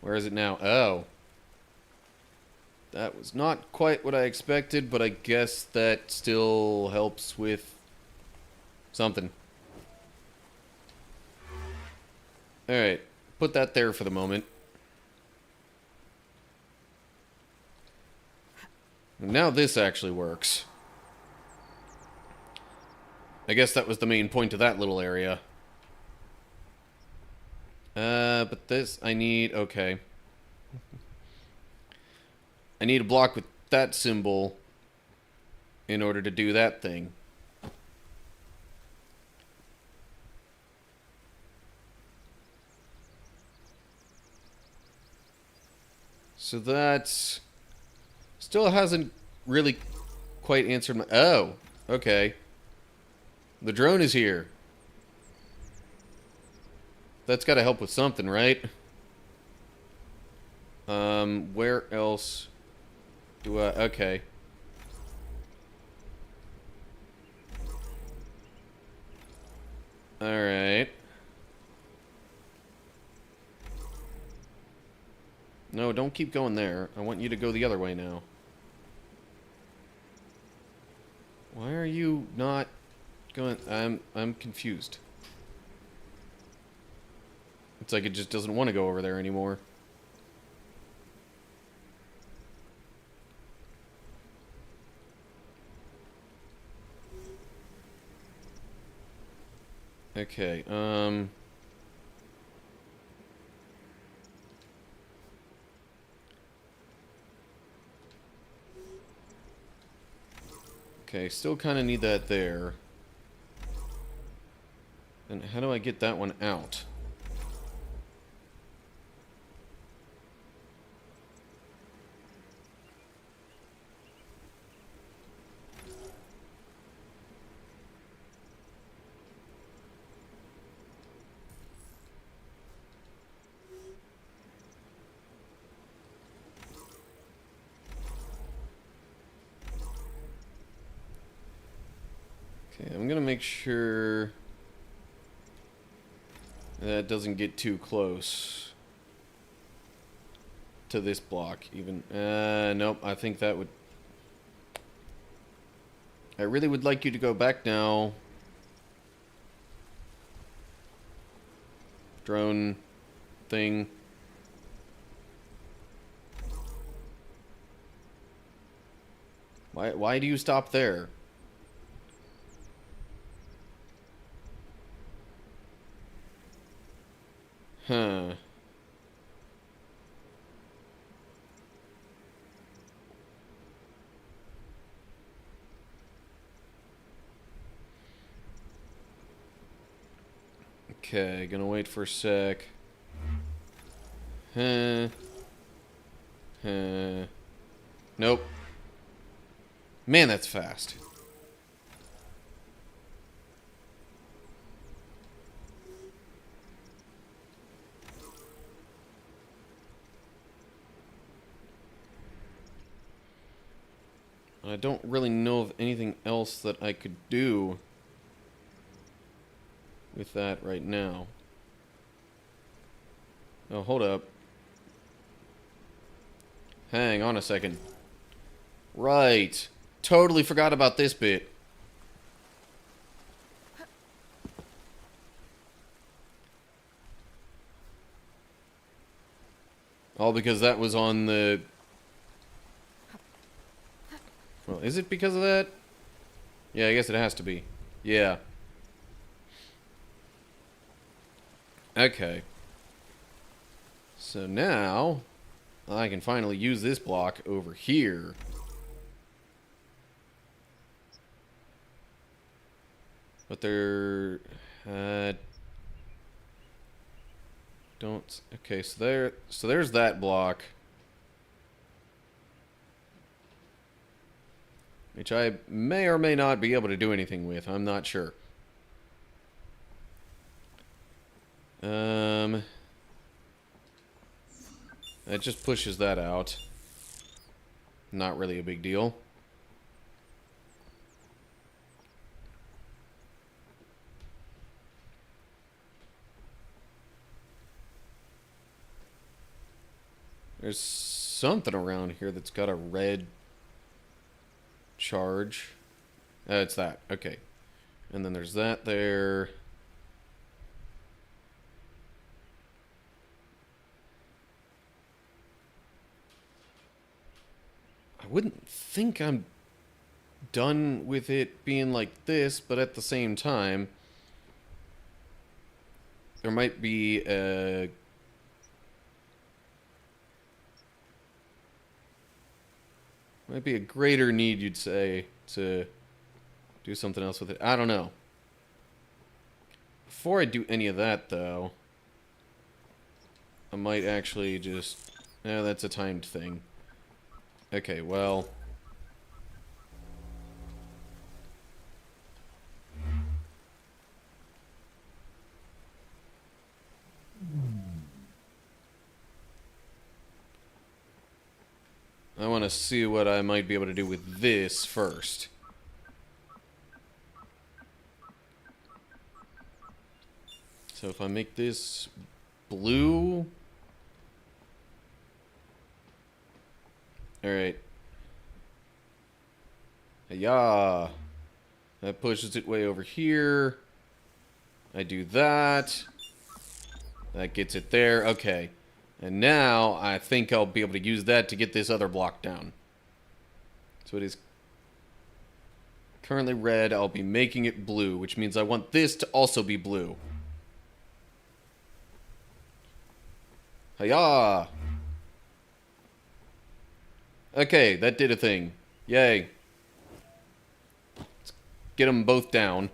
where is it now? Oh. That was not quite what I expected, but I guess that still helps with something. Alright. Put that there for the moment. Now this actually works. I guess that was the main point of that little area. But this, I need, okay. I need a block with that symbol in order to do that thing. So that's... still hasn't really quite answered my... oh, okay. The drone is here. That's got to help with something, right? Where else do I... okay. Alright. No, don't keep going there. I want you to go the other way now. Why are you not going... I'm confused. It's like it just doesn't want to go over there anymore. Okay, okay, still kind of need that there. And how do I get that one out? Okay, I'm gonna make sure that doesn't get too close to this block, even. Nope, I think that would... I really would like you to go back now. Drone thing. Why do you stop there? Huh. Okay, gonna wait for a sec. Huh. Huh. Nope. Man, that's fast. I don't really know of anything else that I could do with that right now. Oh, hold up. Hang on a second. Right. Totally forgot about this bit. All because that was on the... Well, is it because of that? Yeah, I guess it has to be. Yeah. Okay. So now, I can finally use this block over here. But they're... don't... Okay, so there's that block. Which I may or may not be able to do anything with. I'm not sure. That just pushes that out. Not really a big deal. There's something around here that's got a red charge. It's that. Okay. And then there's that there. I wouldn't think I'm done with it being like this, but at the same time, there might be a... Might be a greater need, you'd say, to do something else with it. I don't know. Before I do any of that, though, I might actually just... No, that's a timed thing. Okay, well... I want to see what I might be able to do with this first. So if I make this blue... Alright. Yeah. That pushes it way over here. I do that. That gets it there. Okay. And now, I think I'll be able to use that to get this other block down. So it is currently red. I'll be making it blue, which means I want this to also be blue. Hiya! Okay, that did a thing. Yay. Let's get them both down.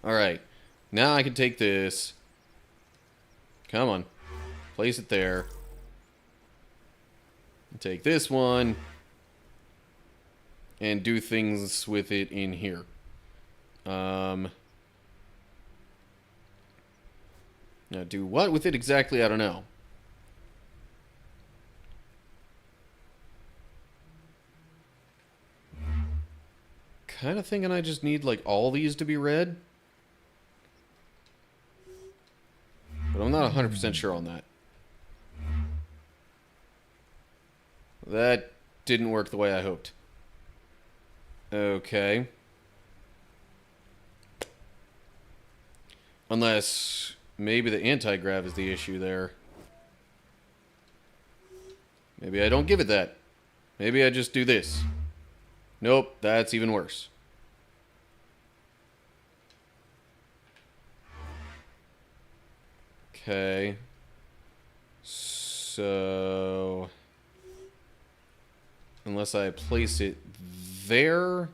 Alright. Now I can take this... Come on. Place it there. Take this one. And do things with it in here. Now do what with it exactly? I don't know. Kind of thinking I just need, like, all these to be red. But I'm not 100% sure on that. That didn't work the way I hoped. Okay. Unless maybe the anti-grav is the issue there. Maybe I don't give it that. Maybe I just do this. Nope, that's even worse. Okay. So... Unless I place it there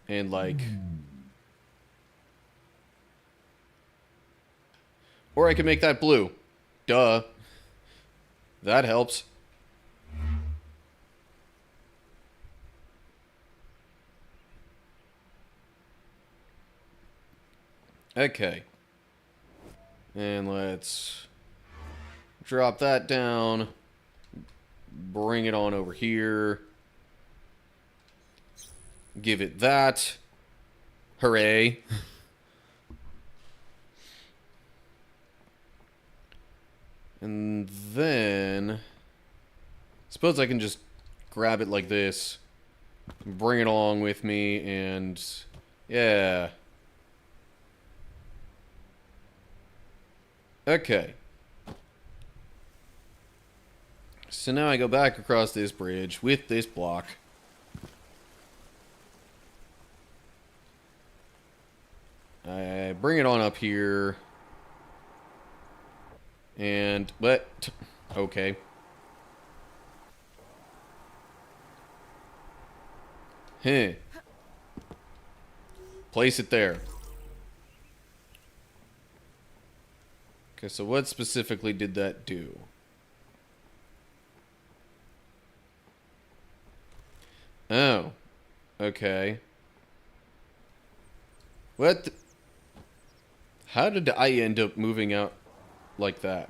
and, like... Or I can make that blue. Duh. That helps. Okay. And let's drop that down. Bring it on over here. Give it that. Hooray. And then... Suppose I can just grab it like this. Bring it along with me and... Yeah. Okay. So now I go back across this bridge with this block. I bring it on up here. And, but, okay. Huh. Place it there. Okay, so what specifically did that do? Oh. Okay. What? How did I end up moving out like that?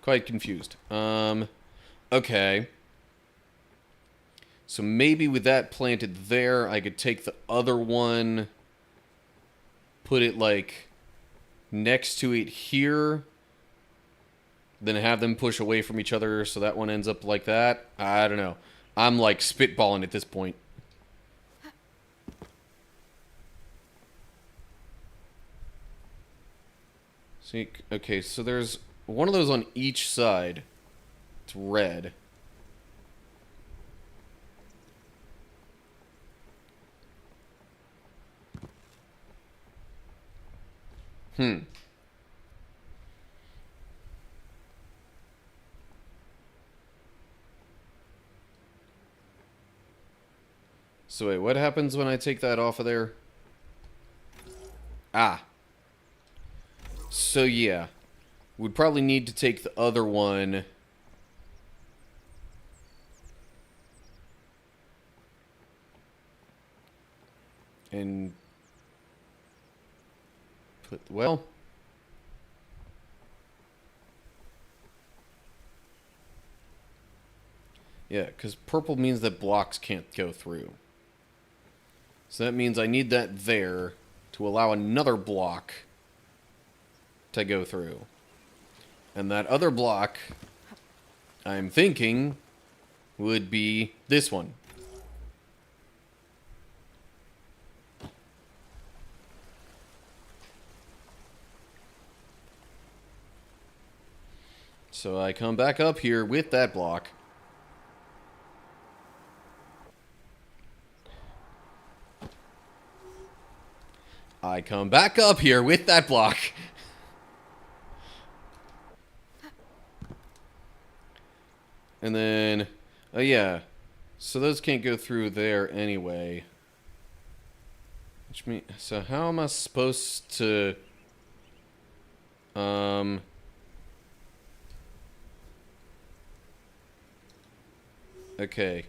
Quite confused. Okay. So maybe with that planted there, I could take the other one, put it like next to it here, then have them push away from each other so that one ends up like that. I don't know. I'm like spitballing at this point. See, okay, so there's one of those on each side. It's red. So wait, what happens when I take that off of there? Ah. So yeah. Would probably need to take the other one. And put, well, yeah, because purple means that blocks can't go through. So that means I need that there to allow another block to go through. And that other block, I'm thinking, would be this one. So I come back up here with that block. I come back up here with that block. And then, oh yeah, so those can't go through there anyway. Which means, so how am I supposed to, okay.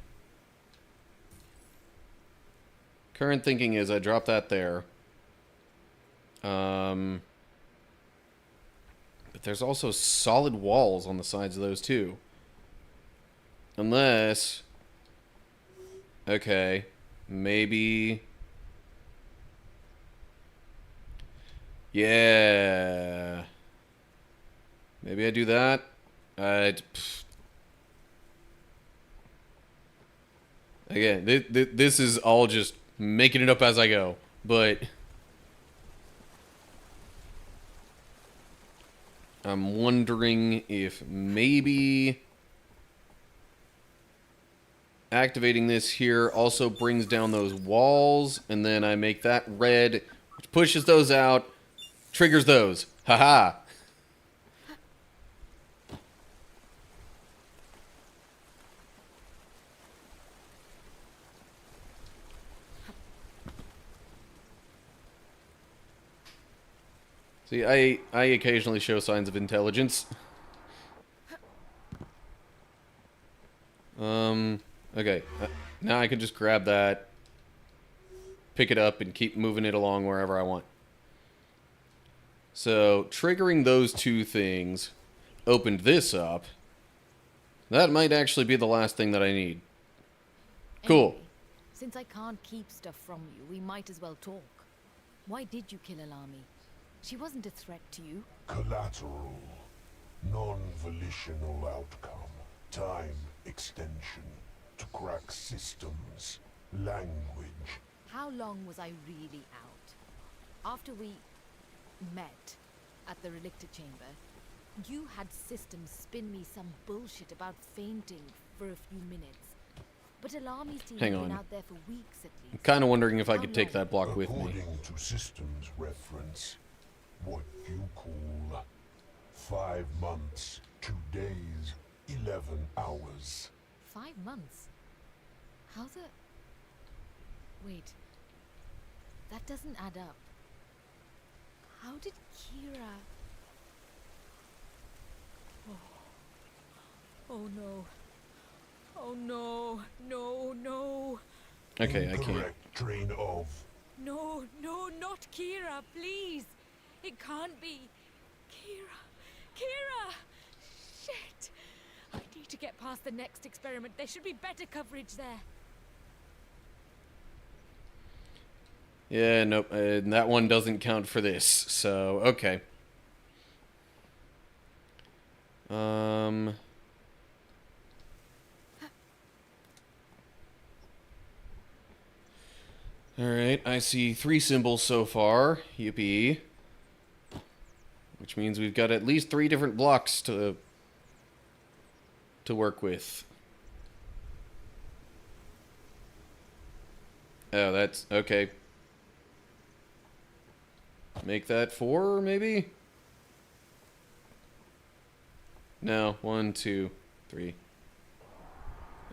Current thinking is I drop that there. But there's also solid walls on the sides of those too. Unless... Okay. Maybe... Yeah. Maybe I do that. Again, this is all just making it up as I go. But... I'm wondering if maybe activating this here also brings down those walls, and then I make that red, which pushes those out, triggers those. Haha. See, I occasionally show signs of intelligence. Okay. Now I can just grab that, pick it up, and keep moving it along wherever I want. So, triggering those two things opened this up. That might actually be the last thing that I need. Cool. Anyway, since I can't keep stuff from you, we might as well talk. Why did you kill Alami? She wasn't a threat to you. Collateral. Non-volitional outcome. Time extension. To crack systems. Language. How long was I really out? After we met at the Relicta chamber, you had systems spin me some bullshit about fainting for a few minutes. But Alami's team Hang had been on. out there for weeks at I'm least. kind of wondering if I How could take long? that block with me. According to systems reference, what you call 5 months, 2 days, 11 hours. 5 months? How the... Wait. That doesn't add up. How did Kira... Oh no. Oh no. No, no. Okay, I can't. Incorrect train of. No, no, not Kira, please. It can't be. Kira. Kira! Shit. I need to get past the next experiment. There should be better coverage there. Yeah, nope. That one doesn't count for this. So, okay. Alright, I see 3 symbols so far. Yippee. Which means we've got at least 3 different blocks to work with. Oh, that's... okay. Make that 4, maybe? No, 1, 2, 3.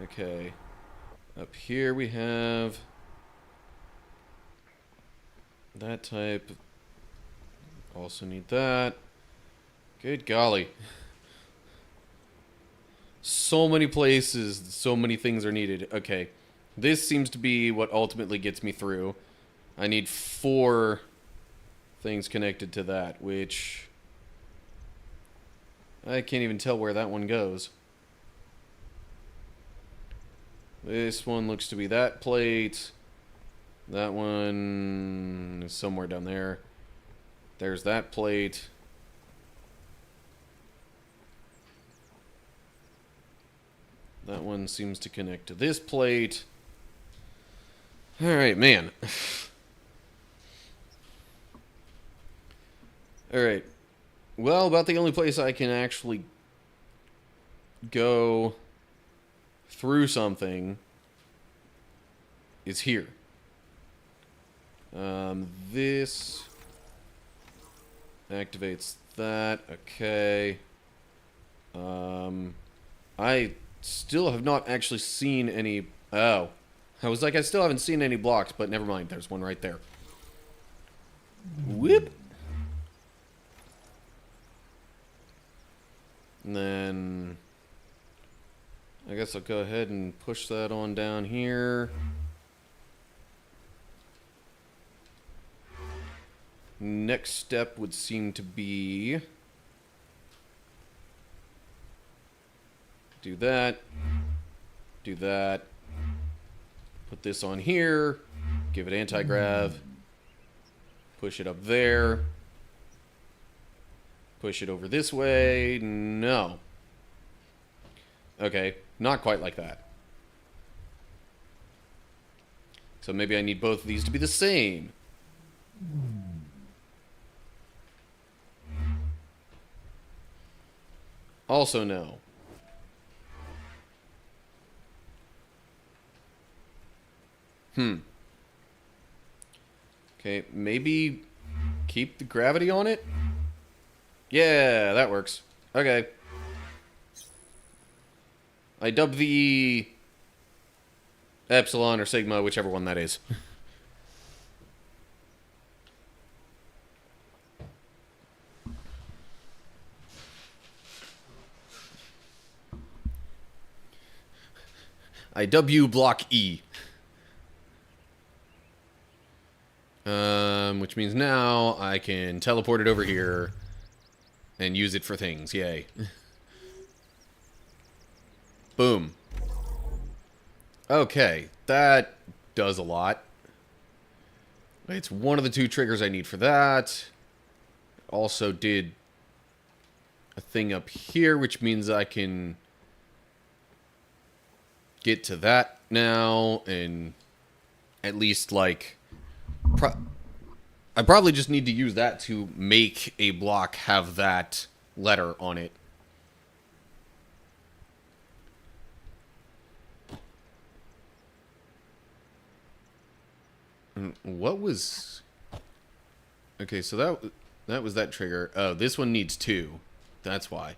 Okay. Up here we have... that type. Also need that. Good golly. So many places, so many things are needed. Okay. This seems to be what ultimately gets me through. I need 4 things connected to that, which... I can't even tell where that one goes. This one looks to be that plate. That one is somewhere down there. There's that plate. That one seems to connect to this plate. Alright, man. Alright. Well, about the only place I can actually go through something is here. This activates that. Okay. I still have not actually seen any... oh. I was like, I still haven't seen any blocks, but never mind. There's one right there. Whoop. And then... I guess I'll go ahead and push that on down here. Next step would seem to be... do that. Do that. Put this on here. Give it anti-grav. Push it up there. Push it over this way. No. Okay, not quite like that. So maybe I need both of these to be the same. Also no. Okay, maybe keep the gravity on it? Yeah, that works. Okay. I dub the Epsilon or Sigma, whichever one that is. I W block E. Which means now I can teleport it over here and use it for things. Yay. Boom. Okay, that does a lot. It's one of the 2 triggers I need for that. Also did a thing up here, which means I can get to that now, and at least, like, I probably just need to use that to make a block have that letter on it. What was... Okay, so that was that trigger. Oh, this one needs 2. That's why.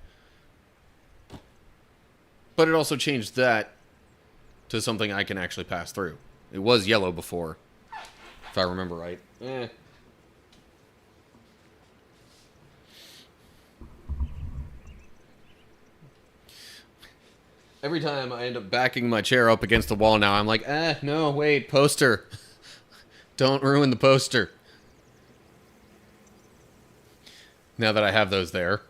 But it also changed that to something I can actually pass through. It was yellow before, if I remember right. Every time I end up backing my chair up against the wall now, I'm like, no, wait, poster. Don't ruin the poster. Now that I have those there.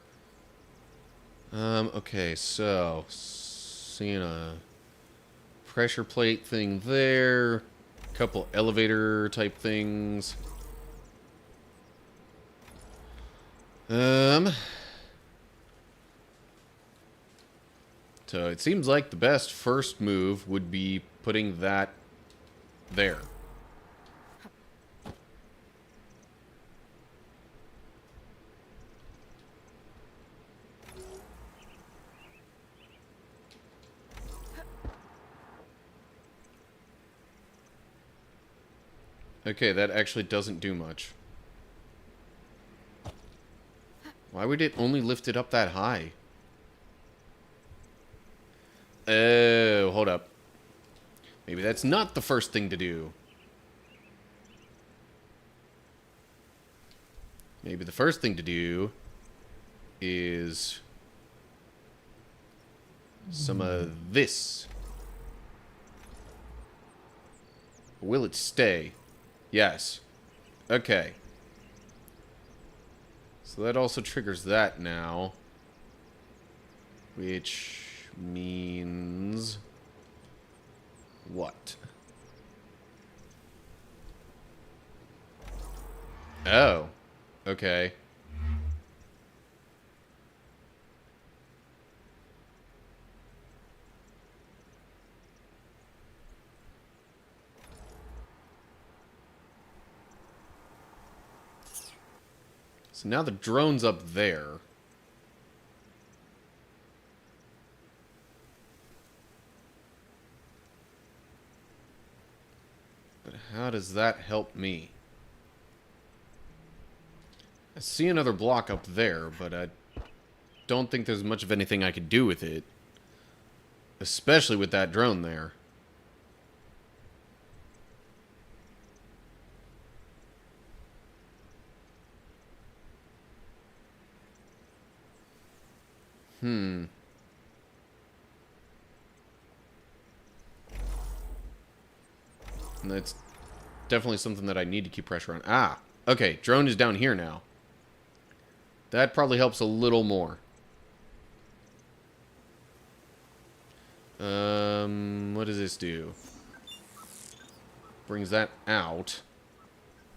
Okay, so seeing a pressure plate thing there, a couple elevator type things. So it seems like the best first move would be putting that there. Okay, that actually doesn't do much. Why would it only lift it up that high? Oh, hold up. Maybe that's not the first thing to do. Maybe the first thing to do is some of this. Will it stay? Yes. Okay. So that also triggers that now. Which means... what? Oh. Okay. So now the drone's up there. But how does that help me? I see another block up there, but I don't think there's much of anything I could do with it. Especially with that drone there. And that's definitely something that I need to keep pressure on. Ah, okay, drone is down here now. That probably helps a little more. What does this do? Brings that out.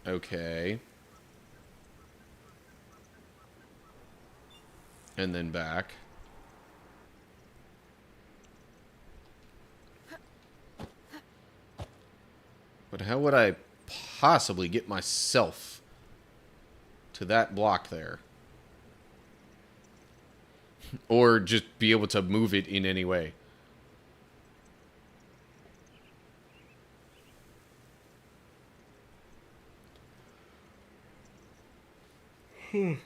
Okay. And then back. But how would I possibly get myself to that block there? Or just be able to move it in any way? Like,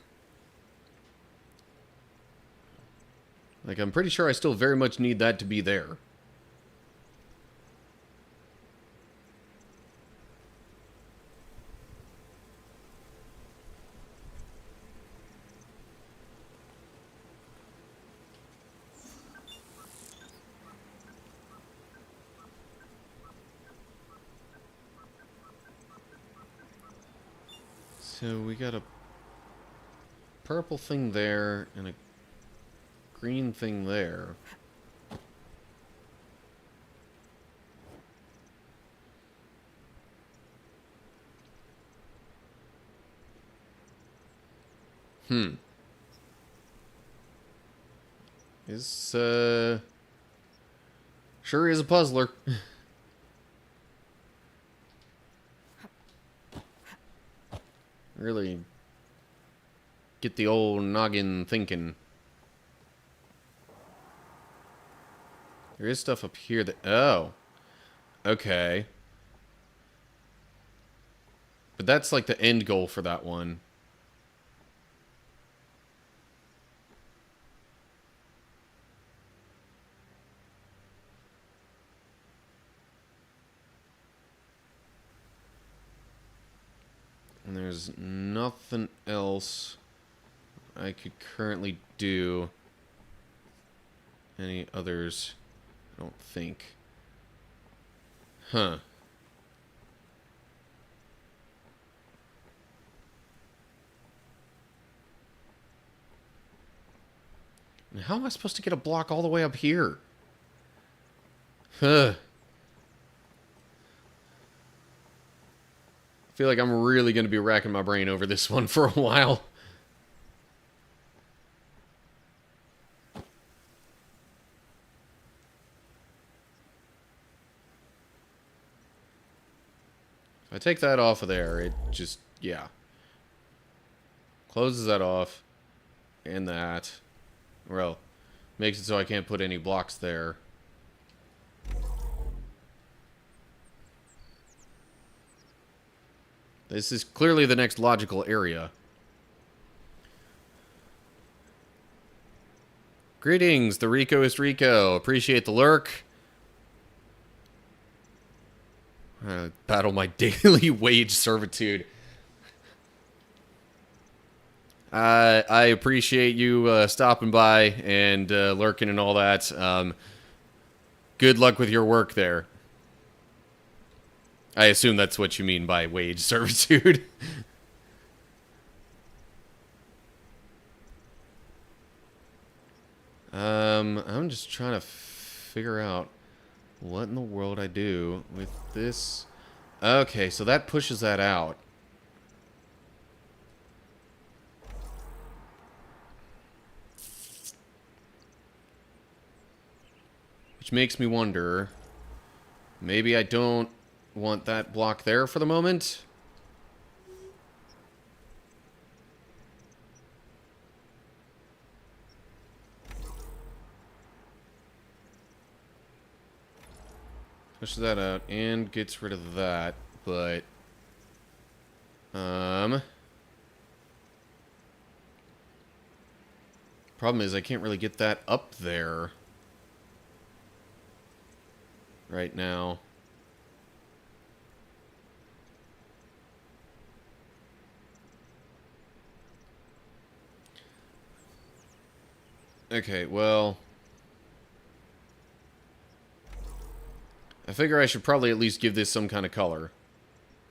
I'm pretty sure I still very much need that to be there. So we got a purple thing there and a green thing there. This, sure is a puzzler. Really get the old noggin thinking. There is stuff up here that... Oh. Okay. But that's like the end goal for that one. And there's nothing else I could currently do. Any others? I don't think. Huh. And how am I supposed to get a block all the way up here? Huh. I feel like I'm really going to be racking my brain over this one for a while. If I take that off of there, it just, yeah. Closes that off. And that. Well, makes it so I can't put any blocks there. This is clearly the next logical area. Greetings, the Rico is Rico. Appreciate the lurk. Battle my daily wage servitude. I appreciate you stopping by and lurking and all that. Good luck with your work there. I assume that's what you mean by wage servitude. I'm just trying to figure out what in the world I do with this. Okay, so that pushes that out. Which makes me wonder, maybe I don't want that block there for the moment. Pushes that out and gets rid of that, but problem is I can't really get that up there right now. Okay, well, I figure I should probably at least give this some kind of color.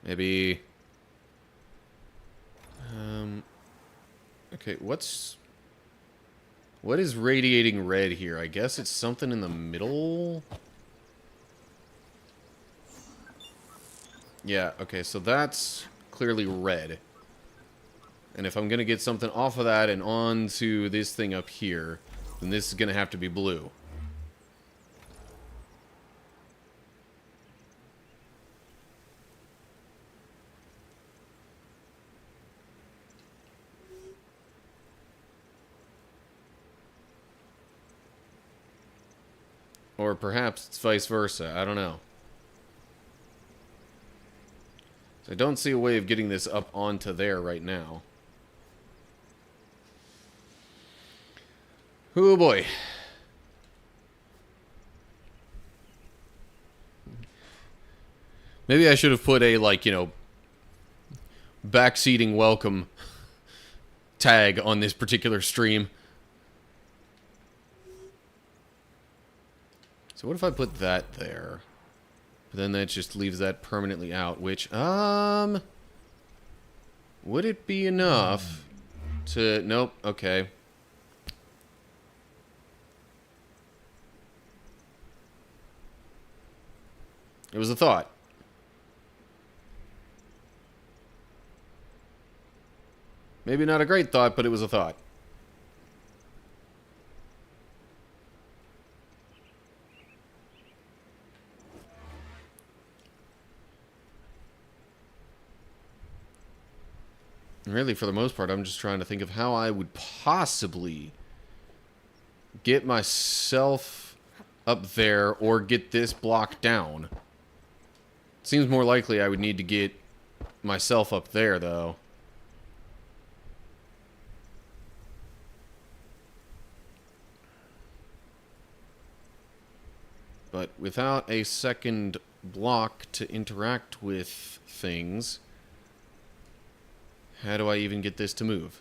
Maybe... okay, what is radiating red here? I guess it's something in the middle? Yeah, okay, so that's clearly red. And if I'm going to get something off of that and onto this thing up here, then this is going to have to be blue. Or perhaps it's vice versa. I don't know. So I don't see a way of getting this up onto there right now. Oh boy. Maybe I should have put a, like, you know, backseating welcome tag on this particular stream. So what if I put that there? But then that just leaves that permanently out, which, would it be enough to... Nope, okay. It was a thought. Maybe not a great thought, but it was a thought. Really, for the most part, I'm just trying to think of how I would possibly get myself up there or get this block down. It seems more likely I would need to get myself up there, though. But without a second block to interact with things, how do I even get this to move?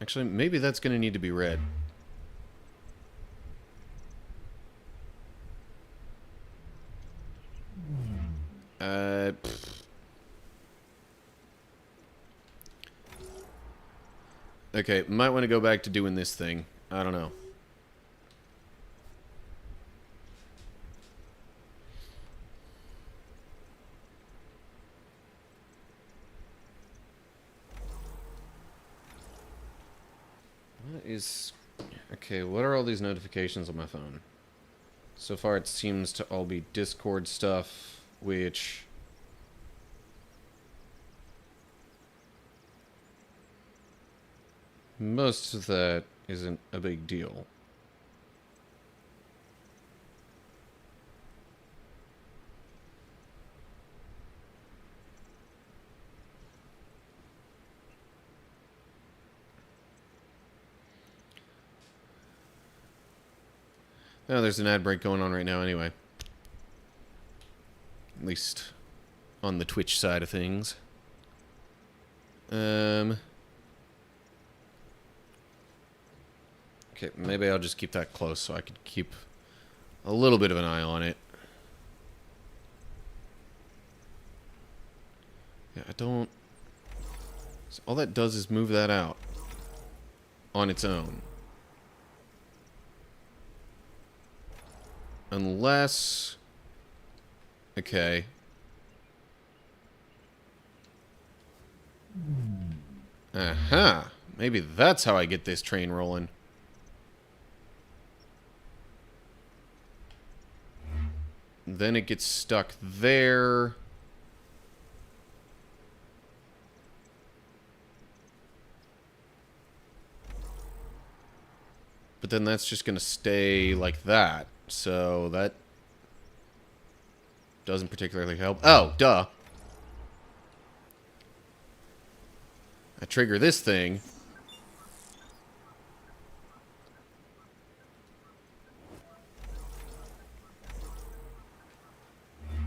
Actually, maybe that's going to need to be red. Okay, might want to go back to doing this thing. I don't know. What is... Okay, what are all these notifications on my phone? So far it seems to all be Discord stuff, which... Most of that isn't a big deal. Oh, there's an ad break going on right now anyway. At least on the Twitch side of things. Okay, maybe I'll just keep that close so I could keep a little bit of an eye on it. Yeah, I don't... So all that does is move that out on its own. Unless... Okay. Aha! Maybe that's how I get this train rolling. Then it gets stuck there. But then that's just going to stay like that. So that doesn't particularly help. Oh, duh. I trigger this thing.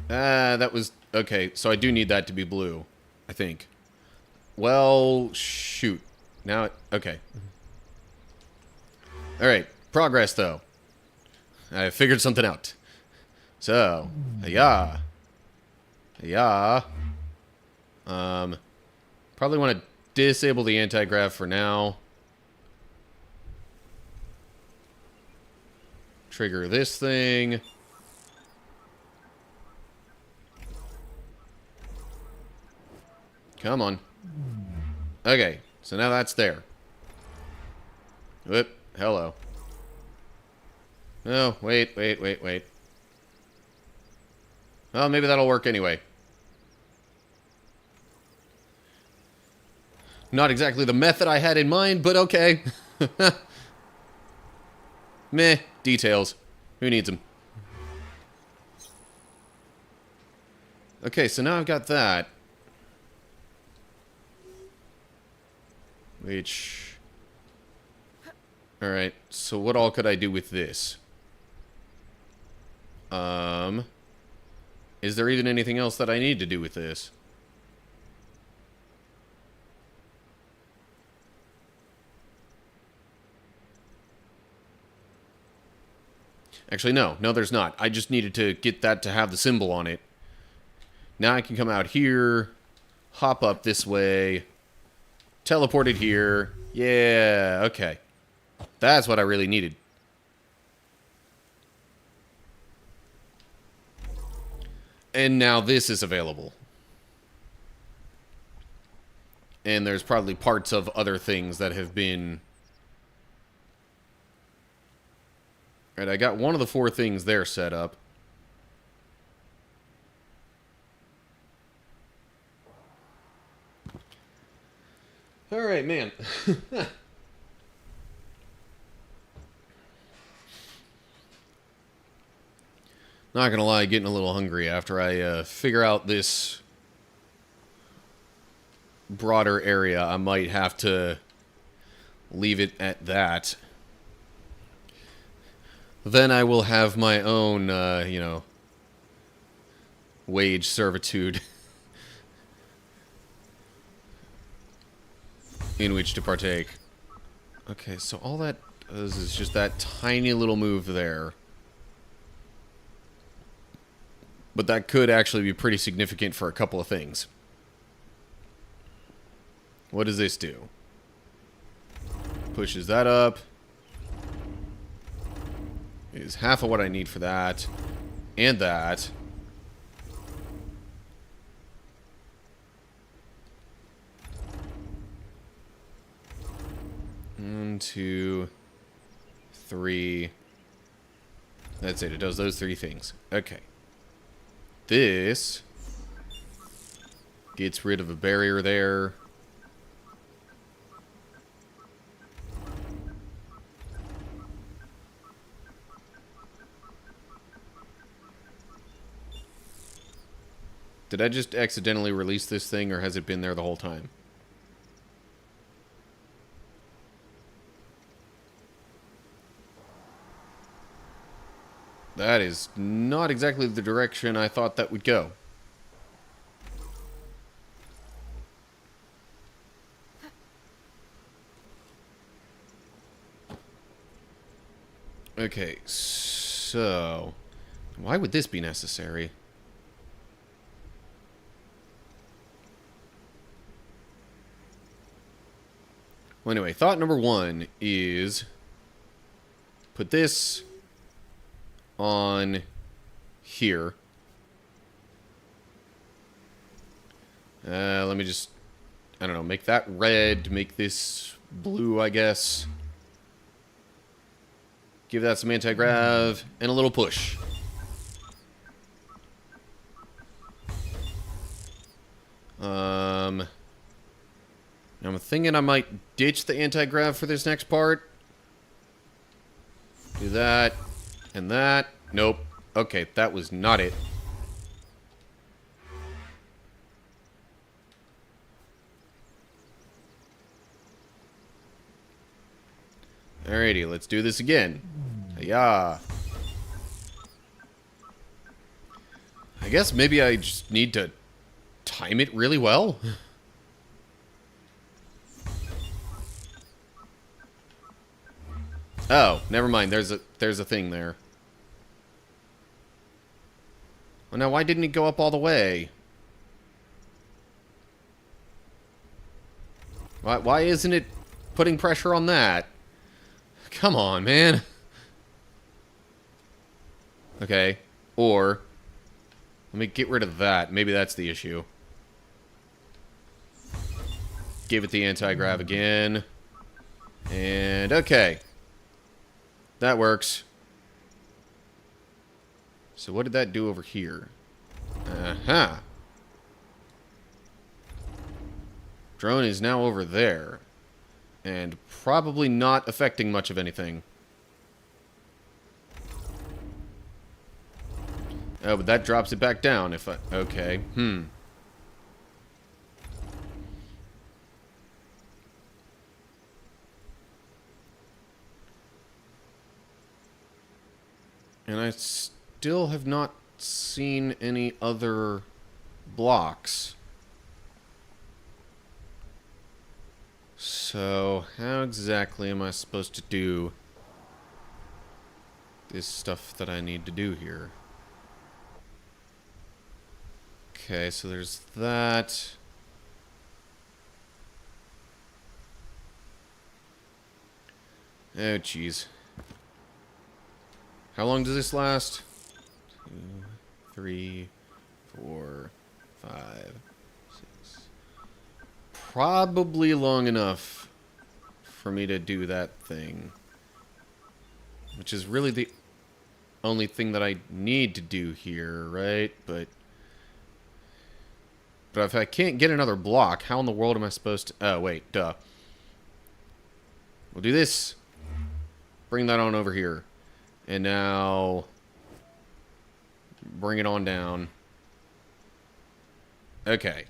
That was... Okay, so I do need that to be blue, I think. Well, shoot. Now it... Okay. Alright, progress, though. I figured something out. So, yeah. Yeah. Probably want to disable the anti-grav for now. Trigger this thing. Come on. Okay, so now that's there. Whoop, hello. Oh, wait. Well, maybe that'll work anyway. Not exactly the method I had in mind, but okay. Meh, details. Who needs them? Okay, so now I've got that. Which... Alright, so what all could I do with this? Is there even anything else that I need to do with this? Actually, no. No, there's not. I just needed to get that to have the symbol on it. Now I can come out here, hop up this way, teleport it here. Yeah, okay. That's what I really needed. And now this is available. And there's probably parts of other things that have been... Alright, I got one of the 4 things there set up. Alright, man. Not gonna lie, getting a little hungry after I figure out this broader area. I might have to leave it at that. Then I will have my own, you know, wage servitude in which to partake. Okay, so all that does is just that tiny little move there. But that could actually be pretty significant for a couple of things. What does this do? Pushes that up. Is half of what I need for that. And that. One, 2, 3. That's it. It does those 3 things. Okay. This gets rid of a barrier there. Did I just accidentally release this thing, or has it been there the whole time? That is not exactly the direction I thought that would go. Okay, so... why would this be necessary? Well, anyway, thought number 1 is... put this... on here. Let me just, I don't know, make that red, make this blue, I guess. Give that some anti-grav, and a little push. I'm thinking I might ditch the anti-grav for this next part. Do that. And that. Nope. Okay, that was not it. Alrighty, let's do this again. Yeah. I guess maybe I just need to time it really well. Oh, never mind. There's a thing there. Well, now why didn't it go up all the way? Why isn't it putting pressure on that? Come on, man. Okay. Or let me get rid of that. Maybe that's the issue. Give it the anti-grav again. And okay. That works. So what did that do over here? Aha. Drone is now over there. And probably not affecting much of anything. Oh, but that drops it back down if I... Okay. And I still have not seen any other blocks. So, how exactly am I supposed to do this stuff that I need to do here? Okay, so there's that. Oh, jeez. How long does this last? 2, 3, 4, 5, 6. Probably long enough for me to do that thing. Which is really the only thing that I need to do here, right? But if I can't get another block, how in the world am I supposed to... Oh, wait, duh. We'll do this. Bring that on over here. And now... bring it on down. Okay.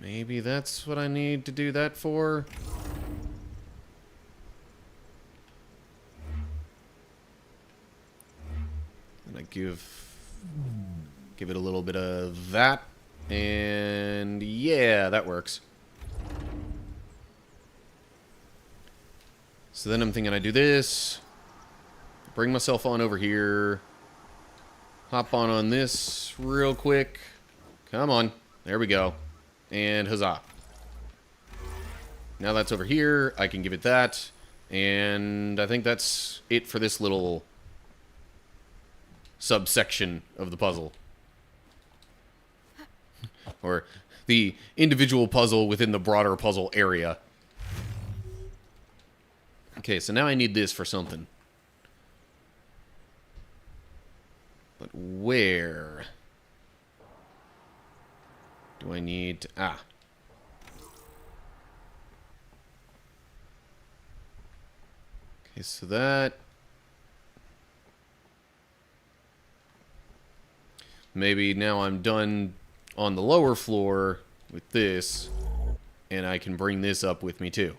Maybe that's what I need to do that for? And I give it a little bit of that. And yeah, that works. So then I'm thinking I do this. Bring myself on over here. Hop on this real quick. Come on. There we go. And huzzah. Now that's over here. I can give it that. And I think that's it for this little subsection of the puzzle. Or the individual puzzle within the broader puzzle area. Okay, so now I need this for something. But where do I need to... Ah. Okay, so that... Maybe now I'm done on the lower floor with this, and I can bring this up with me too.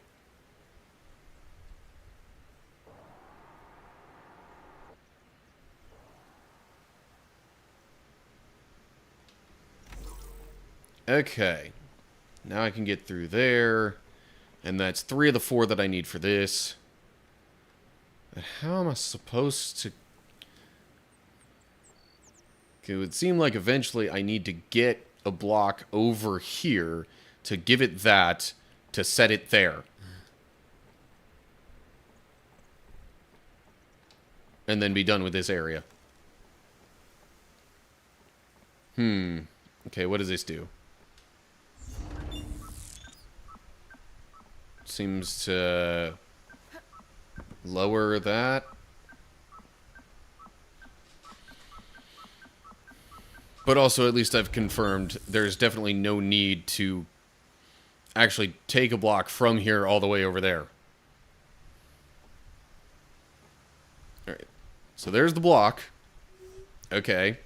Okay. Now I can get through there. And that's 3 of the 4 that I need for this. But how am I supposed to... It would seem like eventually I need to get a block over here to give it that, to set it there. And then be done with this area. Okay, what does this do? Seems to lower that. But also, at least I've confirmed there's definitely no need to actually take a block from here all the way over there. Alright. So there's the block. Okay.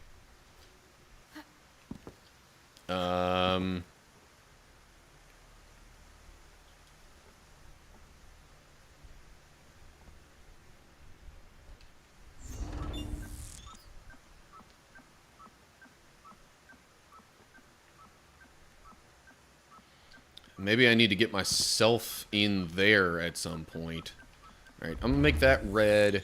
Maybe I need to get myself in there at some point. Alright, I'm gonna make that red.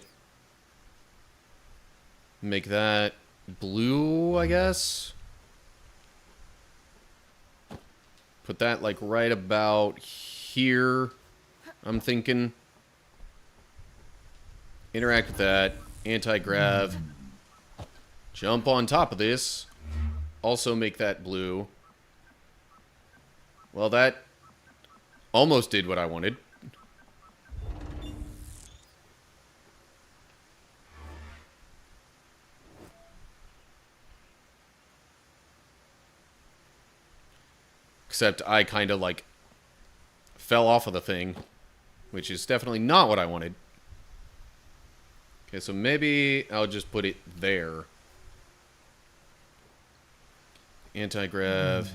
Make that blue, I guess. Put that, like, right about here, I'm thinking. Interact with that. Anti-grav. Jump on top of this. Also make that blue. Well, that almost did what I wanted. Except I kind of, like, fell off of the thing, which is definitely not what I wanted. Okay, so maybe I'll just put it there. Anti-grav.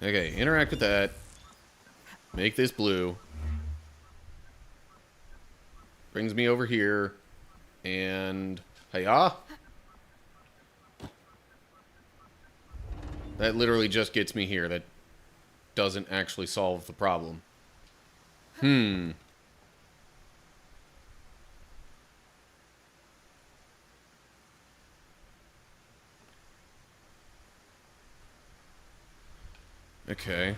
Okay, interact with that. Make this blue. Brings me over here. And... Hiya! That literally just gets me here. That doesn't actually solve the problem. Okay.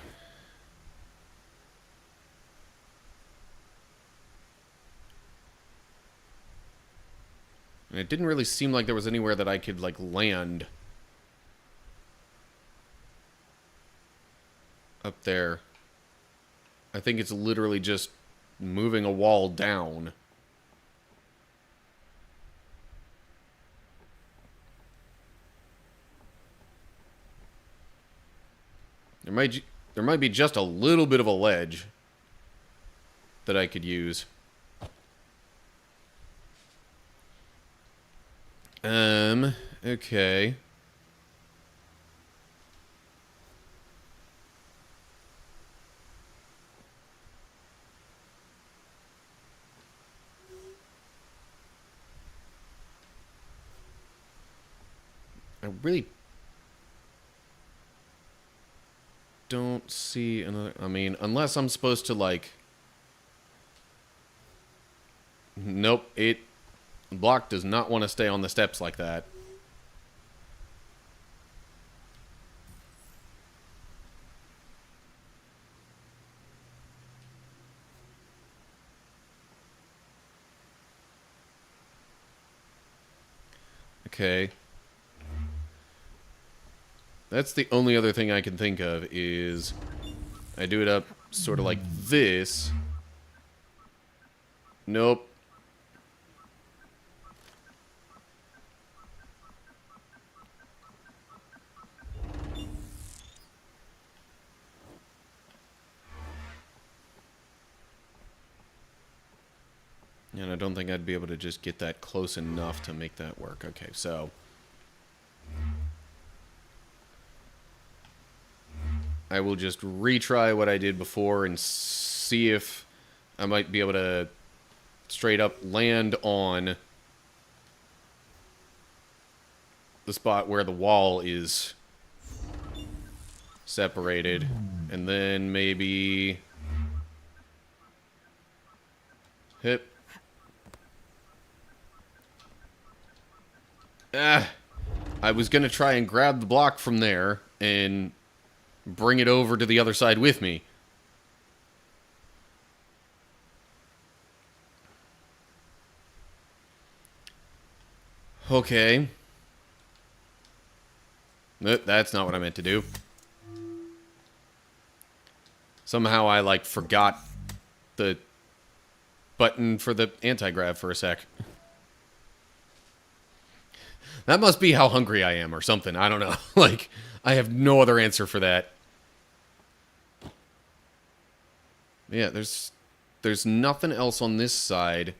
And it didn't really seem like there was anywhere that I could, like, land. Up there. I think it's literally just moving a wall down. There might be just a little bit of a ledge that I could use. Okay. I really don't see another... I mean, unless I'm supposed to, like... Nope, the block does not want to stay on the steps like that. Okay. That's the only other thing I can think of is I do it up sort of like this. Nope. And I don't think I'd be able to just get that close enough to make that work. Okay, so... I will just retry what I did before and see if I might be able to straight up land on the spot where the wall is separated. And then maybe... hit. I was going to try and grab the block from there and bring it over to the other side with me. Okay. That's not what I meant to do. Somehow I, like, forgot the button for the anti-grav for a sec. That must be how hungry I am or something. I don't know. Like, I have no other answer for that. Yeah, there's nothing else on this side.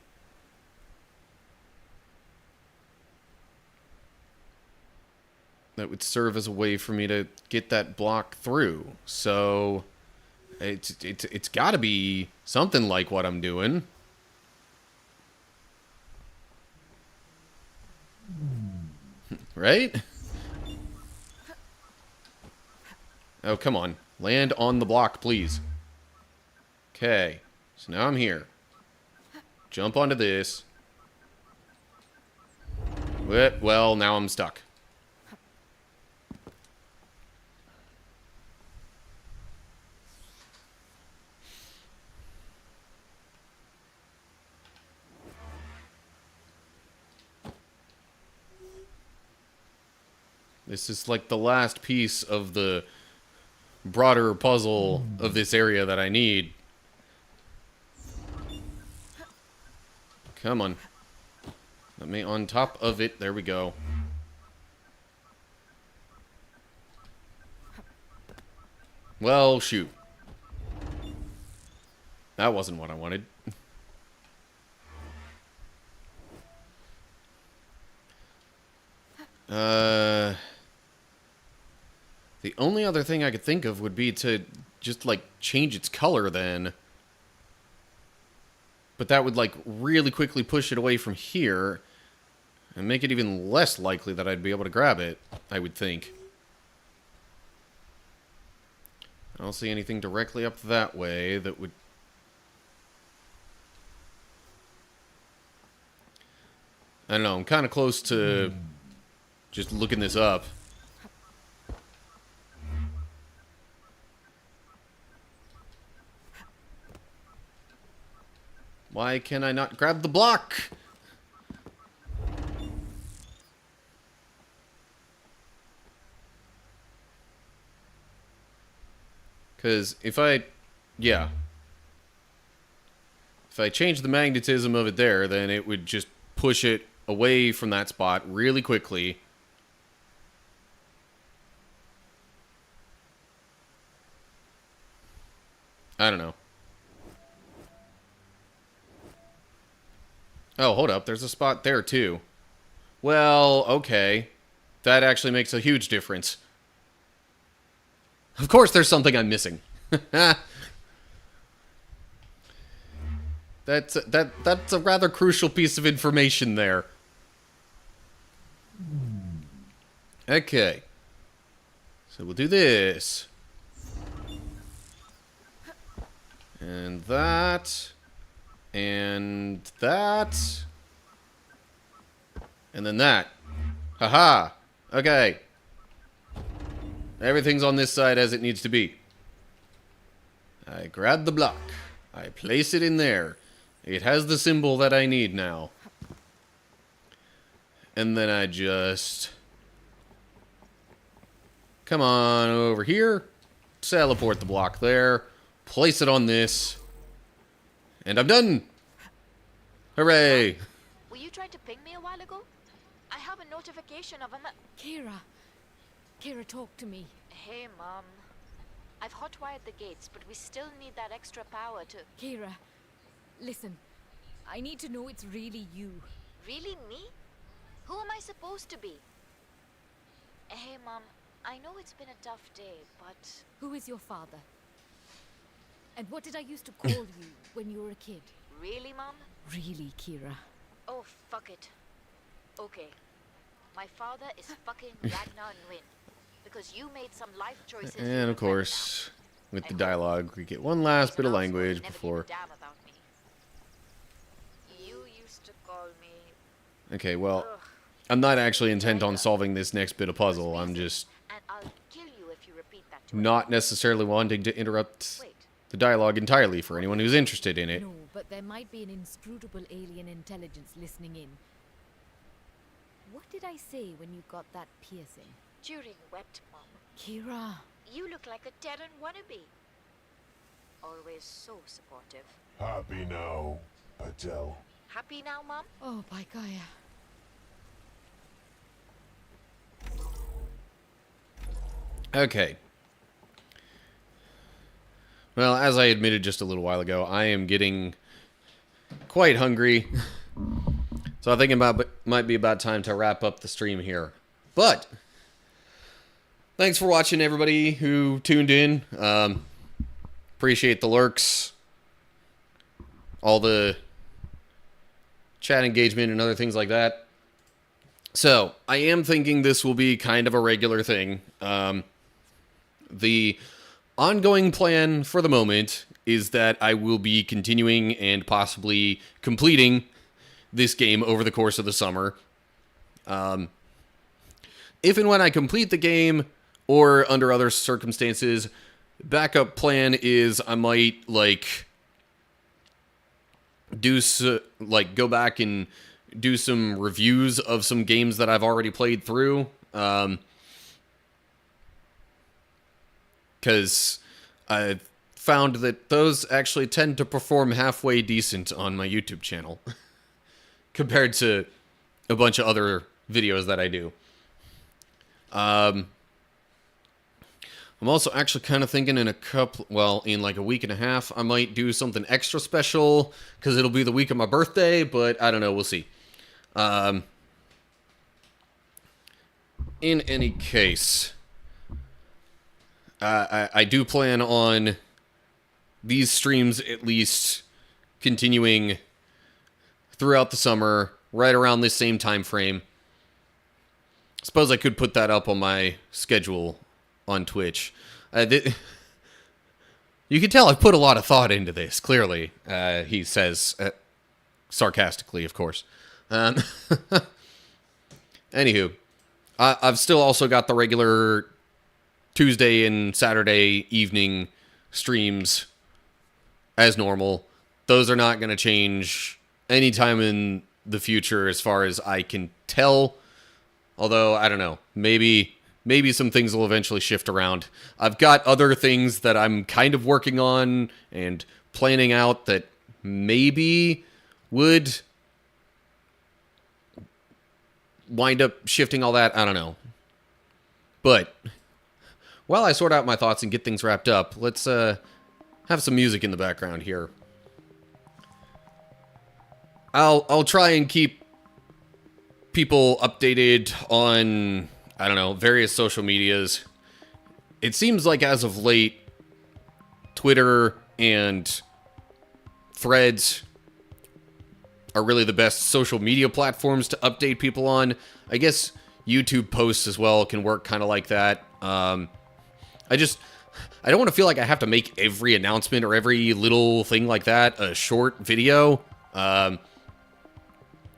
That would serve as a way for me to get that block through. So it's got to be something like what I'm doing. Right? Oh, come on. Land on the block, please. Okay. So now I'm here. Jump onto this. Well, now I'm stuck. This is like the last piece of the broader puzzle of this area that I need. Come on. Let me on top of it. There we go. Well, shoot. That wasn't what I wanted. The only other thing I could think of would be to just, like, change its color then. But that would, like, really quickly push it away from here and make it even less likely that I'd be able to grab it, I would think. I don't see anything directly up that way that would... I don't know, I'm kind of close to just looking this up. Why can I not grab the block? Because if I... Yeah. If I change the magnetism of it there, then it would just push it away from that spot really quickly. I don't know. Oh, hold up. There's a spot there, too. Well, okay. That actually makes a huge difference. Of course there's something I'm missing. That's a rather crucial piece of information there. Okay. So we'll do this. And that. And that. And then that. Haha. Okay. Everything's on this side as it needs to be. I grab the block. I place it in there. It has the symbol that I need now. And then I just... come on over here. Teleport the block there. Place it on this. And I'm done! Hooray! Were you trying to ping me a while ago? I have a notification of a Kira. Kira, talk to me. Hey, Mom. I've hotwired the gates, but we still need that extra power to... Kira, listen. I need to know it's really you. Really me? Who am I supposed to be? Hey, Mom. I know it's been a tough day, but... Who is your father? And what did I used to call you when you were a kid? Really, Mom? Really, Kira. Oh, fuck it. Okay. My father is fucking Ragnar Nguyen. Because you made some life choices. And of course, with the dialogue, we get one last bit of language before... Damn about me. You used to call me... Okay, well, Ugh. I'm not actually intent on solving this next bit of puzzle. I'm just And I'll kill you if you repeat that to me. not necessarily wanting to interrupt Wait. the dialogue entirely for anyone who's interested in it. No, but there might be an inscrutable alien intelligence listening in. What did I say when you got that piercing? During wet, Mom. Kira. You look like a Terran wannabe. Always so supportive. Happy now, Patel. Happy now, Mom? Oh, by Gaia. Okay. Well, as I admitted just a little while ago, I am getting quite hungry. So I think it might be about time to wrap up the stream here. But thanks for watching, everybody who tuned in. Appreciate the lurks, all the chat engagement and other things like that. So I am thinking this will be kind of a regular thing. The ongoing plan for the moment is that I will be continuing and possibly completing this game over the course of the summer. If and when I complete the game, or under other circumstances, backup plan is I might, like, go back and do some reviews of some games that I've already played through. Because I've found that those actually tend to perform halfway decent on my YouTube channel compared to a bunch of other videos that I do. I'm also actually kind of thinking in like a week and a half, I might do something extra special, because it'll be the week of my birthday, but I don't know, we'll see. In any case, I do plan on these streams at least continuing throughout the summer, right around this same time frame. Suppose I could put that up on my schedule on Twitch. You can tell I've put a lot of thought into this, clearly, he says, sarcastically, of course. Anywho, I've still also got the regular Tuesday and Saturday evening streams as normal. Those are not going to change anytime in the future as far as I can tell. Although, I don't know, maybe some things will eventually shift around. I've got other things that I'm kind of working on and planning out that maybe would wind up shifting all that. I don't know. But while I sort out my thoughts and get things wrapped up, let's have some music in the background here. I'll try and keep people updated on, I don't know, various social medias. It seems like as of late, Twitter and Threads are really the best social media platforms to update people on. I guess YouTube posts as well can work kind of like that. I don't want to feel like I have to make every announcement or every little thing like that a short video.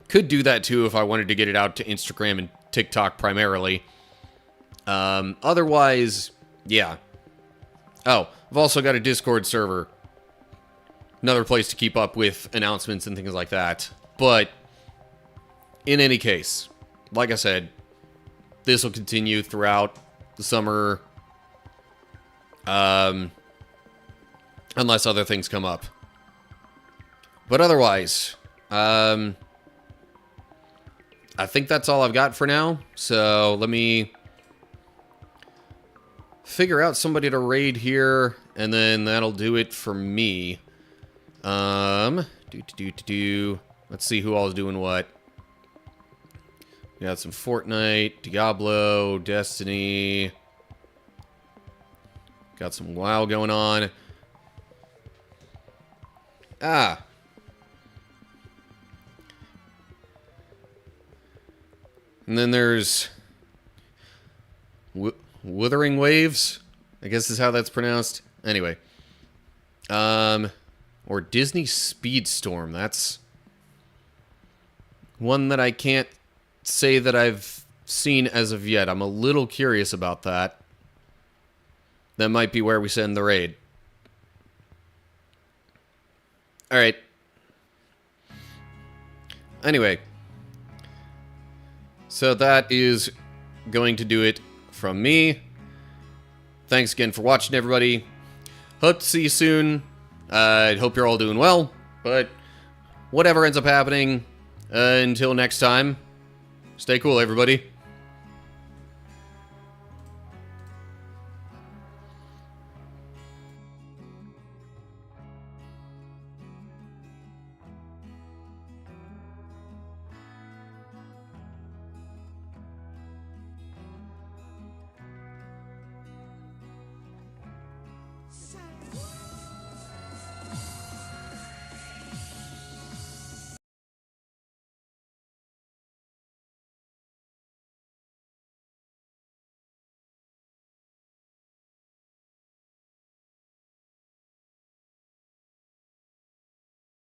Could do that too if I wanted to get it out to Instagram and TikTok primarily. Otherwise, yeah. Oh, I've also got a Discord server. Another place to keep up with announcements and things like that. But, in any case, like I said, this will continue throughout the summer. Unless other things come up. But otherwise, I think that's all I've got for now. So let me figure out somebody to raid here, and then that'll do it for me. Let's see who all's doing what. We got some Fortnite, Diablo, Destiny. Got some WoW going on. Ah. And then there's Wuthering Waves, I guess is how that's pronounced. Anyway. Or Disney Speedstorm. That's one that I can't say that I've seen as of yet. I'm a little curious about that. That might be where we send the raid. Alright. Anyway. So that is going to do it from me. Thanks again for watching, everybody. Hope to see you soon. I hope you're all doing well. But whatever ends up happening, until next time, stay cool, everybody.